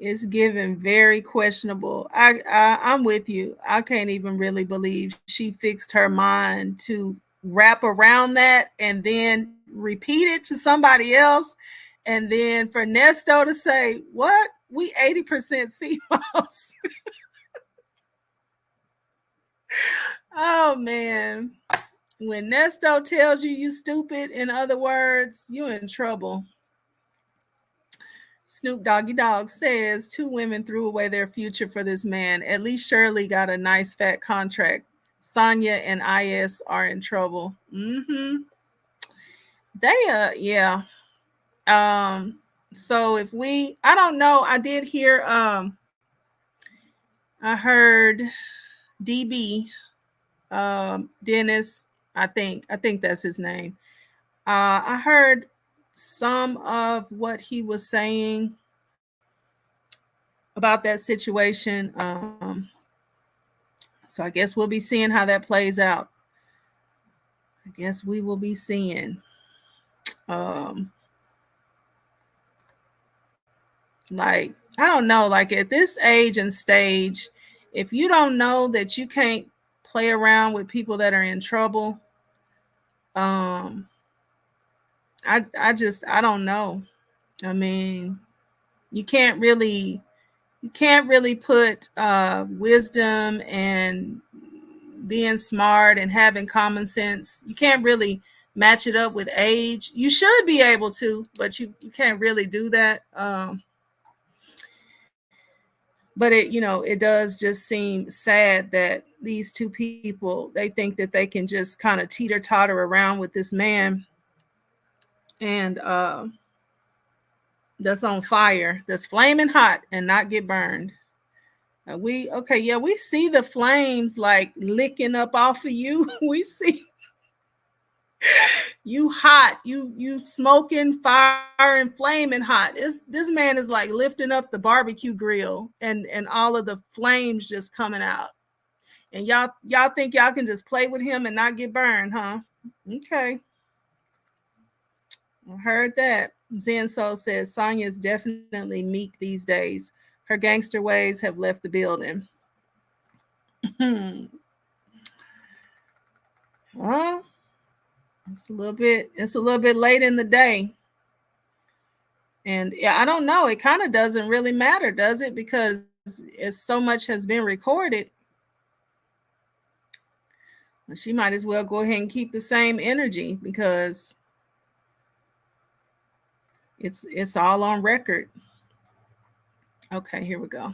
It's given very questionable. I'm with you. I can't even really believe she fixed her mind to wrap around that and then repeat it to somebody else. And then for Nesto to say, what? We 80% CMOS. Oh, man. When Nesto tells you stupid, in other words, you're in trouble. Snoop Doggy Dogg says 2 women threw away their future for this man. At least Shirley got a nice fat contract. Sonya and IS are in trouble. They yeah. So if I don't know, I did hear I heard DB Dennis, I think that's his name. I heard some of what he was saying about that situation. So I guess we'll be seeing how that plays out. I guess we will be seeing. Like, I don't know, like at this age and stage, if you don't know that you can't play around with people that are in trouble, I don't know. I mean, you can't really put wisdom and being smart and having common sense. You can't really match it up with age. You should be able to, but you can't really do that. But it does just seem sad that these two people, they think that they can just kind of teeter totter around with this man, and that's on fire, that's flaming hot, and not get burned. We see the flames like licking up off of you. We see you hot, you smoking fire and flaming hot. This man is like lifting up the barbecue grill, and all of the flames just coming out. And y'all think y'all can just play with him and not get burned, huh? Okay. I heard that. Zen Soul says Sonya is definitely meek these days. Her gangster ways have left the building. Well, it's a little bit late in the day. And I don't know. It kind of doesn't really matter, does it? Because so much has been recorded. She might as well go ahead and keep the same energy, because it's all on record. Okay, here we go.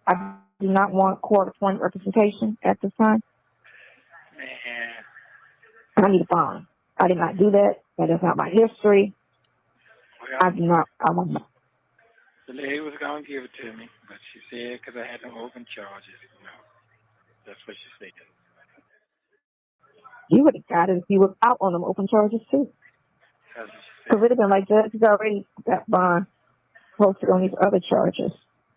I do not want court-appointed representation at this time. Man. I need a bond. I did not do that. That is not my history. Well, I do not. I want not. The lady was going to give it to me, but she said because I had no open charges. That's what she said. You would have got it if you was out on them open charges too. That's what she said. Because it would have been like, Judge, he's already got bond posted on these other charges.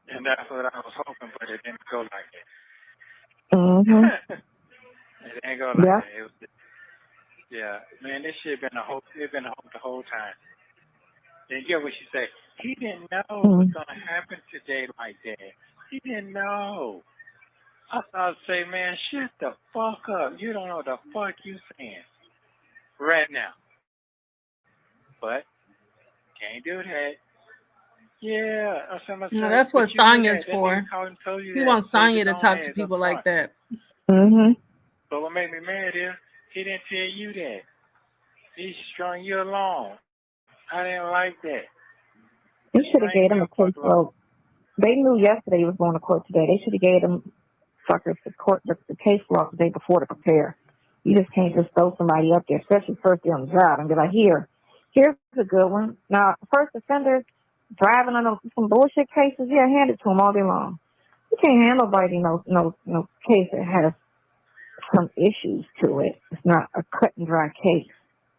And that's what I was hoping, but it didn't go like that. Mm-hmm. It didn't go like Yeah. that. It was, yeah, man, this shit been a hope. It's been a hope the whole time. And you get what she said? He didn't know it was gonna happen today like that. He didn't know. I thought I'd say, man, shut the fuck up. You don't know what the fuck you saying right now. But can't do that. Yeah, I said myself, No, that's what Sonya's for. He wants Sonya to talk to people like that. Mm-hmm. But what made me mad is he didn't tell you that. He strung you along. I didn't like that. They should have gave him a case load. They knew yesterday he was going to court today. They should have gave him suckers the case law the day before to prepare. You just can't just throw somebody up there, especially first day on the job, and be like, here's a good one. Now, first offenders driving on some bullshit cases, yeah, hand it to them all day long. You can't handle nobody no case that has some issues to it. It's not a cut and dry case.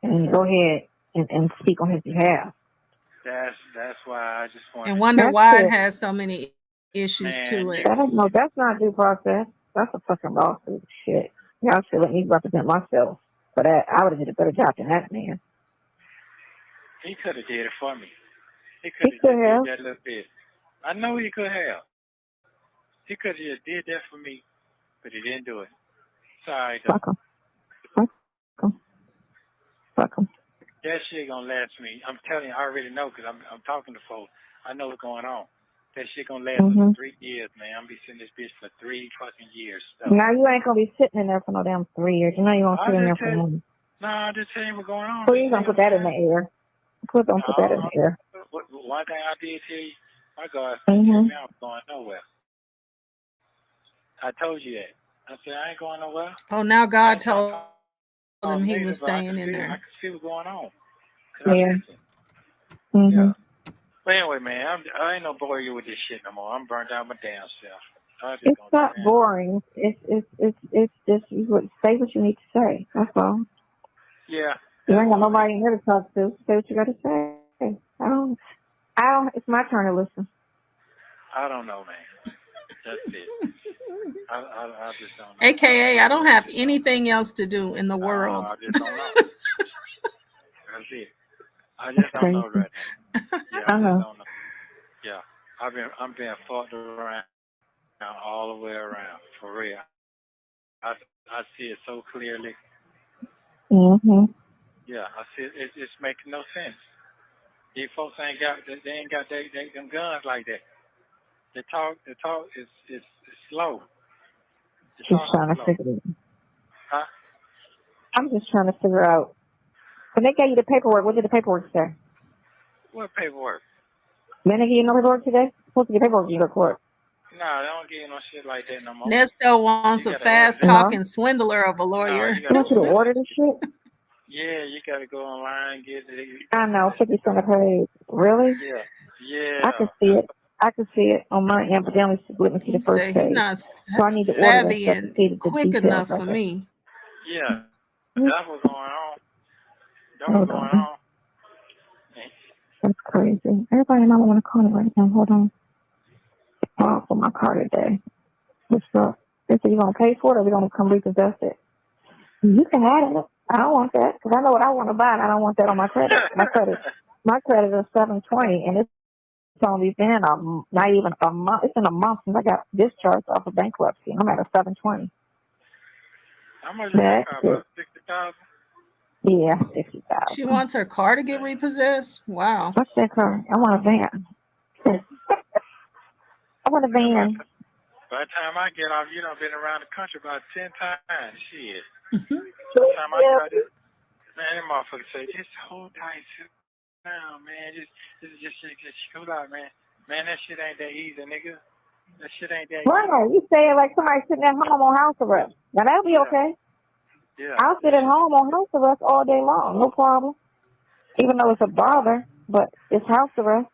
And go ahead and speak on his behalf. That's why I just want. And wonder why it has so many issues to it. That's not due process. That's a fucking lawsuit. Shit. Y'all should let me represent myself. But I would have did a better job than that man. He could have did it for me. He could have did that little bit. I know he could have. He could have just did that for me, but he didn't do it. Sorry, though. Fuck him. That shit gonna last me. I'm telling you, I already know because I'm talking to folks. I know what's going on. That shit gonna last me for 3 years, man. I'm be sitting this bitch for 3 fucking years. So. Now you ain't gonna be sitting in there for no damn 3 years. You know you gonna sit in there for money. No, I'm just telling you what's going on. Please don't put that in the air. Don't put that in the air. One thing I did tell you, my God, I was going nowhere. I told you that. I said I ain't going nowhere. Oh, now God told him he was staying in there. I could see what's going on. Yeah. Yeah. But anyway, man, I ain't no bore you with this shit no more. I'm burnt out my damn self. It's not boring. It's just you would say what you need to say. That's all. Yeah. You ain't got nobody in here to talk to. Say what you got to say. I don't. It's my turn to listen. I don't know, man. That's it. I just don't know. AKA, I don't have anything else to do in the world. I just don't know. That's it. I just don't know right now. Yeah, I just don't know. Yeah, I'm being fucked around all the way around for real. I see it so clearly. Mm-hmm. Yeah, I see it. It's making no sense. These folks ain't got them guns like that. The talk is slow. Just trying to figure it out. Huh? I'm just trying to figure out. When they gave you the paperwork, what did the paperwork say? What paperwork? Then they give you no paperwork today? Supposed to get paperwork in your court. No, they don't give you no shit like that no more. Nesto wants a fast-talking swindler of a lawyer. You want you to order this shit? Yeah, you got to go online and get it. I know, 50 cents a page. Really? Yeah. I can see it. I can see it on my end, but they only let me see the first page. He's not So I need to order that savvy stuff to see and the quick details enough of for it. me. Yeah, that's what's going on. That's what's going on. That's crazy. Everybody in my want to call me right now. Hold on. I'll for my car today. What's up? They say you gonna pay for it, or we gonna come repossess it? You can have it. I don't want that because I know what I want to buy, and I don't want that on my credit. My credit is 720, and it's only been not even a month. It's been a month since I got discharged off of bankruptcy. I'm at a 720. How much is that car? About 60,000? Yeah, 60,000. She wants her car to get repossessed? Wow. What's that car? I want a van. I want a van. By the time I get off, you done been around the country about 10 times. Shit. By the time I got this, man, that motherfucker say, just hold tight, sit down, man. Just chill out, man. Man, that shit ain't that easy, nigga. That shit ain't that easy. Right, you say it like somebody sitting at home on house arrest. Now that'll be okay. Yeah. I'll sit at home on house arrest all day long, no problem. Even though it's a bother, but it's house arrest.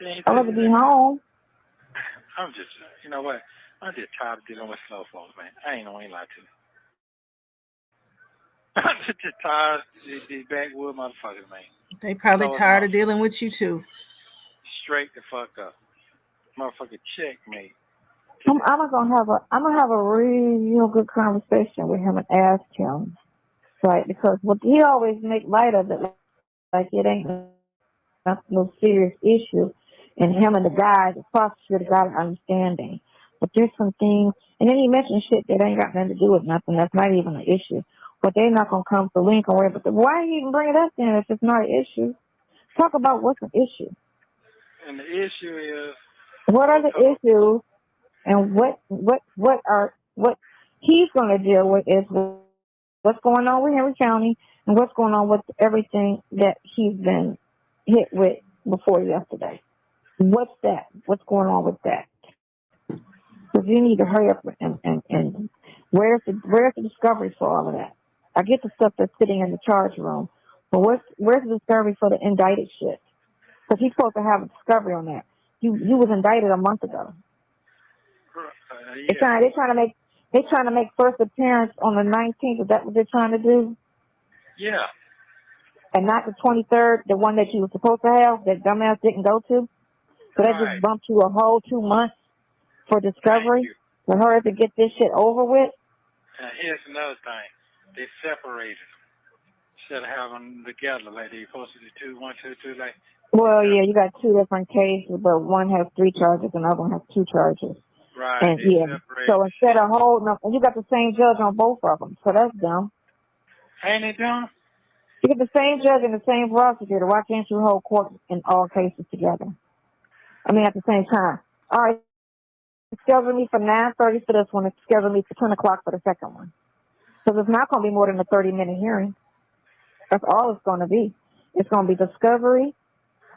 I'd rather be home. I'm just, you know what? I'm just tired of dealing with slow folks, man. I ain't lie to you. I'm just tired of these backwood motherfuckers, man. They probably tired of dealing with you too. Straight the fuck up. Motherfucker checkmate. I'm gonna have a real good conversation with him and ask him, right? Because what he always make light of it, like it ain't no serious issue, and him and the guy, the prosecutor, got an understanding. But there's some things, and then he mentioned shit that ain't got nothing to do with nothing. That's not even an issue. But they're not gonna come for Lincoln. But why even bring it up then if it's not an issue? Talk about what's an issue. And the issue is, what are the issues, and what he's gonna deal with is what's going on with Henry County and what's going on with everything that he's been hit with before yesterday. What's that? What's going on with that? Because you need to hurry up and where's the discovery for all of that? I get the stuff that's sitting in the charge room, but where's the discovery for the indicted shit? Because he's supposed to have a discovery on that. You was indicted a month ago. Yeah. They're trying to make first appearance on the 19th. Is that what they're trying to do? Yeah. And not the 23rd, the one that you were supposed to have, that dumbass didn't go to? So that just bumped you a whole 2 months for discovery? For her to get this shit over with? Here's another thing. They separated them. Instead of having them together like they supposed to do, 1, 2, 2, like. Well, yeah, you got two different cases, but one has 3 charges and the other one has 2 charges. Right. And so instead of holding them, you got the same judge on both of them. So that's dumb. Ain't it dumb? You get the same judge and the same prosecutor. Why can't you hold court in all cases together? I mean, at the same time. All right, schedule me for 9:30 for this one. It's scheduled me for 10 o'clock for the second one. Because it's not going to be more than a 30-minute hearing. That's all it's going to be. It's going to be discovery,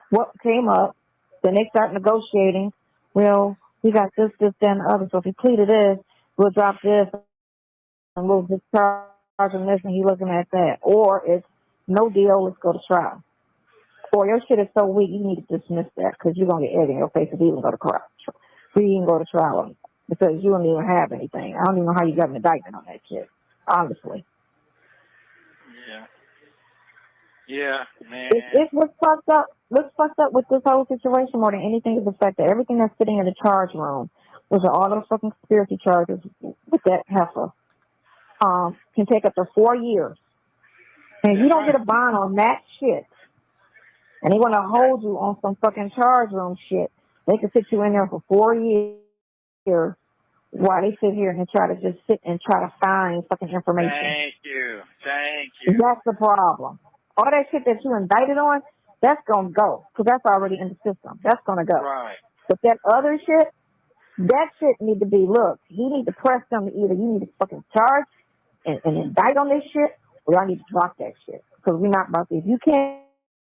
what came up, then they start negotiating. Well, we got this, that, and the other. So if he pleaded this, we'll drop this, and we'll discharge him this, and he's looking at that. Or it's no deal, let's go to trial. Or your shit is so weak, you need to dismiss that because you're going to get egg in your face if you even go to trial. We even go to trial because you don't even have anything. I don't even know how you got an indictment on that shit, honestly. Yeah. Yeah, man. It's what's fucked up. What's fucked up with this whole situation more than anything is the fact that everything that's sitting in the charge room, those are all those fucking conspiracy charges with that heifer, can take up to 4 years. And if you don't get a bond on that shit, and they want to hold you on some fucking charge room shit, they can sit you in there for 4 years while they sit here and try to just sit and try to find fucking information. Thank you. Thank you. That's the problem. All that shit that you indicted on, that's going to go because that's already in the system. That's going to go. Right. But that other shit, that shit need to be, look, you need to press them to either you need to fucking charge and indict on this shit, or y'all need to drop that shit. Because we're not about to. If you can't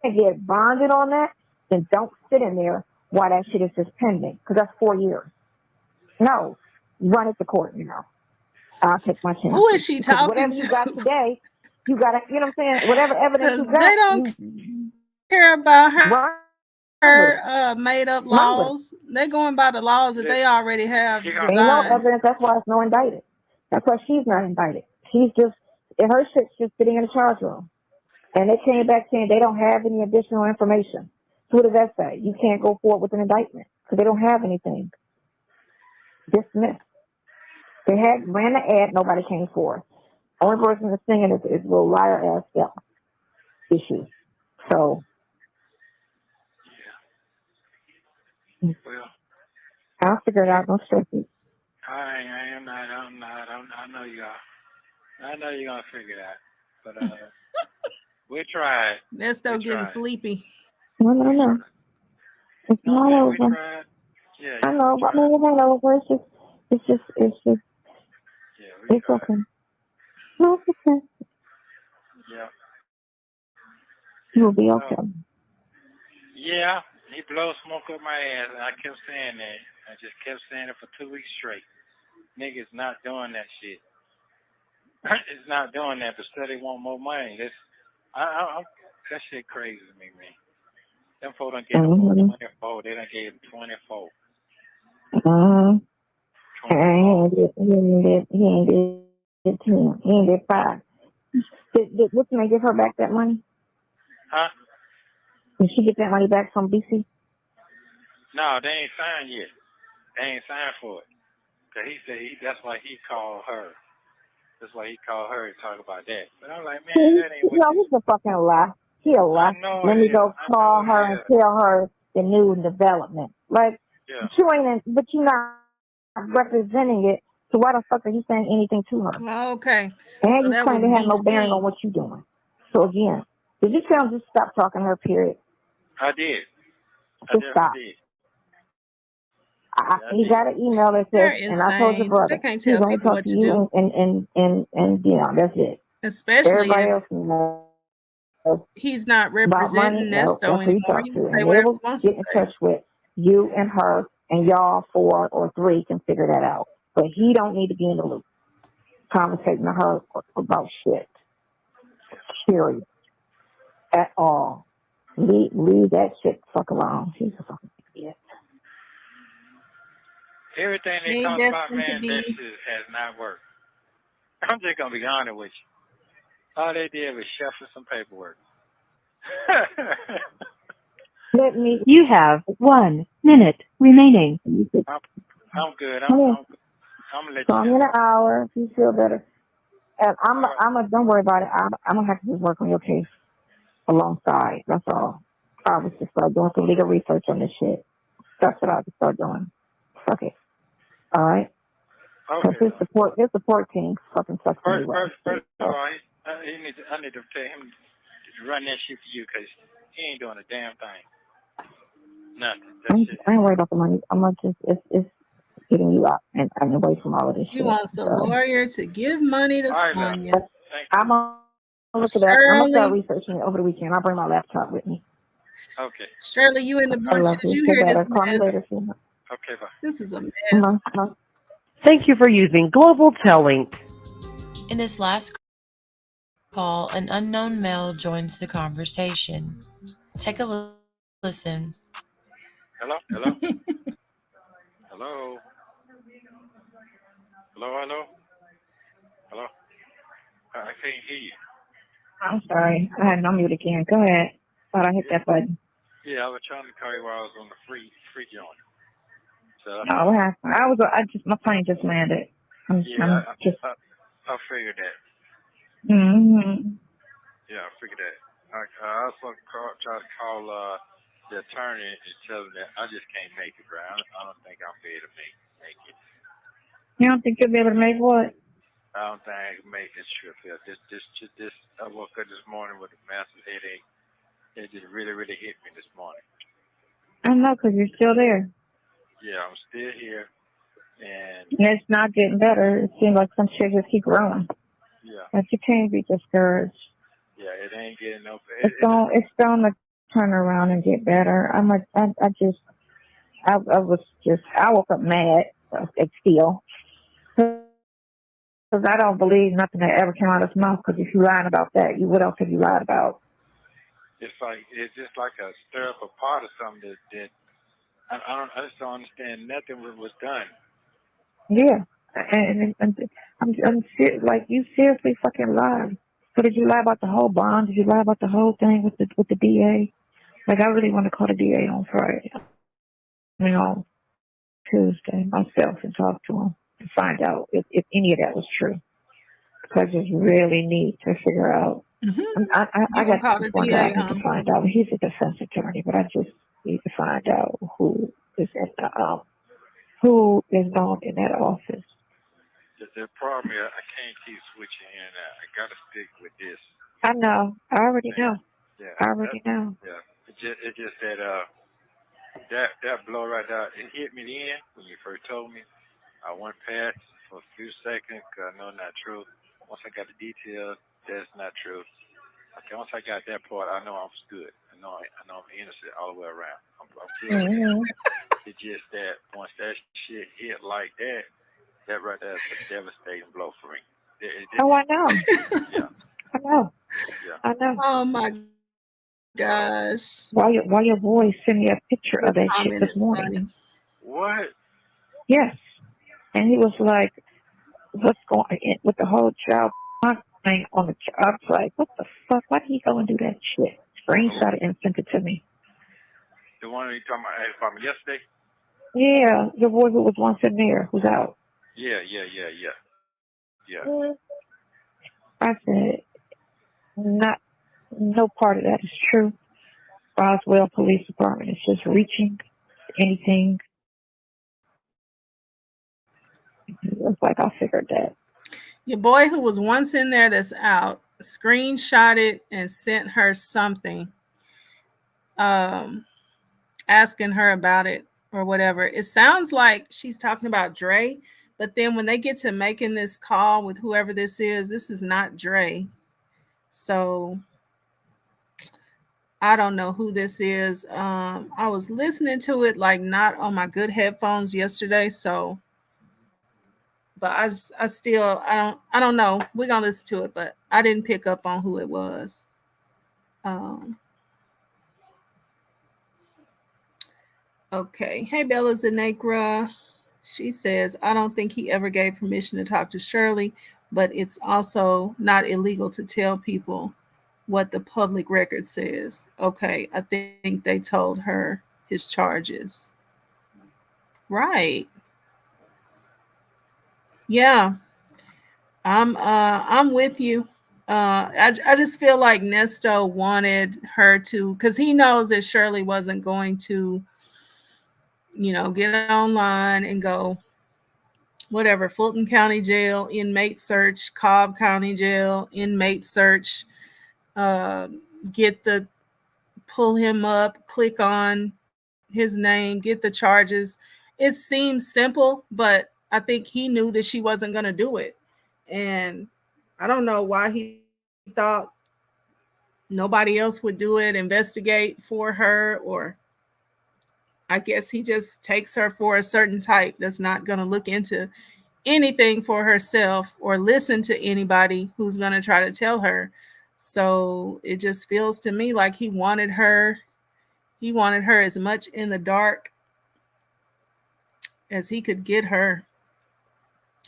get bonded on that, then don't sit in there while that shit is just pending. Because that's 4 years. No. Run it to court, you know. I'll take my chance. Who is she talking whatever to? you got today, you got to, you know what I'm saying? Whatever evidence you got. They don't care about her made up laws. They're going by the laws that they already have designed. Ain't no evidence. That's why it's no indicted. That's why she's not indicted. She's just, her shit's just sitting in the charge room. And they came back saying they don't have any additional information. So what does that say? You can't go forward with an indictment because they don't have anything. Dismissed. They ran the ad, nobody came forward. Only person that's singing is little liar ass Bell issue. So Well, I'll figure it out. No stress. I'm not. I know you are. I know you're gonna figure it out. But we tried. Nesto getting sleepy. No. It's not over. We tried. Yeah. I know, but I mean, it ain't over. It's just. Yeah, it's okay. No, it's okay. Yeah. You'll be okay. Yeah, he blows smoke up my ass, and I kept saying that. I just kept saying it for 2 weeks straight. Niggas not doing that shit. It's not doing that, but still they want more money. That shit crazy to me, man. Them folks done gave him 24. They done gave him 24. He ain't did 10. He ain't did 5. Did what's gonna give her back that money? Huh? Did she get that money back from BC? No, they ain't signed yet. They ain't signed for it. Cause he said that's why he called her. That's why he called her to talk about that. But I'm like, man, that ain't what. No, he's a fucking lie. He a lie. Let me go call her and tell her the new development. Like, you ain't, but you're not representing it. So why the fuck are you saying anything to her? Okay. And you claim to have no bearing on what you're doing. So again, did you tell him just stop talking to her? Period. I did. Just stop. He got an email that says, and I told your brother, he's going to talk to you and you know, that's it. Especially everybody if else he's not representing Nesto anymore. He can say whatever he wants to say. Get in touch with you and her, and y'all 4 or 3 can figure that out. But he don't need to be in the loop. Conversating to her about shit. Period. At all. Leave that shit fuck alone. He's a fucking idiot. Everything they talk about, man, that shit has not worked. I'm just gonna be honest with you. All they did was shuffle some paperwork. You have 1 minute remaining. I'm good. I'm gonna let you I'm in an hour if you feel better. And don't worry about it. I'm gonna have to just work on your case alongside. That's all. I was just start doing some legal research on this shit. That's what I would start doing. Fuck it. All right. Okay. His support team fucking sucks anyway. First of all, I need to tell him to run that shit for you because he ain't doing a damn thing. Nothing. I ain't worried about the money. I'm not just it's getting you out and away from all of this shit. He wants the lawyer to give money to Sonya. I'm gonna look at that. I'm gonna start researching it over the weekend. I'll bring my laptop with me. Okay. Shirley, you in the bunch? Did you hear this mess? Okay, bye. This is a mess. Thank you for using Global Telling. In this last call, an unknown male joins the conversation. Take a listen. Hello? Hello? Hello? Hello? Hello? Hello? I can't hear you. I'm sorry. I had no mute again. Go ahead. Thought I hit that button. Yeah, I was trying to call you while I was on the free joint. So No, what happened? My plane just landed. I'm just. I figured that. Mm-hmm. Yeah, I figured that. I also tried to call the attorney and tell him that I just can't make it, bro. I don't think I'll be able to make it. You don't think you'll be able to make what? I don't think I can make this trip here. This. I woke up this morning with a massive headache. It just really, really hit me this morning. I know, because you're still there. Yeah, I'm still here, and it's not getting better. It seems like some shit just keep growing. Yeah. But you can't be discouraged. Yeah, it ain't getting no better. It's going to turn around and get better. I woke up mad. It's still. Because I don't believe nothing that ever came out of his mouth. Because if you lied about that, what else have you lied about? It's just like a stir up a pot or something that I just don't understand. Nothing was done. Yeah, and I'm like, you seriously fucking lied. So did you lie about the whole bond? Did you lie about the whole thing with the DA? Like, I really want to call the DA on Friday. On Tuesday myself and talk to him and find out if any of that was true. Because I just really need to figure out. Mm-hmm. I got this one guy I need to find out. He's a defense attorney, but I just need to find out who is involved in that office. The problem is I can't keep switching in and out. I got to stick with this. I know. I already know. Yeah. I already know. Yeah. It just that blow right there, it hit me then when you first told me. I went past for a few seconds because I know it's not true. Once I got the details, that's not true. Okay, once I got that part, I know I'm good. I know I'm innocent all the way around. I'm good. Mm-hmm. It's just that once that shit hit like that right there is a devastating blow for me. I know. Yeah. I know. Yeah. I know. Oh my gosh. Why your boy sent me a picture of that shit this morning? Funny. What? Yes. And he was like, what's going on with the whole child thing on the job? I was like, what the fuck? Why did he go and do that shit? Screenshot it and sent it to me. The one you talking about me yesterday? Yeah, the boy who was once in there, who's out. Yeah. I said, no part of that is true. Roswell Police Department is just reaching anything. It's like, I figured that. Your boy who was once in there that's out screenshot it and sent her something asking her about it or whatever. It sounds like she's talking about Dre, but then when they get to making this call with whoever this is not Dre. So I don't know who this is. I was listening to it like not on my good headphones yesterday, so but I still I don't know. We're gonna listen to it, but I didn't pick up on who it was. Okay. Hey, Bella Zanekra. She says, I don't think he ever gave permission to talk to Shirley, but it's also not illegal to tell people what the public record says. Okay. I think they told her his charges. Right. Yeah. I'm with you. I just feel like Nesto wanted her to, because he knows that Shirley wasn't going to, get online and go, whatever, Fulton County Jail, inmate search, Cobb County Jail, inmate search, uh, pull him up, click on his name, get the charges. It seems simple, but I think he knew that she wasn't going to do it. And I don't know why he thought nobody else would do it, investigate for her, or I guess he just takes her for a certain type that's not going to look into anything for herself or listen to anybody who's going to try to tell her. So it just feels to me like he wanted her as much in the dark as he could get her.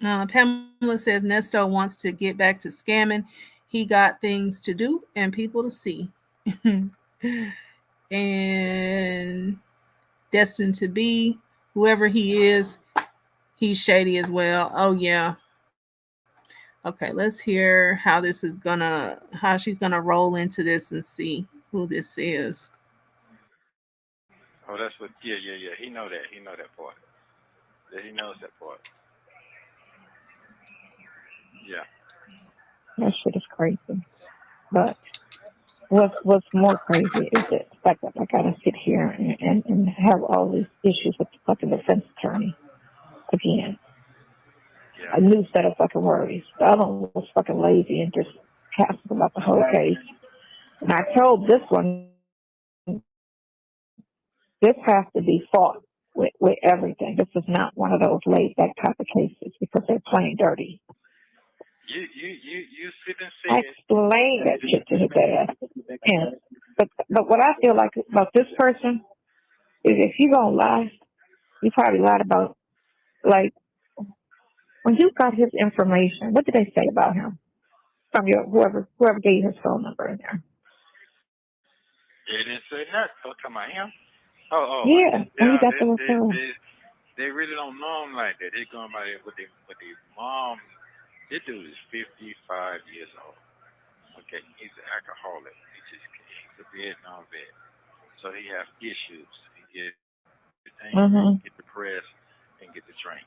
Pamela says Nesto wants to get back to scamming. he got things to do and people to see. And destined to be whoever he is, he's shady as well. Oh yeah. Okay, let's hear how she's gonna roll into this and see who this is. Oh, that's what. Yeah. He know that. He know that part. Yeah, he knows that part. Yeah. That shit is crazy. But what's more crazy is the fact that I gotta sit here and have all these issues with the fucking defense attorney again. Yeah. A new set of fucking worries. The other one was fucking lazy and just passive about the whole case. And I told this one, this has to be fought with everything. This is not one of those laid back type of cases because they're playing dirty. You sit and I say explained that shit to his ass. And, but what I feel like about this person is if you gonna lie, you probably lied about, like, when you got his information, what did they say about him? From your whoever gave you his phone number in there. they didn't say nothing. Oh, talking about him? Oh. Yeah, when you got the referral. They really don't know him like that. They're going by with their mom. This dude is 55 years old. Okay, he's an alcoholic. He's a Vietnam vet. So he has issues. He gets angry, get depressed, and get the drink.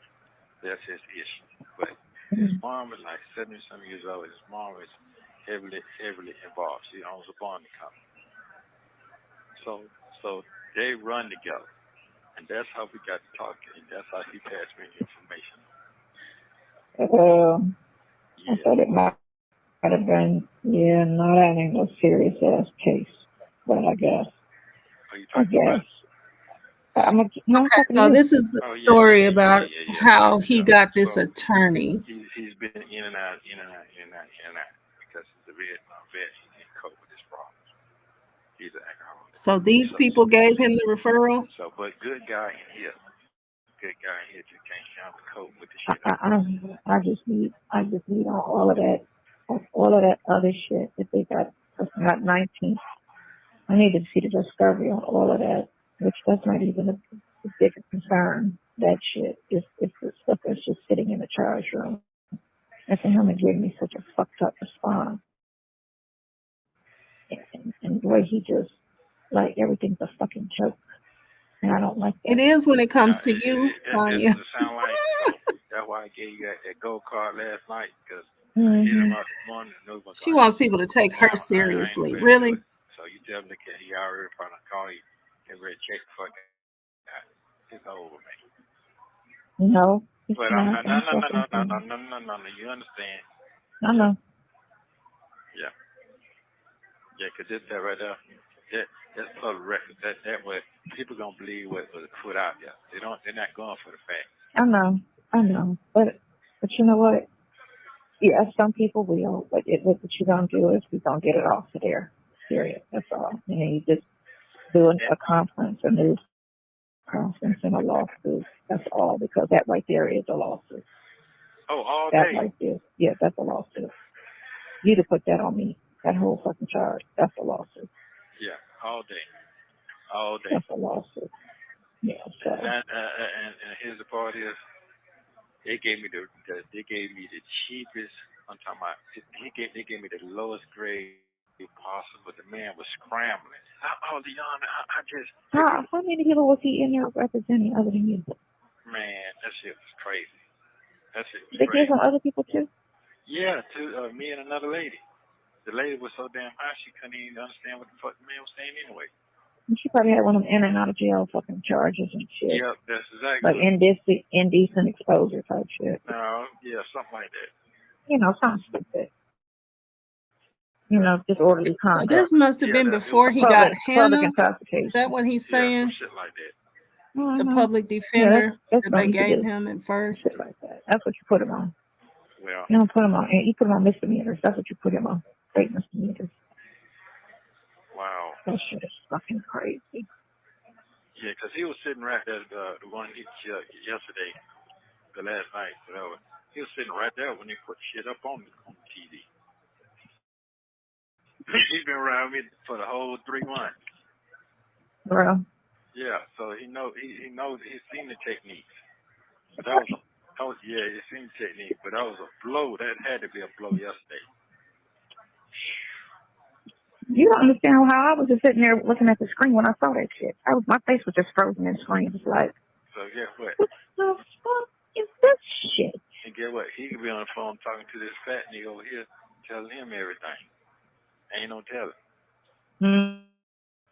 That's his issue. But his mom is like 70-some years old. His mom is heavily involved. She owns a bonding company. So they run together. And that's how we got to talking. And that's how he passed me the information. I thought it might have been, no, that ain't no serious ass case. But I guess. Are you talking about? Okay, so this is the story about how he got this attorney. He's been in and out because he's a Vietnam vet. He can't cope with his problems. He's an alcoholic. So these people gave him the referral? So, but good guy in here just can't count to cope with the shit. I just need all of that other shit that they got. Not 19. I need to see the discovery on all of that, which that's not even a bigger concern. That shit is the stuff that's just sitting in the charge room. And for him to give me such a fucked up response, and the way he just, like, everything's a fucking joke. And I don't like that. It is when it comes to you, Sonya. It sound like, so that's why I gave you that gold card last night, because I hit him up this morning. She wants people to take her seriously. Really? So you tell him that he already probably call you and ready to check the fuck out. It's over, man. No. But no. You understand? I know. Yeah, because that right there, that's public record. That way people gonna believe what was put out there. They're not going for the facts. I know. But you know what? Yeah, some people will. But what you're gonna do is we're gonna get it off of there. Period. That's all. And you just do a conference, a news conference, and a lawsuit. That's all, because that right there is a lawsuit. Oh, all that day. Right there, yeah, that's a lawsuit. You to put that on me, that whole fucking charge, that's a lawsuit. Yeah, all day. That's a lawsuit. Yeah. So. And here's the part is, they gave me the cheapest. I'm talking about. They gave me the lowest grade possible. The man was scrambling. Leon, I just. How many people was he in there representing other than you? Man, that shit was crazy. They gave him other people too? Yeah, to me and another lady. The lady was so damn high she couldn't even understand what the fuck the man was saying anyway. And she probably had one of them in and out of jail fucking charges and shit. Yep, that's exactly. Like indecent exposure type shit. No, yeah, something like that. Something stupid. Disorderly conduct. So this must have been before he got Hannah. Is that what he's saying? Yeah, shit like that. The public defender that's that they gave him at first. Shit like that. That's what you put him on. Well, you don't put him on. You put him on misdemeanors. That's what you put him on. Straight misdemeanors. Wow. That shit is fucking crazy. Yeah, because he was sitting right there, the one he yesterday, the last night, whatever. He was sitting right there when they put shit up on the TV. He's been around me for the whole 3 months. Bro. Yeah, so he knows he's seen the techniques. But yeah, he's seen the technique. But that was a blow. That had to be a blow yesterday. You don't understand how I was just sitting there looking at the screen when I saw that shit. My face was just frozen in the screen. It's like, So guess what? what the fuck is this shit? And guess what? He could be on the phone talking to this fat nigga over here, telling him everything. Ain't no telling.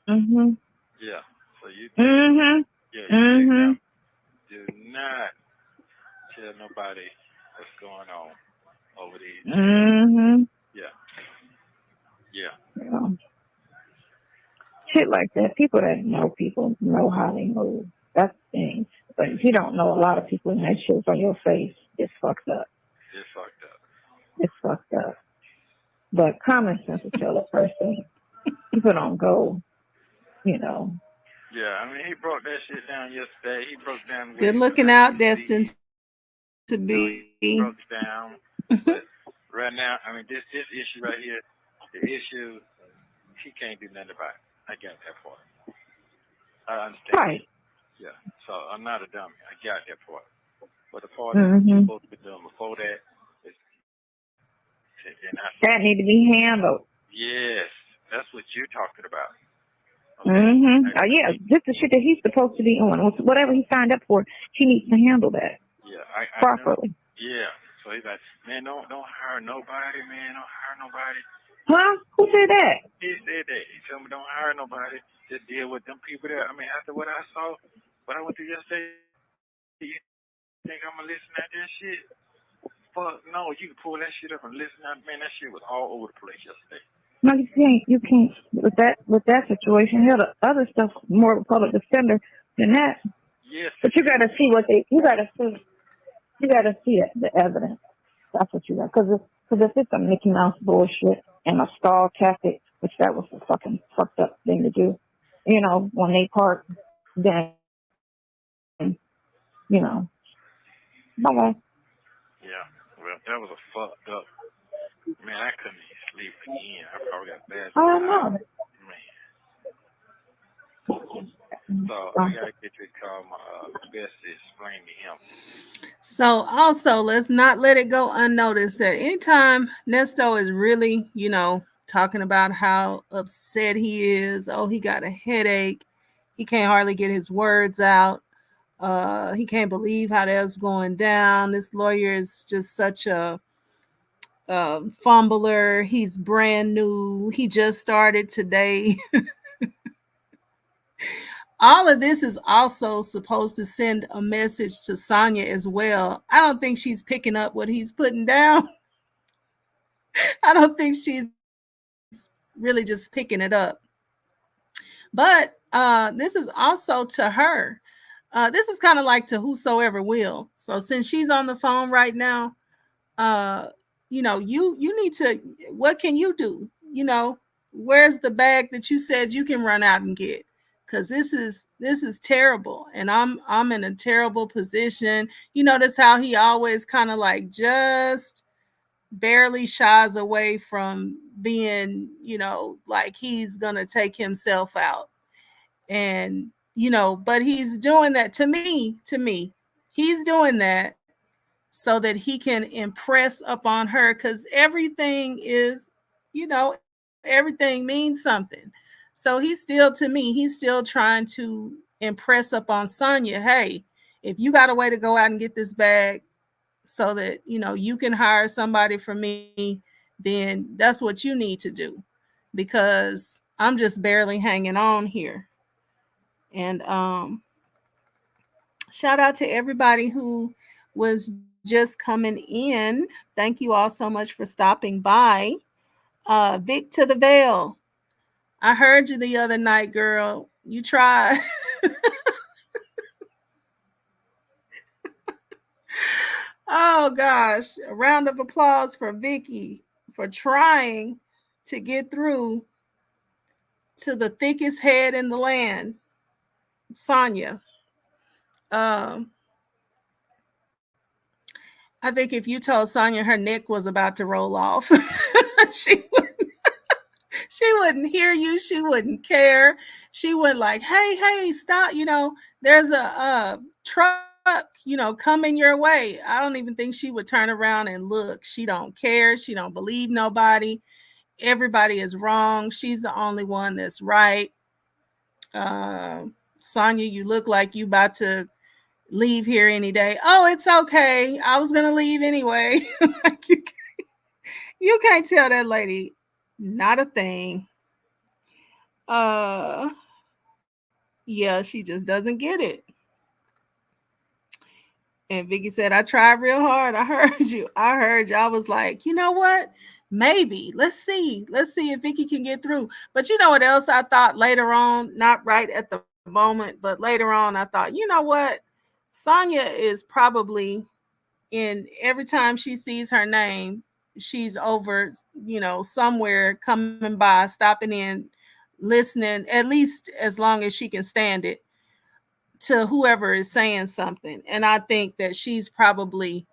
Mm-hmm. Yeah. So you Mm-hmm. yeah, Mm-hmm. do not tell nobody what's going on over these. Mm-hmm. Yeah. Yeah. Yeah. Shit like that. People that know people know how they move. That's the thing. But if you don't know a lot of people and that shit's on your face, it's fucked up. It's fucked up. It's fucked up. But common sense will tell a person, people don't go, you know. Yeah, I mean, he broke that shit down yesterday. He broke down. Good looking out, destined to be. He broke it down. But right now, I mean, this issue right here, the issue, he can't do nothing about it. I got that part. I understand. Right. Yeah. So I'm not a dummy. I got that part. But the part Mm-hmm. you're supposed to be doing before that is, that need to be handled. Yes, that's what you're talking about. Okay. Mm-hmm. Yeah, this is shit that he's supposed to be on. Whatever he signed up for, he needs to handle that. Yeah, properly. Yeah. So he's like, man, don't hire nobody, man. Don't hire nobody. Huh? Who said that? He said that. He told me don't hire nobody. Just deal with them people there. I mean, after what I saw, what I went through yesterday, you think I'm gonna listen to that shit? Fuck no, you can pull that shit up and listen to it. Man, that shit was all over the place yesterday. No, you can't with that situation. Hell, the other stuff more of a public defender than that. Yes. But you gotta see you gotta see the evidence. That's what you got. Because if it's a Mickey Mouse bullshit and a stall tactic, which that was a fucking fucked up thing to do, you know, when they part, then, you know, bye-bye. Yeah, well, that was a fucked up. Man, I couldn't even sleep again. I probably got bad. I know. Man. So I gotta get you to call my best to explain to him. So also, let's not let it go unnoticed that anytime Nesto is really, talking about how upset he is, he got a headache, he can't hardly get his words out, he can't believe how that's going down. This lawyer is just such a fumbler. He's brand new. He just started today. All of this is also supposed to send a message to Sonya as well. I don't think she's picking up what he's putting down. I don't think she's really just picking it up. But this is also to her. This is kind of like to whosoever will. So since she's on the phone right now, you need to, what can you do? Where's the bag that you said you can run out and get? Because this is terrible, and I'm in a terrible position. You notice how he always kind of like just barely shies away from being, like he's gonna take himself out. And but he's doing that to me. He's doing that so that he can impress upon her, because everything is, everything means something. So he's still, to me, he's still trying to impress upon Sonya, hey, if you got a way to go out and get this bag so that, you can hire somebody for me, then that's what you need to do, because I'm just barely hanging on here. And shout out to everybody who was just coming in. Thank you all so much for stopping by. Vic to the Veil. I heard you the other night, girl. You tried. Oh gosh. A round of applause for Vicky for trying to get through to the thickest head in the land, Sonya. I think if you told Sonya her neck was about to roll off, She wouldn't hear you. She wouldn't care. She would like, hey, stop. There's a truck, coming your way. I don't even think she would turn around and look. She don't care. She don't believe nobody. Everybody is wrong. She's the only one that's right. Sonya, you look like you about to leave here any day. Oh, it's okay. I was gonna leave anyway. Like you can't tell that lady not a thing. Uh yeah, she just doesn't get it. And Vicky said, I tried real hard. I heard you. I heard you. I was like, you know what? Maybe. Let's see. Let's see if Vicky can get through. But you know what else I thought later on? Not right at the moment, but later on, I thought, you know what? Sonya is probably every time she sees her name, she's over, somewhere coming by, stopping in, listening, at least as long as she can stand it, to whoever is saying something. And I think that she's probably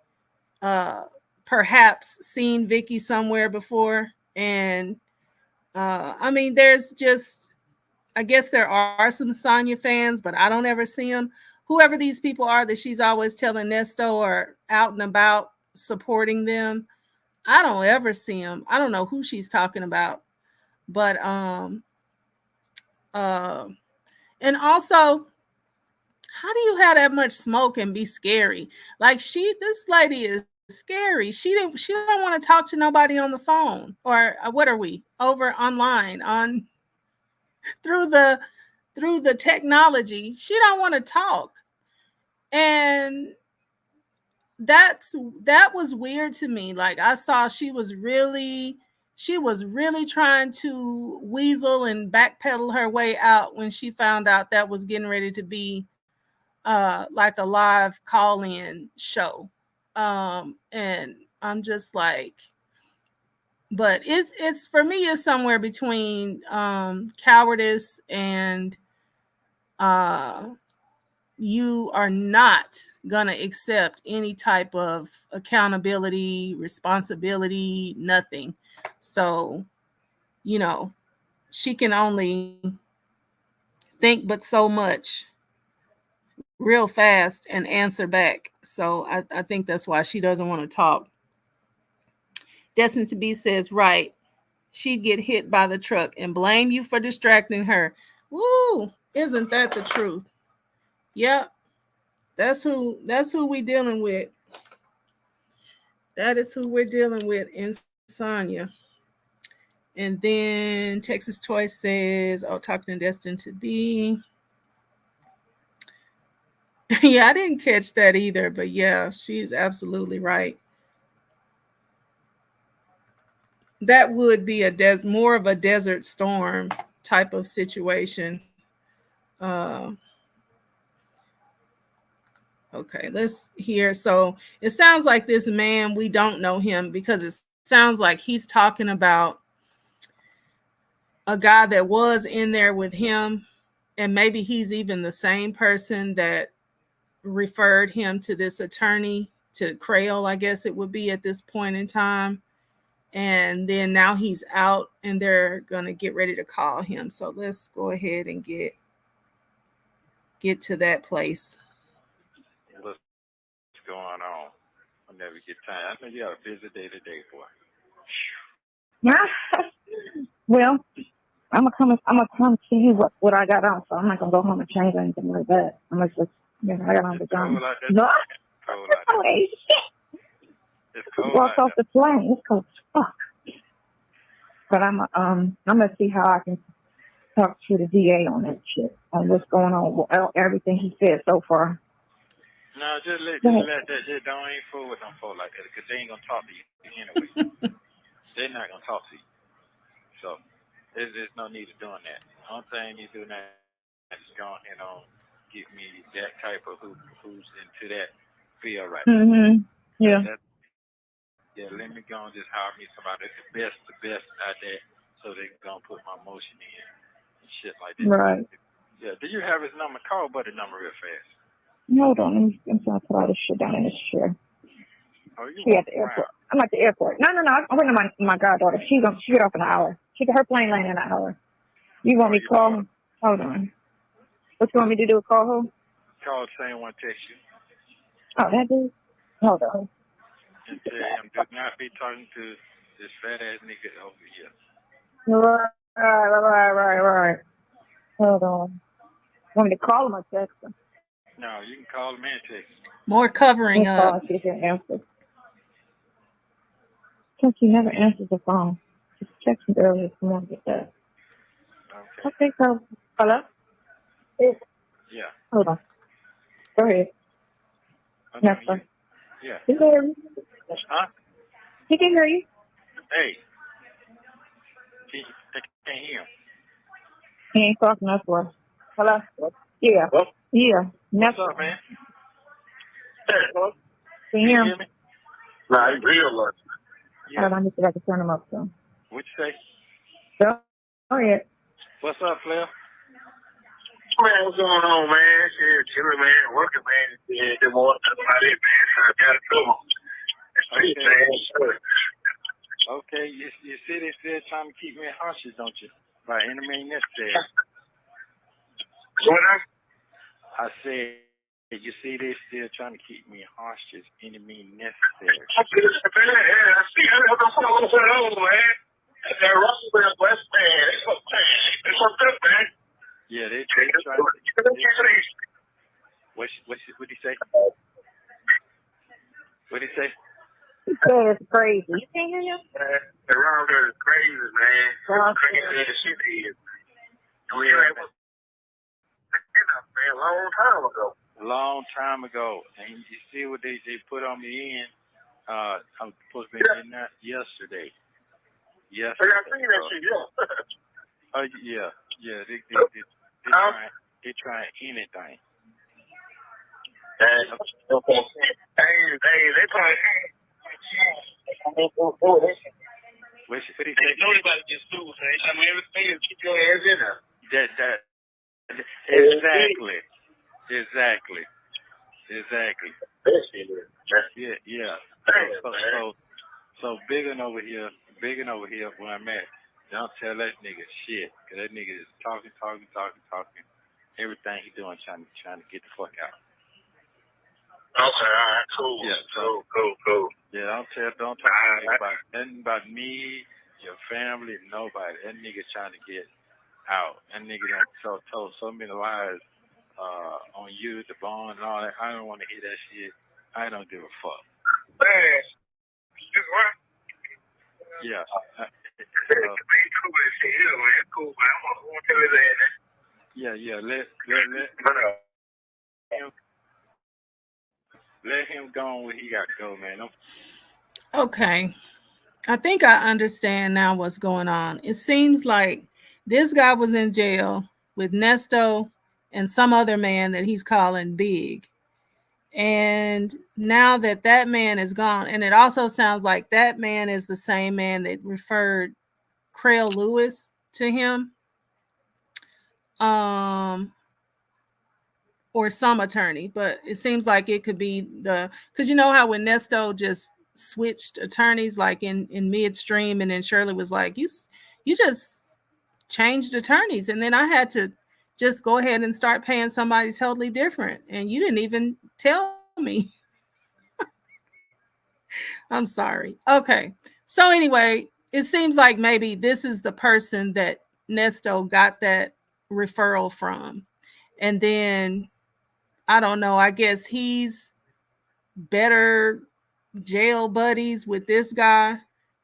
perhaps seen Vicky somewhere before. And I mean, there's just, I guess there are some Sonya fans, but I don't ever see them. Whoever these people are that she's always telling Nesto or out and about supporting them, I don't ever see them. I don't know who she's talking about. But and also, how do you have that much smoke and be scary? Like this lady is scary. She don't want to talk to nobody on the phone, or what are we over online on through the technology. She don't want to talk. And that was weird to me. Like I saw she was really trying to weasel and backpedal her way out when she found out that was getting ready to be like a live call-in show. And I'm just like, but it's for me, it's somewhere between cowardice and you are not gonna accept any type of accountability, responsibility, nothing. So, she can only think but so much real fast and answer back. So I think that's why she doesn't want to talk. Destined to Be says, right, she'd get hit by the truck and blame you for distracting her. Woo, isn't that the truth? Yep. That's who we dealing with. That is who we're dealing with in Sonya. And then Texas Toy says, oh, talking to Destined to Be. Yeah, I didn't catch that either, but yeah, she's absolutely right. That would be more of a Desert Storm type of situation. Okay, let's hear. So it sounds like this man, we don't know him, because it sounds like he's talking about a guy that was in there with him, and maybe he's even the same person that referred him to this attorney, to Crail, I guess it would be at this point in time. And then now he's out and they're going to get ready to call him. So let's go ahead and get to that place. What's going on? I never get time. I think you got a busy day today, boy. Well, I'm gonna come see you what I got on, so I'm not gonna go home and change anything like that. I'm gonna just, I got on the gun. No, It's cold. Walked off the plane. It's cold as fuck. But I'm gonna see how I can talk to the DA on that shit, on what's going on, everything he said so far. No, just let that. Just don't ain't fool with them folk like that, because they ain't gonna talk to you anyway. They're not gonna talk to you. So there's no need of doing that. The only thing you do now is go and give me that type of who's into that field right now. Mm-hmm. Yeah. Let me go and just hire me somebody that's the best out there, so they can go and put my motion in and shit like that. Right. Yeah. Do you have his number? Call Buddy number real fast. Hold on. I'm trying to put all this shit down in this chair. Oh, you She at the airport. I'm at the airport. No. I'm waiting on my goddaughter. She get off in an hour. her plane landing in an hour. You want me to call him? Hold on. What you want me to do? Call who? Call the same one, text you. Oh, that dude? Hold on. And tell him do not be talking to this fat ass nigga over here. Right. Hold on. Want me to call him or text him? No, you can call him and text him. More covering Call up. and see if he answers. Since he never answers the phone. Just text me earlier if you want to get that. Okay, so, hello? Yeah. Hold on. Go ahead. Nesto. Yeah. He can hear you. Huh? He can hear you. Hey. I can't hear him. He ain't talking us for. Hello? Yeah. Hello? Yeah. What's Nesto. up, man? Can you hear him? me? Nah, he's real low. Yeah. Hold on, I need to see if I can turn him up soon. What you say? Go ahead. What's up, player? Man, what's going on, man? Shit, chilling, man. Working, man. Yeah, good morning. That's about it, man. I got to come on. Okay. Sure. Okay, you see they still trying to keep me in hostage, don't you? By any means necessary. What up? I said, you see they still trying to keep me hostage, any means necessary. I see it, man. Yeah, I see it. What's going on, man? That Russell West, man. It's what's up, man. Yeah, they trying to... What'd he say? What'd he say? He said it's crazy. You can't hear him? Around there is crazy, man. Crazy as shit is. Yeah. A long time ago. And you see what they put on me in. I'm supposed to be in that yesterday. I seen that shit, yeah. Oh, yeah. Yeah, they trying anything. Hey, they trying What do you say? Nobody gets sued, man. I mean, everything is keep your ass in there. Exactly. Yeah. So bigging over here where I'm at, don't tell that nigga shit. Cause that nigga is talking. Everything he doing trying to get the fuck out. Okay, all right, cool. Yeah, cool. Yeah, don't talk to me about nothing about me, your family, nobody. That nigga trying to get out. That nigga done told so many lies on you, the bond and all that. I don't want to hear that shit. I don't give a fuck. Man, what? Yeah. Cool, man. I'm gonna tell his ass. Yeah. Let him go on where he got to go, man. Okay. I think I understand now what's going on. It seems like this guy was in jail with Nesto and some other man that he's calling Big. And now that man is gone, and it also sounds like that man is the same man that referred Crail Lewis to him. Or some attorney, but it seems like it could be because you know how when Nesto just switched attorneys like in midstream, and then Shirley was like, you just changed attorneys, and then I had to just go ahead and start paying somebody totally different, and you didn't even tell me. I'm sorry. Okay, so anyway, it seems like maybe this is the person that Nesto got that referral from, and then I don't know, I guess he's better jail buddies with this guy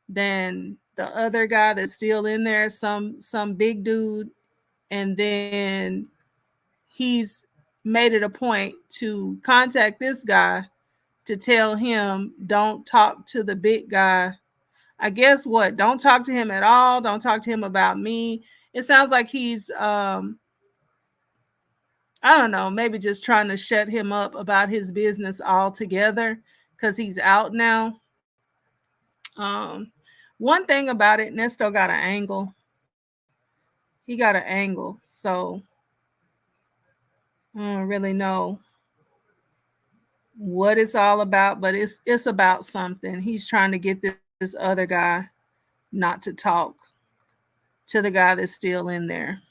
than the other guy that's still in there, some big dude. And then he's made it a point to contact this guy to tell him don't talk to the big guy. I guess what? Don't talk to him at all. Don't talk to him about me. It sounds like he's I don't know, maybe just trying to shut him up about his business altogether because he's out now. One thing about it, Nesto got an angle. He got an angle. So I don't really know what it's all about, but it's about something. He's trying to get this other guy not to talk. to the guy that's still in there.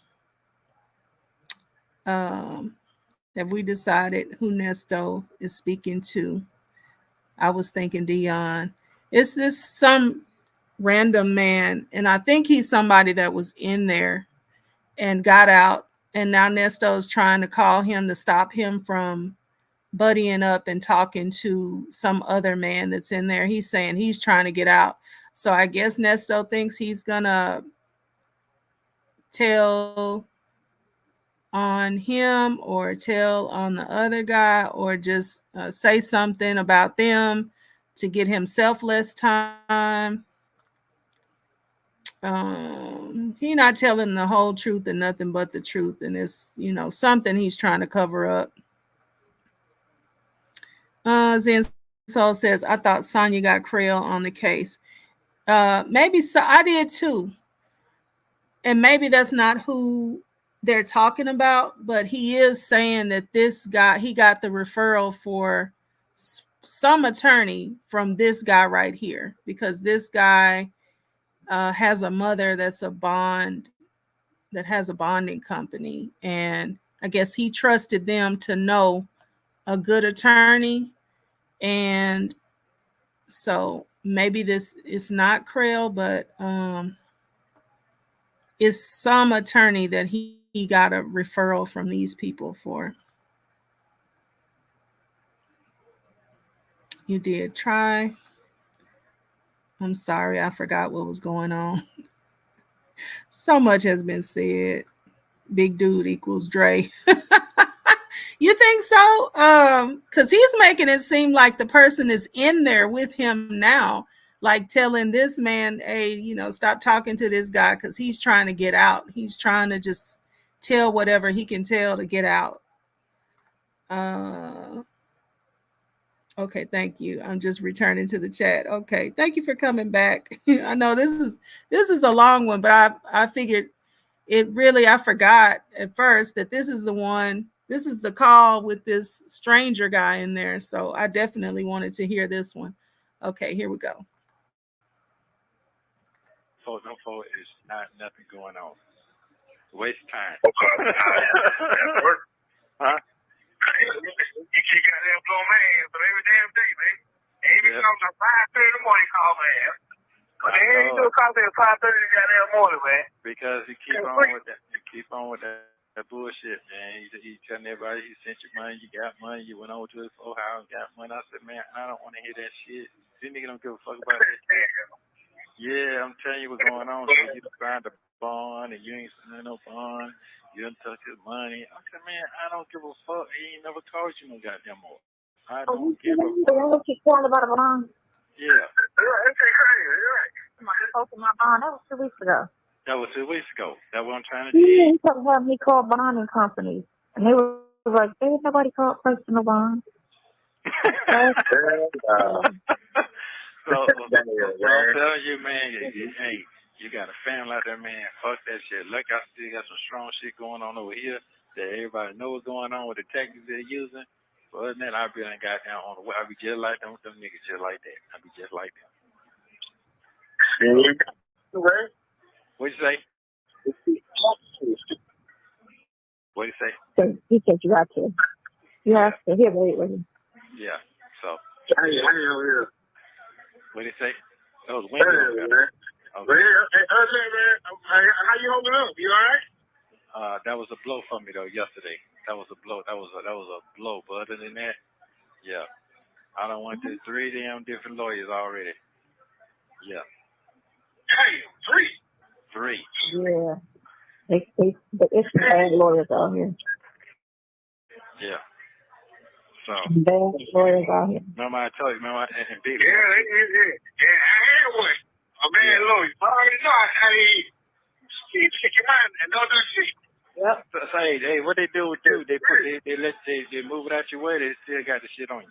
Have we decided who Nesto is speaking to? I was thinking Dion. It's this some random man, and I think he's somebody that was in there and got out, and now Nesto is trying to call him to stop him from buddying up and talking to some other man that's in there. He's saying he's trying to get out. So I guess Nesto thinks he's gonna tell on him or tell on the other guy or just say something about them to get himself less time. He not telling the whole truth and nothing but the truth, and it's something he's trying to cover up. Zen Soul says, I thought Sonya got Creel on the case. Maybe so. I did too. And maybe that's not who they're talking about, but he is saying that this guy, he got the referral for some attorney from this guy right here, because this guy has a mother that has a bonding company, and I guess he trusted them to know a good attorney, and so maybe this is not Creel, but it's some attorney that he got a referral from these people for. You did try. I'm sorry, I forgot what was going on. So much has been said. Big dude equals Dre. You think so? Because he's making it seem like the person is in there with him now, like telling this man, hey, stop talking to this guy because he's trying to get out. He's trying to just tell whatever he can tell to get out. Okay, thank you. I'm just returning to the chat. Okay, thank you for coming back. I know this is a long one, but I figured I forgot at first that this is the call with this stranger guy in there. So I definitely wanted to hear this one. Okay, here we go. No, is not nothing going on. Waste time. Huh? You got that blow man, but every damn day, man. Ain't even on 5:30 in the morning, call man. But they ain't do a call at 5:30 in the goddamn morning, man. Because you keep on with that. You keep on with that bullshit, man. He telling everybody he sent you money, you got money, you went over to his old house, got money. I said, man, I don't want to hear that shit. This nigga don't give a fuck about that shit. Yeah, I'm telling you what's going on. So you signed a bond and you ain't signed no bond. You done took his money. I said, man, I don't give a fuck. He ain't never called you no goddamn more. I don't give a fuck. The one that you called about a bond? Yeah. That's crazy. You're right. I spoke to my bond. That was 2 weeks ago. That was 2 weeks ago. That's what I'm trying to tell Yeah, you. he kept having me call bonding companies. And they were like, there ain't nobody called personal bond. So I'm telling you, man, hey, you got a family out there, man. Fuck that shit. Look, I still got some strong shit going on over here that everybody knows what's going on with the tactics they're using. But other than that, I be done got down on the way. I be just like them with them niggas just like that. I be just like them. What'd you say? What'd you say? So he said you got to. You have to hear wait with him. Yeah, so. Hey, What'd you say? That was windy. Okay. Man, how you holding up? You all right? That was a blow for me though yesterday. That was a blow. That was a blow. But other than that, yeah, I done went to 3 damn different lawyers already. Yeah. Hey, 3. Yeah. It's bad lawyers out here. Yeah. So. Bad lawyers out here. Remember I told you, and big. Yeah, I had one. A man lawyer. I already know how he stick your mind and don't do shit. Yep. So, hey, what they do with you? They move it out your way. They still got the shit on you. I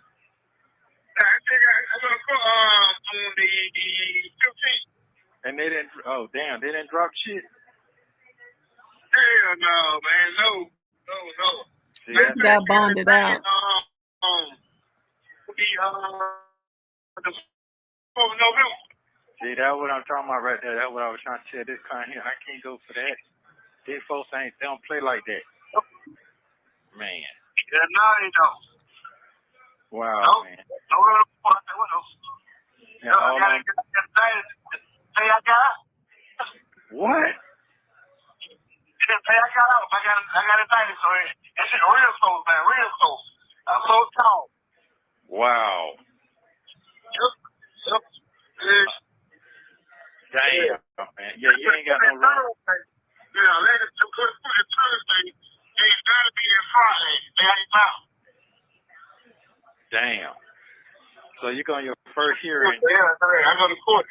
think I'm gonna put on the 15th. And they didn't. Oh damn! They didn't drop shit. Hell no, man, no. See, this got bonded out. The November. See, that's what I'm talking about right there. That's what I was trying to tell this kind here. I can't go for that. These folks they don't play like that. Man. Yeah, no, they don't. Wow, Nope. man. No, I got What? I got a thing, so it's real close, man, real close. So tall. Wow. Yep. Damn, man. Yeah, you ain't got no room. Yeah, later to put the Tuesday, they gotta be in Friday. They ain't out. Damn. So you're going your first hearing? Yeah, I go to court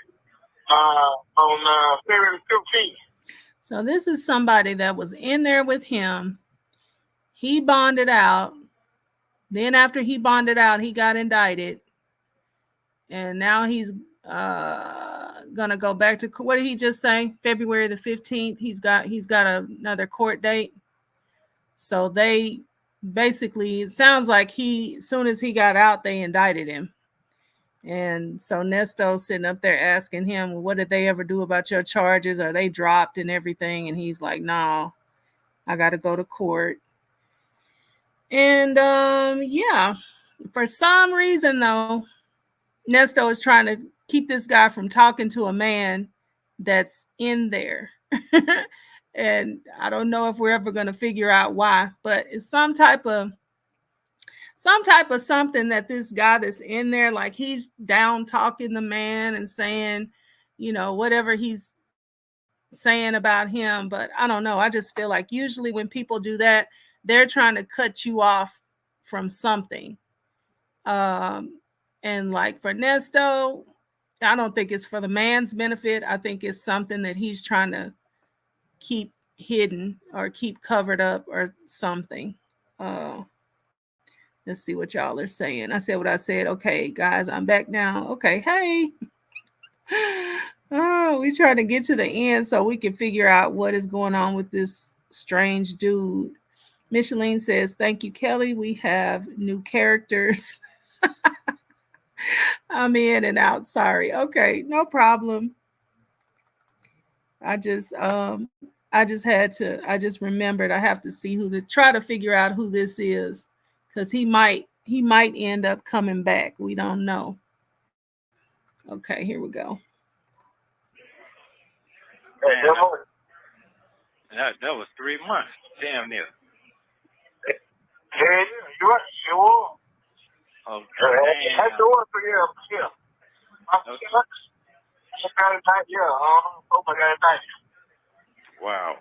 on February 15th. So this is somebody that was in there with him. He bonded out. Then after he bonded out, he got indicted. And now he's gonna go back to, what did he just say? February the 15th. He's got another court date. So they basically, it sounds like as soon as he got out, they indicted him. And so Nesto's sitting up there asking him, well, what did they ever do about your charges? Are they dropped and everything? And he's like, no, I got to go to court. And yeah, for some reason, though, Nesto is trying to keep this guy from talking to a man that's in there. And I don't know if we're ever going to figure out why, but it's some type of something that this guy that's in there, like he's down talking the man and saying, whatever he's saying about him. But I don't know. I just feel like usually when people do that, they're trying to cut you off from something. And like for Nesto, I don't think it's for the man's benefit. I think it's something that he's trying to keep hidden or keep covered up or something. Let's see what y'all are saying. I said what I said. Okay, guys, I'm back now. Okay, hey. Oh, we trying to get to the end so we can figure out what is going on with this strange dude. Micheline says, thank you, Kelly. We have new characters. I'm in and out. Sorry. Okay, no problem. I just remembered I have to see try to figure out who this is, because he might end up coming back. We don't know. Okay, here we go. Man, that was 3 months. Damn near. Yeah, you are sure. Okay. That's the one for you. Yeah. Wow.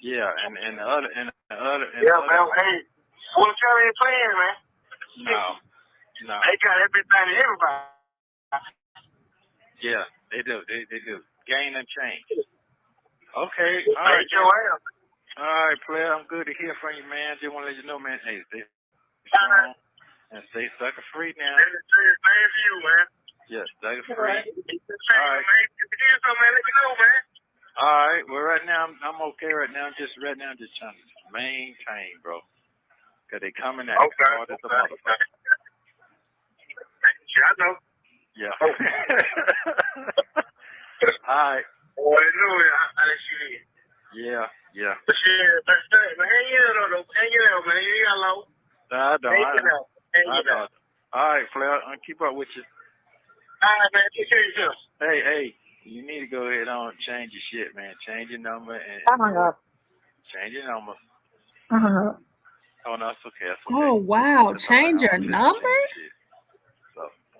Yeah, and the other. Yeah, man. Hey, well, Charlie ain't playing, man. No. They got everybody. Yeah, they do. They do. Gain and change. Okay. All right. All right, player. I'm good to hear from you, man. Just want to let you know, man. Hey, stay strong and stay sucker free now. Same for you, man. Yes, sucker free. All right. If you do something, man, let me know, man. All right. Well, right now I'm okay. Right now, just trying to maintain, bro. Cause they coming at me hard as a motherfucker. Yeah, I know. Yeah. All right. Boy, I know it. I let you in. Yeah. But shit, man, hang in though. Hang in there, man. You ain't got long. I don't. Hang in there. All right, Flair. I'll keep up with you. All right, man. Take care of yourself. Hey. You need to go ahead on change your shit, man. Change your number and change your number. Oh no, it's okay. That's okay. Oh wow, change your number?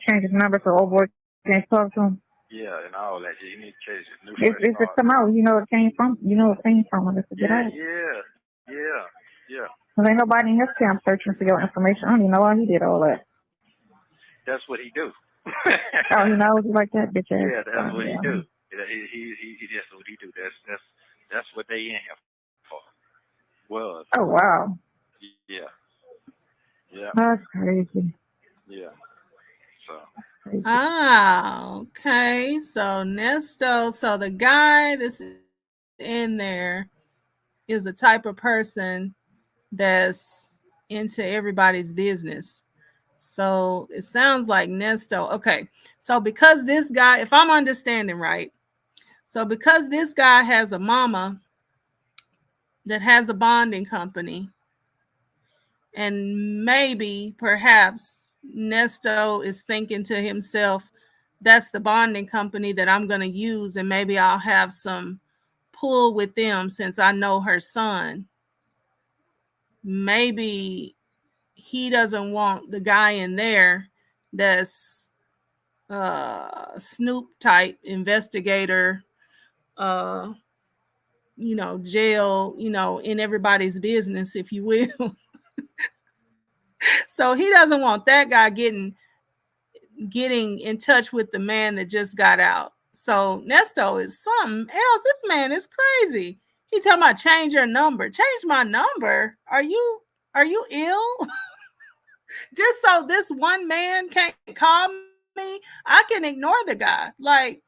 Change his number so old boy can't talk to him. Yeah, and all that. You need to change it. It's just come out. You know it came from. It's a good idea. Yeah. Well, ain't nobody in his camp searching for your information. I don't even know why he did all that. That's what he do. Oh, he knows you like that, bitch ass. Yeah, that's what he do. That's what he do. That's what they in here for. Well. Oh wow. Yeah. That's crazy. Yeah. So. Okay. So Nesto. So the guy that's in there is a type of person that's into everybody's business. So it sounds like Nesto. Okay. So because this guy, if I'm understanding right, so because this guy has a mama that has a bonding company, and maybe perhaps Nesto is thinking to himself, that's the bonding company that I'm going to use, and maybe I'll have some pull with them since I know her son. Maybe he doesn't want the guy in there that's Snoop type investigator, uh, jail, in everybody's business, if you will. So he doesn't want that guy getting in touch with the man that just got out. So Nesto is something else. This man is crazy. He talking about change your number. Change my number? Are you ill? Just so this one man can't call me, I can ignore the guy. Like,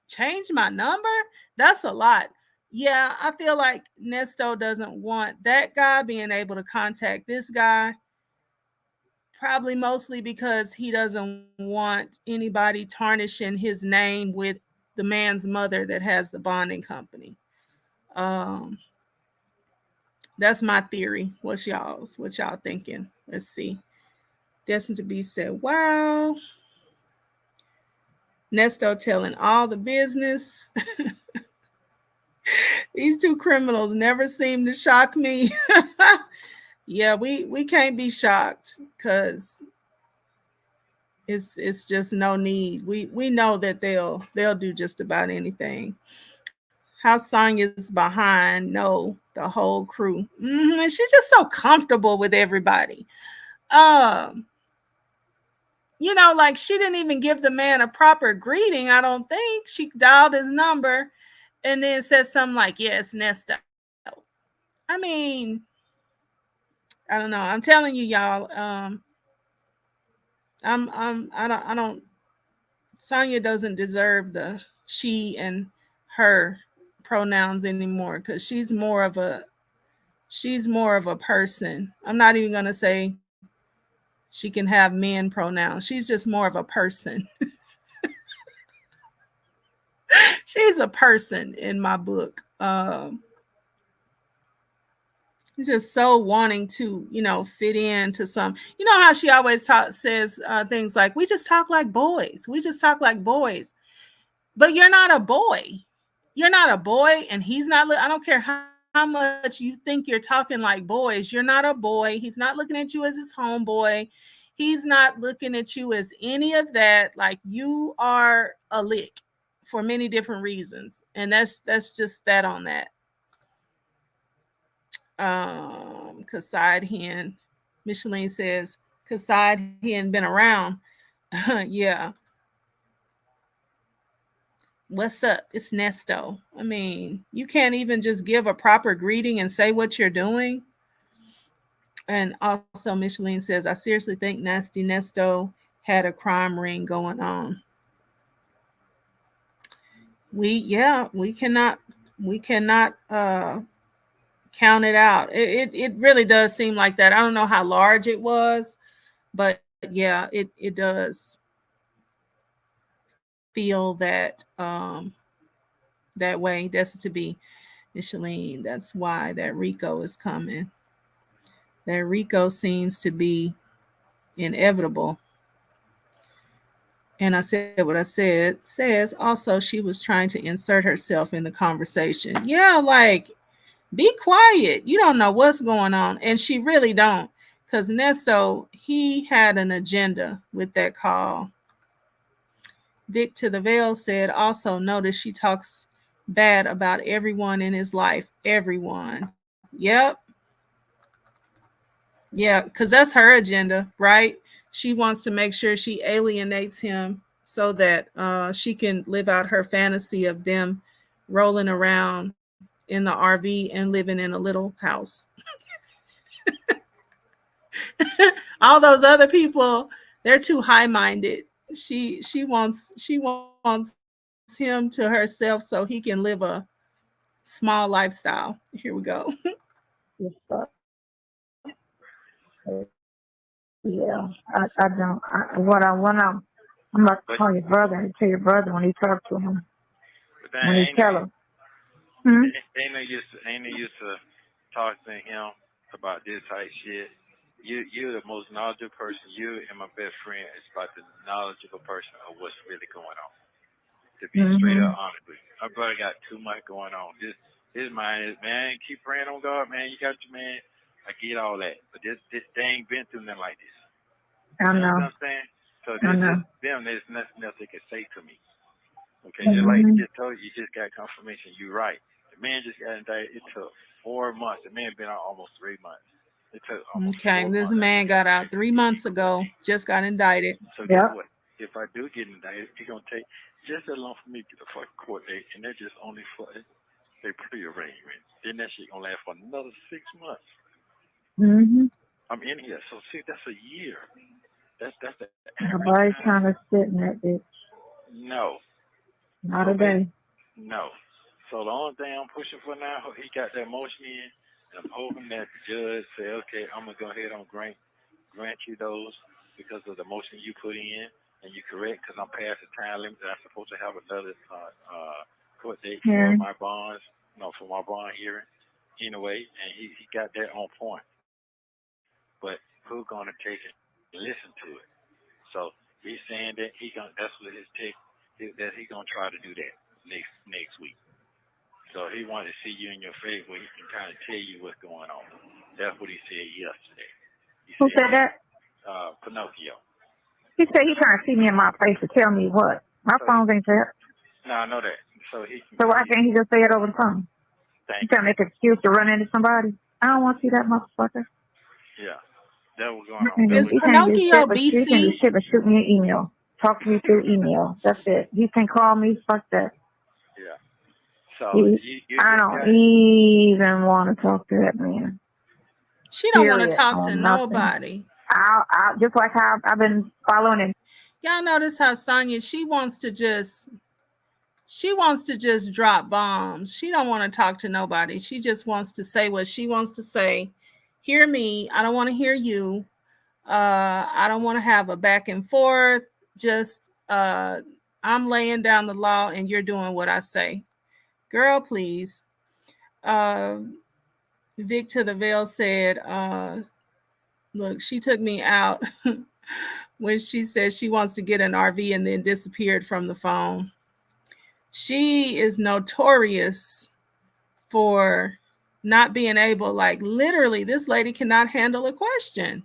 change my number? That's a lot. Yeah, I feel like Nesto doesn't want that guy being able to contact this guy, probably mostly because he doesn't want anybody tarnishing his name with the man's mother that has the bonding company. Um, that's my theory. What's y'all's? What y'all thinking? Let's see. Destined to be said, wow. Nesto telling all the business. These two criminals never seem to shock me. Yeah, we can't be shocked because it's just no need. We know that they'll do just about anything. How Sonya's behind, no, the whole crew. And she's just so comfortable with everybody. Like she didn't even give the man a proper greeting, I don't think. She dialed his number and then said something like, yeah, it's Nesto. I mean, I don't know. I'm telling you, y'all, I don't Sonya doesn't deserve the she and her pronouns anymore, because she's more of a person. I'm not even gonna say she can have men pronouns. She's just more of a person. She's a person in my book. Just so wanting to, fit into some, how she always says things like, we just talk like boys. We just talk like boys. But you're not a boy. You're not a boy, and he's not. I don't care how much you think you're talking like boys. You're not a boy. He's not looking at you as his homeboy. He's not looking at you as any of that. Like, you are a lick for many different reasons. And that's just that on that. Kaside Hen. Micheline says, Kaside Hen been around. Yeah. What's up? It's Nesto. I mean, you can't even just give a proper greeting and say what you're doing. And also, Micheline says, I seriously think Nasty Nesto had a crime ring going on. We cannot count it out. It really does seem like that. I don't know how large it was, but yeah, it does feel that that way. That's to be Micheline. That's why that Rico is coming. That Rico seems to be inevitable. And I said what I said. Says also she was trying to insert herself in the conversation. Yeah, like, be quiet. You don't know what's going on. And she really don't. Because Nesto, he had an agenda with that call. Vic to the Veil said, also notice she talks bad about everyone in his life. Everyone. Yep. Yeah, because that's her agenda, right? She wants to make sure she alienates him so that she can live out her fantasy of them rolling around in the RV and living in a little house. All those other people, they're too high-minded. She wants him to herself so he can live a small lifestyle. Here we go. Yeah, I don't. I'm about to call your brother and tell your brother when you talk to him. But When you tell him. ain't no use to talk to him about this type shit. You're the most knowledgeable person. You and my best friend is about the knowledgeable person of what's really going on. To be straight up honest with you. My brother got too much going on. His mind is, man, keep praying on God, man. You got your man. I get all that. But this they ain't been through nothing like this. I You know know. what I'm saying? So there's nothing else they can say to me. Okay, just like you just told you just got confirmation. You're right. The man just got indicted. It took 4 months. The man been out almost 3 months. It took almost 4 months. This man got out 3 months ago. Just got indicted. So guess what? If I do get indicted, it's gonna take just as long for me to get a fucking court date, and that's just only for a plea arrangement. Then that shit gonna last for another 6 months. I'm in here, so see, that's a year. That's the. Nobody's trying to sit in that bitch. No. Not a day. No. So the only thing I'm pushing for now, he got that motion in, and I'm hoping that the judge say, okay, I'm gonna go ahead and grant you those because of the motion you put in, and you're correct because I'm past the time limit that I'm supposed to have another court date for my bonds, for my bond hearing. Anyway, and he got that on point. But who's gonna take it and listen to it? So he's saying that that's what his take. That he's gonna try to do that next week. So he wanted to see you in your face where he can kind of tell you what's going on. That's what he said yesterday. Who said that? Pinocchio. He said he's trying to see me in my face to tell me what. My phone ain't there. No, I know that. So why can't he just say it over the phone? He's trying to make an excuse to run into somebody. I don't want to see that motherfucker. Yeah, that was going on. Is Pinocchio BC? He can do shit but shoot me an email. Talk to me through email. That's it. He can call me. Fuck that. Yeah. So I don't even want to talk to that man. She don't want to talk to nobody. I'll just like how I've been following him. Y'all notice how Sonya, she wants to just drop bombs. She don't want to talk to nobody. She just wants to say what she wants to say. Hear me. I don't want to hear you. I don't want to have a back and forth. Just I'm laying down the law and you're doing what I say. Girl, please. Vic to the Veil said, look, she took me out when she said she wants to get an RV and then disappeared from the phone. She is notorious for not being able, like literally, this lady cannot handle a question.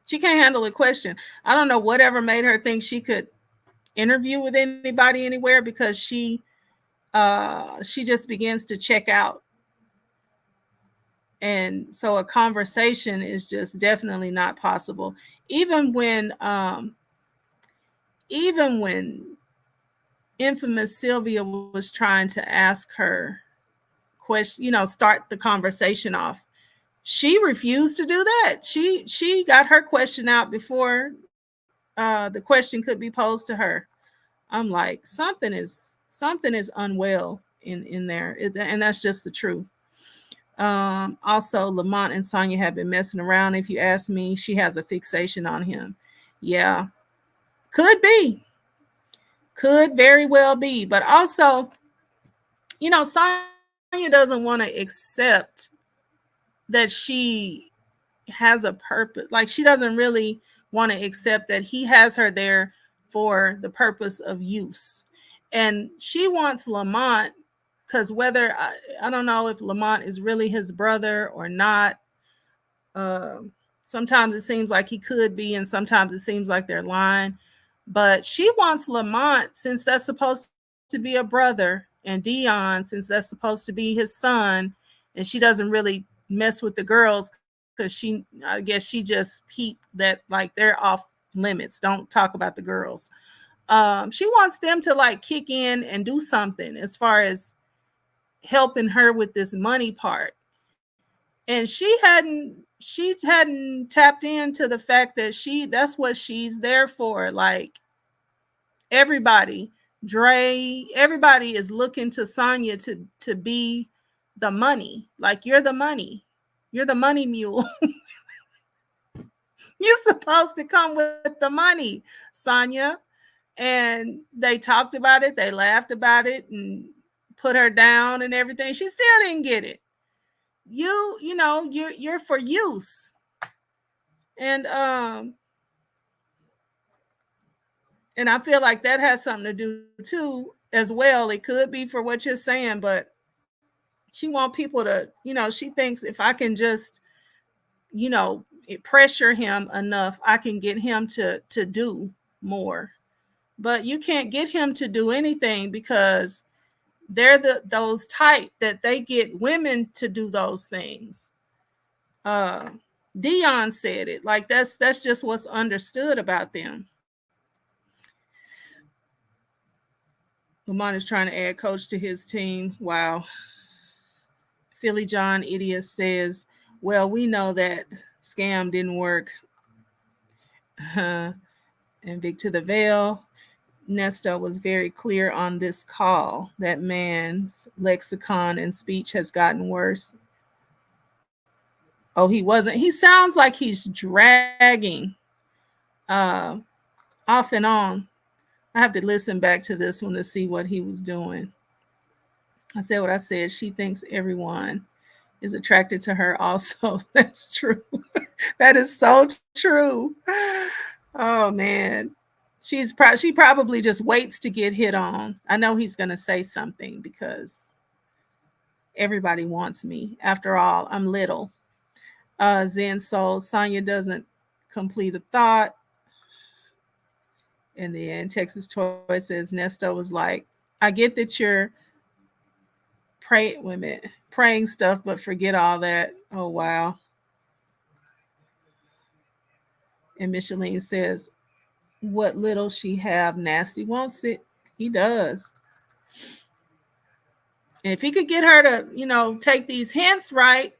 She can't handle a question. I don't know whatever made her think she could interview with anybody anywhere, because she just begins to check out. And so a conversation is just definitely not possible. Even when infamous Sylvia was trying to ask her question, start the conversation off, she refused to do that. She got her question out before the question could be posed to her. I'm like, something is unwell in there, and that's just the truth. Also, Lamont and Sonya have been messing around. If you ask me, she has a fixation on him. Yeah, could be, could very well be, but also, Sonya doesn't want to accept that she has a purpose. Like, she doesn't really want to accept that he has her there for the purpose of use. And she wants Lamont, because whether, I don't know if Lamont is really his brother or not. Sometimes it seems like he could be, and sometimes it seems like they're lying. But she wants Lamont, since that's supposed to be a brother, and Dion, since that's supposed to be his son, and she doesn't really mess with the girls because I guess she just peeped that like they're off limits. Don't talk about the girls. She wants them to like kick in and do something as far as helping her with this money part. And she hadn't tapped into the fact that that's what she's there for. Like, everybody, Dre, everybody is looking to Sonya to be the money. Like, you're the money mule. You're supposed to come with the money, Sonya. And they talked about it. They laughed about it and put her down and everything. She still didn't get it. You know, you're for use. And and I feel like that has something to do too as well. It could be for what you're saying, but she want people to, she thinks if I can just, pressure him enough, I can get him to do more. But you can't get him to do anything because they're those type that they get women to do those things. Uh, Dion said it. Like that's just what's understood about them. Lamont is trying to add coach to his team. Wow. Philly John Idiot says, well, we know that scam didn't work. And Vic to the Veil. Nesto was very clear on this call that man's lexicon and speech has gotten worse. Oh, he wasn't. He sounds like he's dragging off and on. I have to listen back to this one to see what he was doing. I said what I said. She thinks everyone is attracted to her also. That's true. That is so true. Oh, man. She probably just waits to get hit on. I know he's going to say something because everybody wants me. After all, I'm little. Zen Soul, Sonya doesn't complete a thought. And then Texas Toy says, Nesto was like, I get that you're praying stuff, but forget all that. Oh, wow. And Micheline says, what little she have, Nasty wants it. He does. And if he could get her to, take these hints right,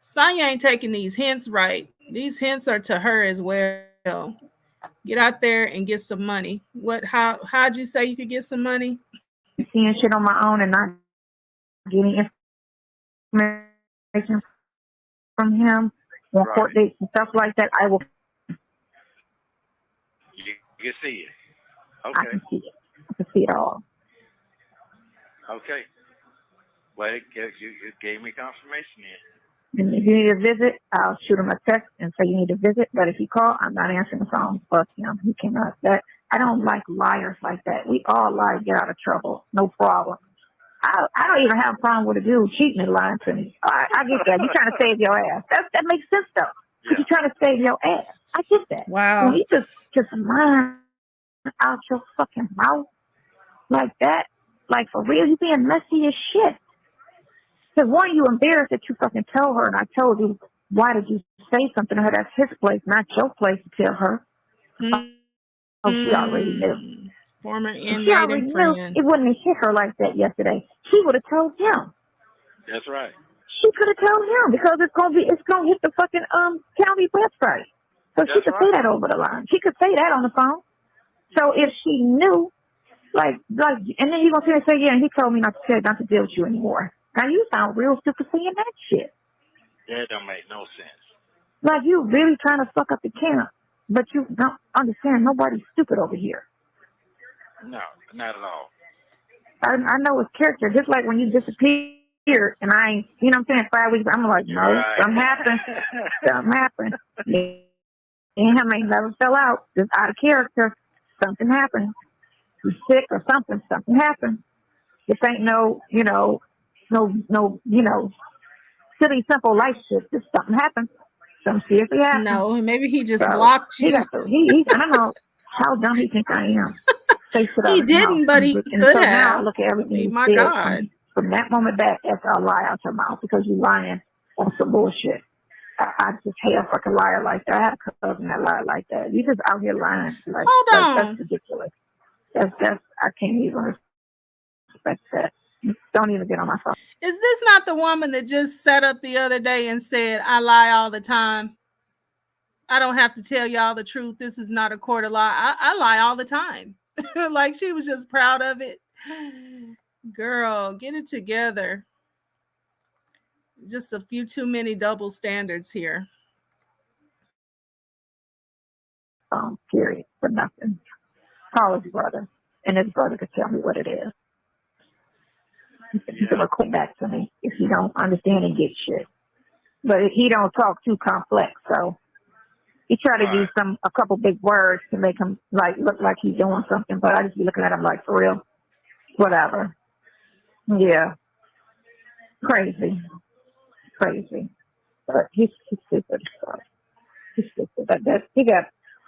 Sonya ain't taking these hints right. These hints are to her as well. Get out there and get some money. How'd you say you could get some money? Seeing shit on my own and not getting information from him on court dates and stuff like that, I will. You can see it. Okay. I can see it. I can see it all. Okay. Well, you gave me confirmation then. And if you need a visit, I'll shoot him a text and say you need a visit. But if he call, I'm not answering the phone. Fuck him. He cannot. I don't like liars like that. We all lie to get out of trouble. No problem. I don't even have a problem with a dude cheating and lying to me. I get that. You're trying to save your ass. That makes sense though. Yeah. You're trying to save your ass. I get that. Wow. When he just lying out your fucking mouth like that, like for real, you being messy as shit. Because one, you embarrassed that you fucking tell her, and I told you, why did you say something to her? That's his place, not your place to tell her. Oh, she already knew. Former inmate she already and knew friend. it wouldn't have hit her like that yesterday. She would have told him. That's right. She could have told him because it's gonna hit the fucking county website. So she could say that over the line. She could say that on the phone. So if she knew, like, and then you gonna say, yeah, and he told me not to deal with you anymore. Now you sound real stupid saying that shit. That don't make no sense. Like you really trying to fuck up the camp, but you don't understand nobody's stupid over here. No, not at all. I know his character, just like when you disappeared and I ain't, you know what I'm saying, 5 weeks, I'm like, no, right. Something happened. Something happened. And him ain't never fell out, just out of character. Something happened. He's sick or something. Something happened. This ain't no, silly, simple life shit. Just something happened. Something seriously happened. No, maybe he just blocked you. I don't know how dumb he think I am. He didn't, but he could have. Now I look at everything my God. From that moment back, that's a lie out your mouth because you lying on some bullshit. I just hate a fucking liar like that. I had a cousin that lied like that. You just out here lying. Like, hold on. That's ridiculous. That's I can't even respect that. Don't even get on my phone. Is this not the woman that just sat up the other day and said, I lie all the time? I don't have to tell y'all the truth. This is not a court of law. I lie all the time. Like she was just proud of it. Girl, get it together. Just a few too many double standards here. phone, period, for nothing. Call his brother, and his brother could tell me what it is. He can report back to me if he don't understand and get shit. But he don't talk too complex, so he try to use a couple big words to make him like look like he's doing something. But I just be looking at him like, for real, whatever. Yeah, crazy. But he's stupid. So he's stupid. He got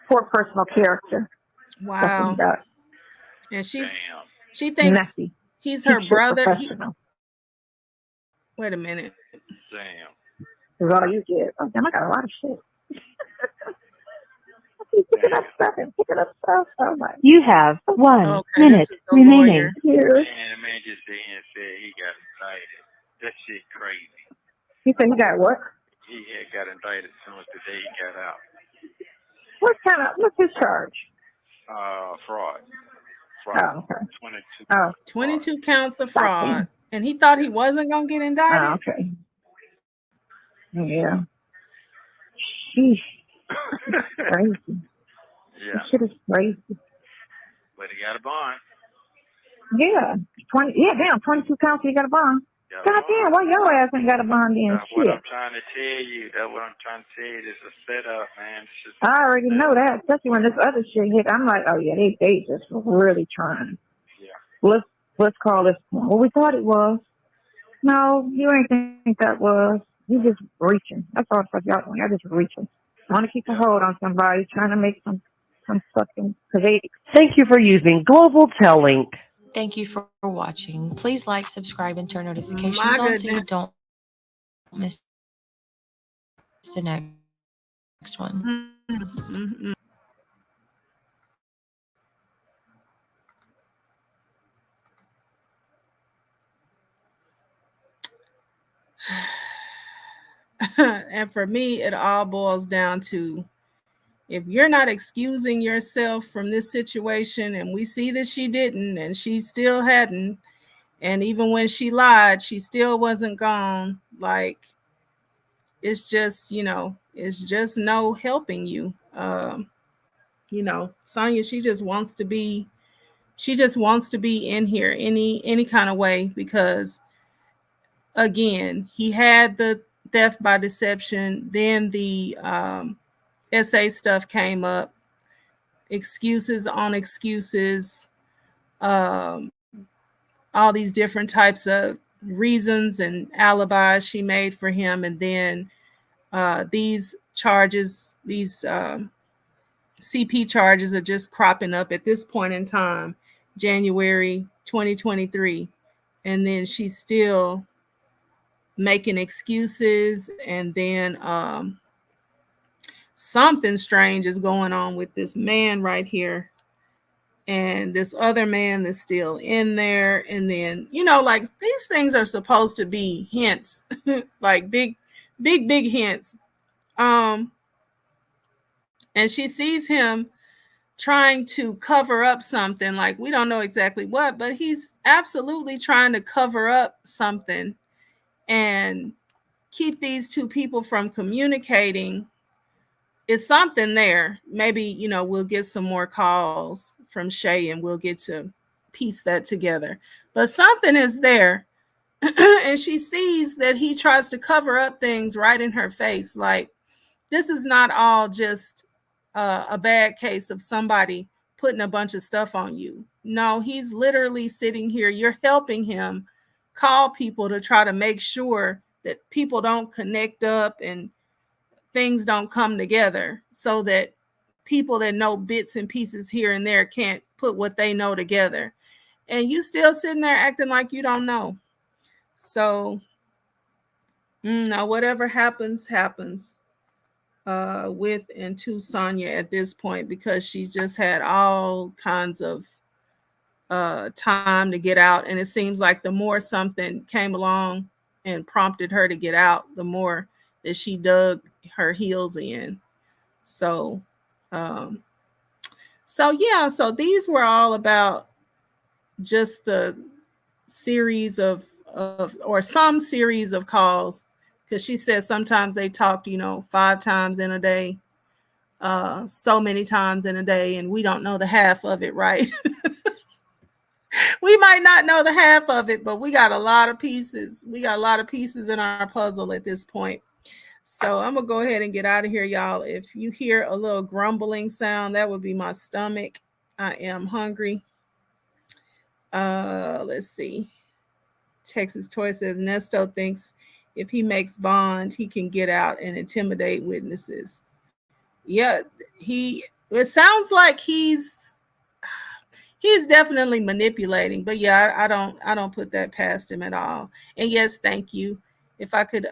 poor personal character. Wow. And she thinks messy. He's her brother. Wait a minute. Damn. That's all you get. Oh, damn, I got a lot of shit. Picking up stuff. Oh, my. You have 1 minute remaining. Man, the man just sitting here and said he got indicted. That shit crazy. He said he got what? He had got indicted as soon as the day he got out. What's his charge? Fraud. Oh, okay. 22 counts of fraud. And he thought he wasn't going to get indicted? Oh, okay. Yeah. Sheesh. Crazy. Yeah. This shit is crazy. But he got a bond. Yeah. 22 counts, he got a bond. God damn, why your ass ain't got a bond then? That's what I'm trying to tell you. This is a setup, man. I already know that, especially when this other shit hit. I'm like, oh yeah, they just really trying. Yeah. Let's call this one. Well, we thought it was. No, you ain't think that was. You just reaching. That's all the fuck y'all doing. Y'all just reaching. Want to keep a hold on somebody, trying to make some fucking. Thank you for using Global Tel Link. Thank you for watching. Please like, subscribe, and turn notifications on so you don't miss the next one. Mm-hmm. And for me, it all boils down to, if you're not excusing yourself from this situation, and we see that she didn't, and she still hadn't, and even when she lied, she still wasn't gone. Like, it's just, it's just no helping you. Sonya, she just wants to be in here any kind of way, because again, he had the theft by deception, then the SA stuff came up, excuses on excuses, all these different types of reasons and alibis she made for him. And then these charges, these CP charges are just cropping up at this point in time, January 2023. And then she's still making excuses. And then something strange is going on with this man right here, and this other man that's still in there. And then, like, these things are supposed to be hints, like big hints. And she sees him trying to cover up something, like, we don't know exactly what, but he's absolutely trying to cover up something and keep these two people from communicating. Is something there. Maybe, we'll get some more calls from Shay and we'll get to piece that together. But something is there. And she sees that he tries to cover up things right in her face. Like, this is not all just a bad case of somebody putting a bunch of stuff on you. No, he's literally sitting here. You're helping him call people to try to make sure that people don't connect up and things don't come together, so that people that know bits and pieces here and there can't put what they know together. And you still sitting there acting like you don't know. So now whatever happens with and to Sonya at this point, because she's just had all kinds of time to get out. And it seems like the more something came along and prompted her to get out, the more that she dug her heels in. So so these were all about just the series of or some series of calls, because she said sometimes they talked 5 times in a day, so many times in a day, and we don't know the half of it, right? We might not know the half of it, but we got a lot of pieces. We got a lot of pieces in our puzzle at this point. So I'm going to go ahead and get out of here, y'all. If you hear a little grumbling sound, that would be my stomach. I am hungry. Let's see. Texas Toy says Nesto thinks if he makes bond, he can get out and intimidate witnesses. Yeah, it sounds like he's definitely manipulating, but yeah, I don't put that past him at all. And yes, thank you. If I could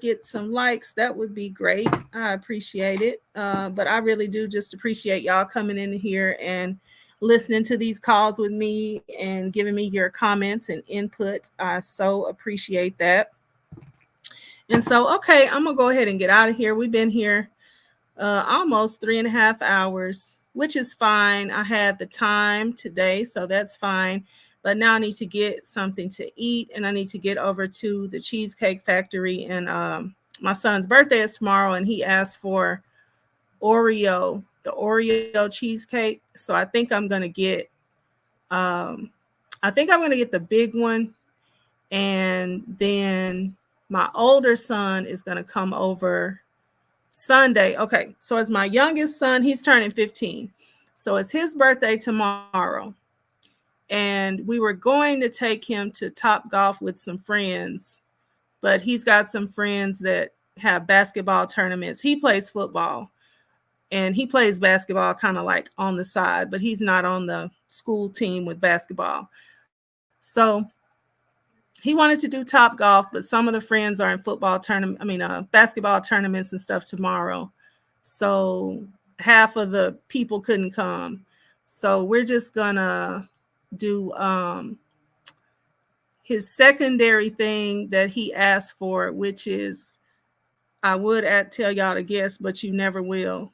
get some likes, that would be great. I appreciate it. But I really do just appreciate y'all coming in here and listening to these calls with me and giving me your comments and input. I so appreciate that. And so, okay, I'm going to go ahead and get out of here. We've been here almost 3.5 hours, which is fine. I had the time today, so that's fine. But now I need to get something to eat, and I need to get over to the Cheesecake Factory. And my son's birthday is tomorrow, and he asked for the Oreo cheesecake. So I think I'm gonna get the big one, and then my older son is gonna come over Sunday. Okay, so it's my youngest son. He's turning 15. So it's his birthday tomorrow. And we were going to take him to Top Golf with some friends, but he's got some friends that have basketball tournaments. He plays football, and he plays basketball kind of like on the side, but he's not on the school team with basketball. So he wanted to do Top Golf, but some of the friends are in basketball tournaments and stuff tomorrow. So half of the people couldn't come. So we're just gonna do his secondary thing that he asked for, which is, I would tell y'all to guess, but you never will.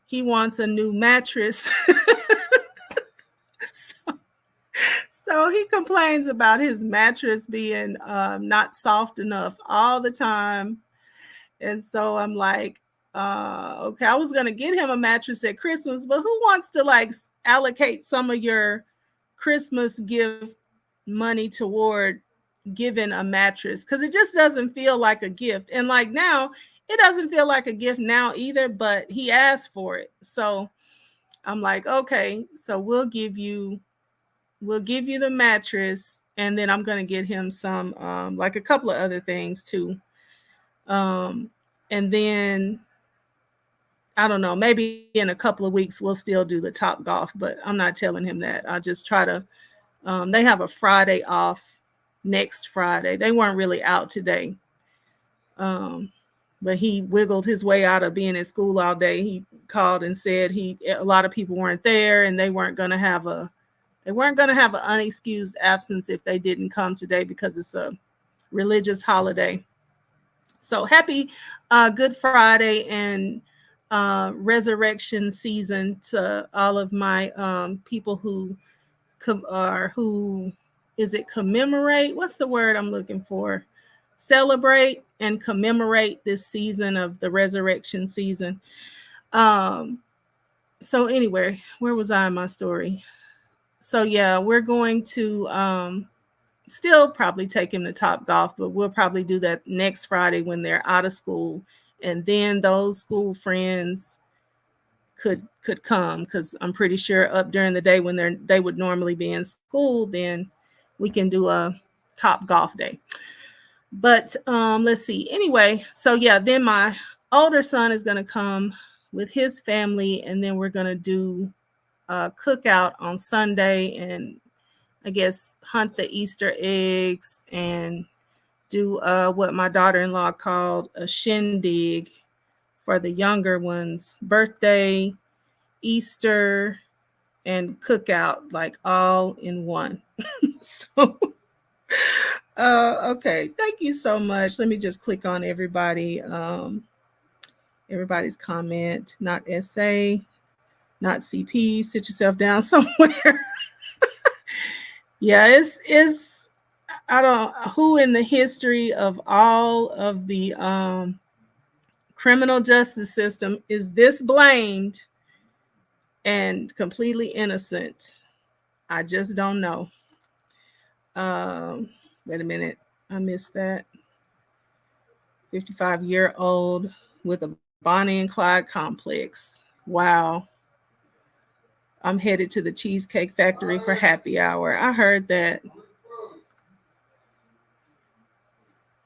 He wants a new mattress. So he complains about his mattress being not soft enough all the time. And so I'm like, okay, I was going to get him a mattress at Christmas, but who wants to like allocate some of your Christmas gift money toward giving a mattress? Because it just doesn't feel like a gift. And like now, it doesn't feel like a gift now either, but he asked for it. So I'm like, okay, so we'll give you the mattress, and then I'm going to get him some like a couple of other things too. And then I don't know, maybe in a couple of weeks we'll still do the Top Golf, but I'm not telling him that. I'll just try to they have a Friday off next Friday. They weren't really out today. But he wiggled his way out of being at school all day. He called and said a lot of people weren't there, and they weren't going to have an unexcused absence if they didn't come today because it's a religious holiday. So happy Good Friday and resurrection season to all of my people who commemorate? What's the word I'm looking for? Celebrate and commemorate this season of the resurrection season. So anyway, where was I in my story? So yeah, we're going to still probably take him to Top Golf, but we'll probably do that next Friday when they're out of school. And then those school friends could come, because I'm pretty sure up during the day when they would normally be in school, then we can do a Top Golf day. But let's see. Anyway, so yeah, then my older son is going to come with his family, and then we're going to do a cookout on Sunday, and I guess hunt the Easter eggs and do what my daughter-in-law called a shindig for the younger ones, birthday, Easter, and cookout, like all in one. So okay, thank you so much. Let me just click on everybody's comment. Not SA, not CP. Sit yourself down somewhere. Yeah, it's I don't who in the history of all of the criminal justice system is this blamed and completely innocent? I just don't know. Wait a minute. I missed that. 55-year-old with a Bonnie and Clyde complex. Wow. I'm headed to the Cheesecake Factory for happy hour. I heard that.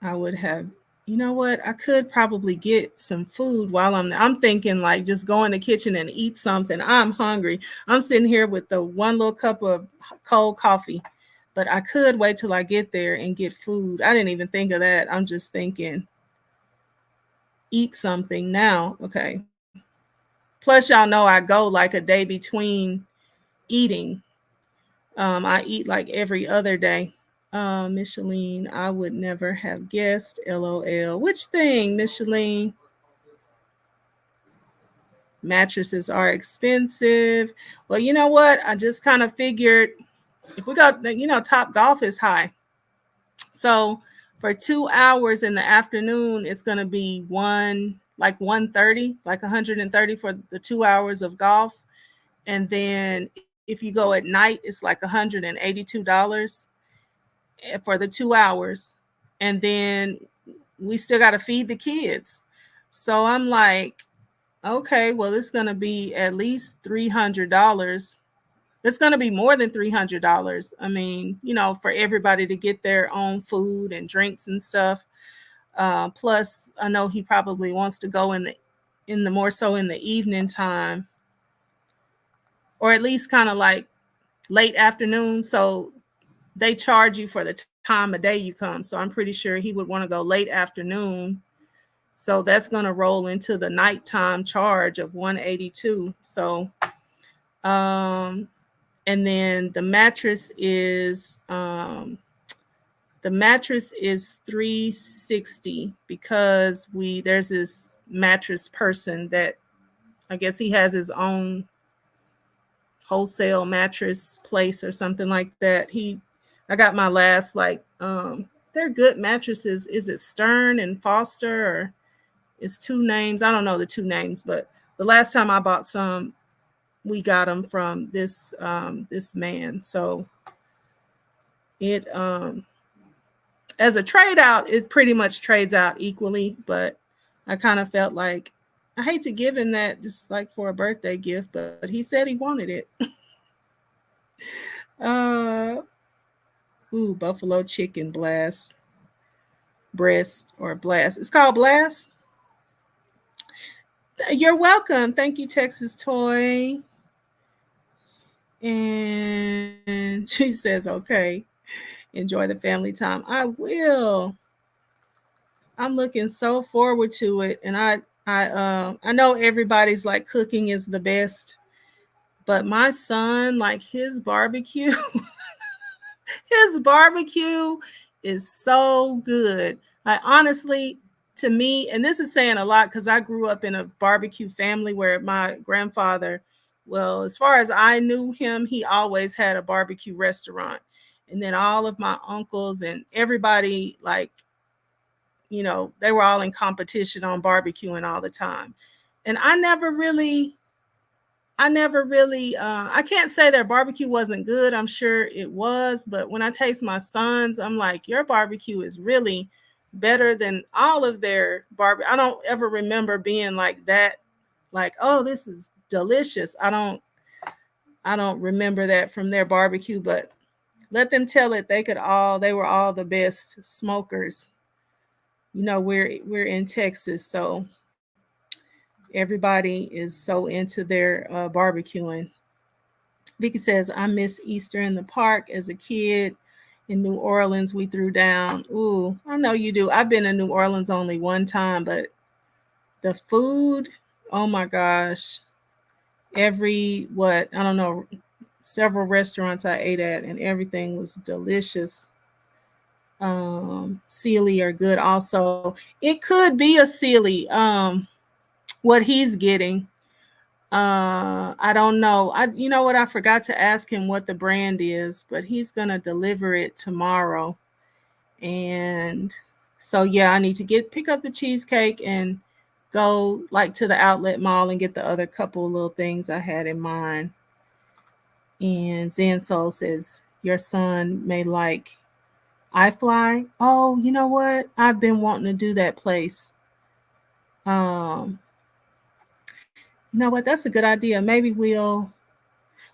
I would have, you know what? I could probably get some food while I'm thinking like just go in the kitchen and eat something. I'm hungry. I'm sitting here with the one little cup of cold coffee, but I could wait till I get there and get food. I didn't even think of that. I'm just thinking eat something now. Okay. Plus, y'all know I go like a day between eating. I eat like every other day. Micheline, I would never have guessed. LOL. Which thing, Micheline? Mattresses are expensive. Well, you know what? I just kind of figured if we go, Top Golf is high. So for 2 hours in the afternoon, it's going to be 130, like 130 for the 2 hours of golf. And then if you go at night, it's like $182 for the 2 hours. And then we still got to feed the kids. So I'm like, okay, well, it's going to be at least $300. It's going to be more than $300. I mean, for everybody to get their own food and drinks and stuff. Plus, I know he probably wants to go in the more so in the evening time, or at least kind of like late afternoon. So they charge you for the time of day you come. So I'm pretty sure he would want to go late afternoon. So that's going to roll into the nighttime charge of $182. So, and then the mattress is $360 because there's this mattress person that I guess he has his own wholesale mattress place or something like that. I got my last they're good mattresses. Is it Stern and Foster, or it's two names? I don't know the two names, but the last time I bought some, we got them from this man. So it as a trade out, it pretty much trades out equally, but I kind of felt like I hate to give him that just like for a birthday gift, but he said he wanted it. Buffalo chicken breast. It's called Blast. You're welcome. Thank you, Texas Toy. And she says, okay, enjoy the family time. I will. I'm looking so forward to it. And I know everybody's like cooking is the best, but my son, like his barbecue, his barbecue is so good. Like honestly, to me, and this is saying a lot because I grew up in a barbecue family where my grandfather, well, as far as I knew him, he always had a barbecue restaurant. And then all of my uncles and everybody, like, they were all in competition on barbecuing all the time. And I never really, I can't say their barbecue wasn't good. I'm sure it was. But when I taste my son's, I'm like, your barbecue is really better than all of their barbecue. I don't ever remember being like that, like, oh, this is delicious. I don't remember that from their barbecue, but let them tell it. They were all the best smokers. We're in Texas, so everybody is so into their barbecuing. Vicky says, I miss Easter in the park. As a kid in New Orleans, we threw down. Ooh, I know you do. I've been in New Orleans only one time, but the food, oh my gosh. I don't know, several restaurants I ate at, and everything was delicious. Sealy are good also. It could be a Sealy, what he's getting. I don't know. You know what? I forgot to ask him what the brand is, but he's gonna deliver it tomorrow. And so yeah, I need to pick up the cheesecake and go like to the outlet mall and get the other couple little things I had in mind. And Zen Soul says, your son may like iFly. Oh, you know what? I've been wanting to do that place. You know what? That's a good idea. Maybe we'll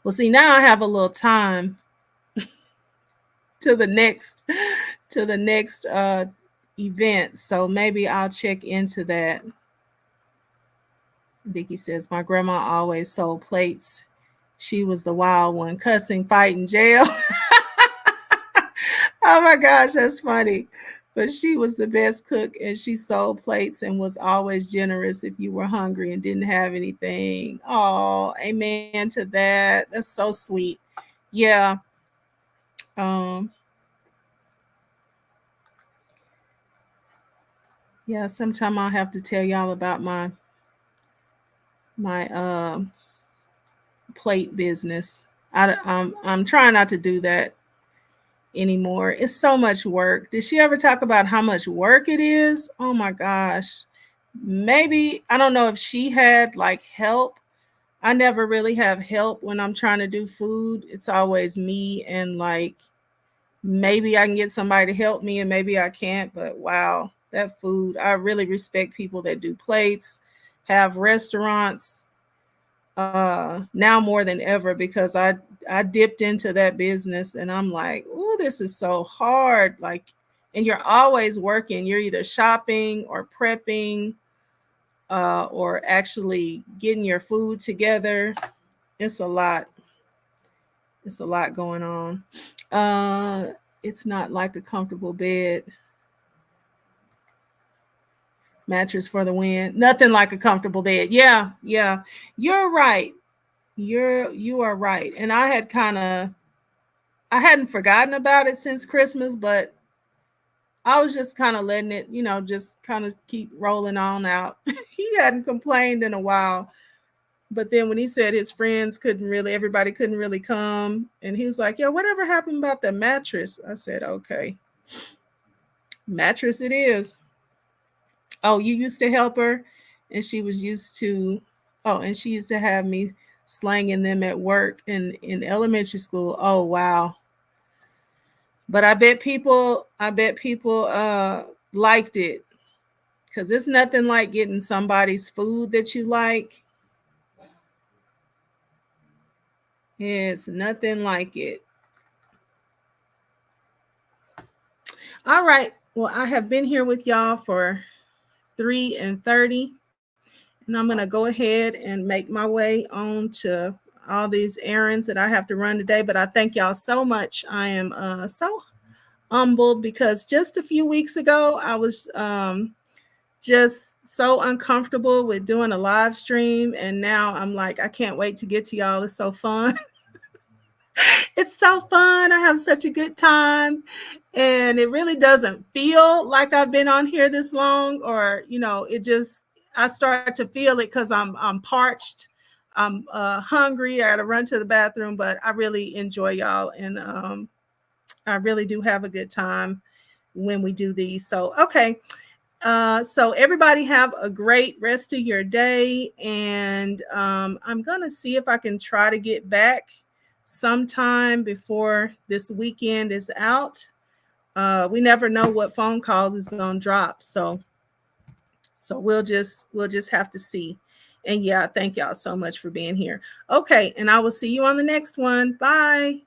see, now I have a little time to the next event. So maybe I'll check into that. Vicky says, my grandma always sold plates. She was the wild one, cussing, fighting, jail. Oh my gosh, that's funny. But she was the best cook, and she sold plates and was always generous if you were hungry and didn't have anything. Oh, amen to that. That's so sweet. Yeah. Yeah, sometime I'll have to tell y'all about my plate business. I'm trying not to do that anymore. It's so much work. Did she ever talk about how much work it is? Oh my gosh. Maybe, I don't know if she had like help. I never really have help when I'm trying to do food. It's always me, and like maybe I can get somebody to help me and maybe I can't, but wow, that food, I really respect people that do plates, have restaurants, now more than ever, because I dipped into that business and I'm like, oh, this is so hard. Like, and you're always working. You're either shopping or prepping, or actually getting your food together. It's a lot. It's a lot going on. It's not like a comfortable bed. Mattress for the win. Nothing like a comfortable bed. Yeah. You're right. You are right. And I hadn't forgotten about it since Christmas, but I was just kind of letting it, just kind of keep rolling on out. He hadn't complained in a while. But then when he said his friends everybody couldn't really come, and he was like, yeah, whatever happened about the mattress? I said, okay, mattress it is. Oh, you used to help her, and she used to have me slanging them at work in elementary school. Oh, wow. But I bet people liked it, because it's nothing like getting somebody's food that you like. It's nothing like it. All right. Well, I have been here with y'all for 3:30, and I'm going to go ahead and make my way on to all these errands that I have to run today. But I thank y'all so much. I am so humbled, because just a few weeks ago, I was just so uncomfortable with doing a live stream. And now I'm like, I can't wait to get to y'all. It's so fun. It's so fun. I have such a good time. And it really doesn't feel like I've been on here this long, or, I start to feel it because I'm parched. I'm hungry. I got to run to the bathroom, but I really enjoy y'all. And I really do have a good time when we do these. So, okay. So everybody have a great rest of your day. And I'm going to see if I can try to get back sometime before this weekend is out. We never know what phone calls is going to drop. So we'll just have to see. And yeah, thank y'all so much for being here. Okay. And I will see you on the next one. Bye.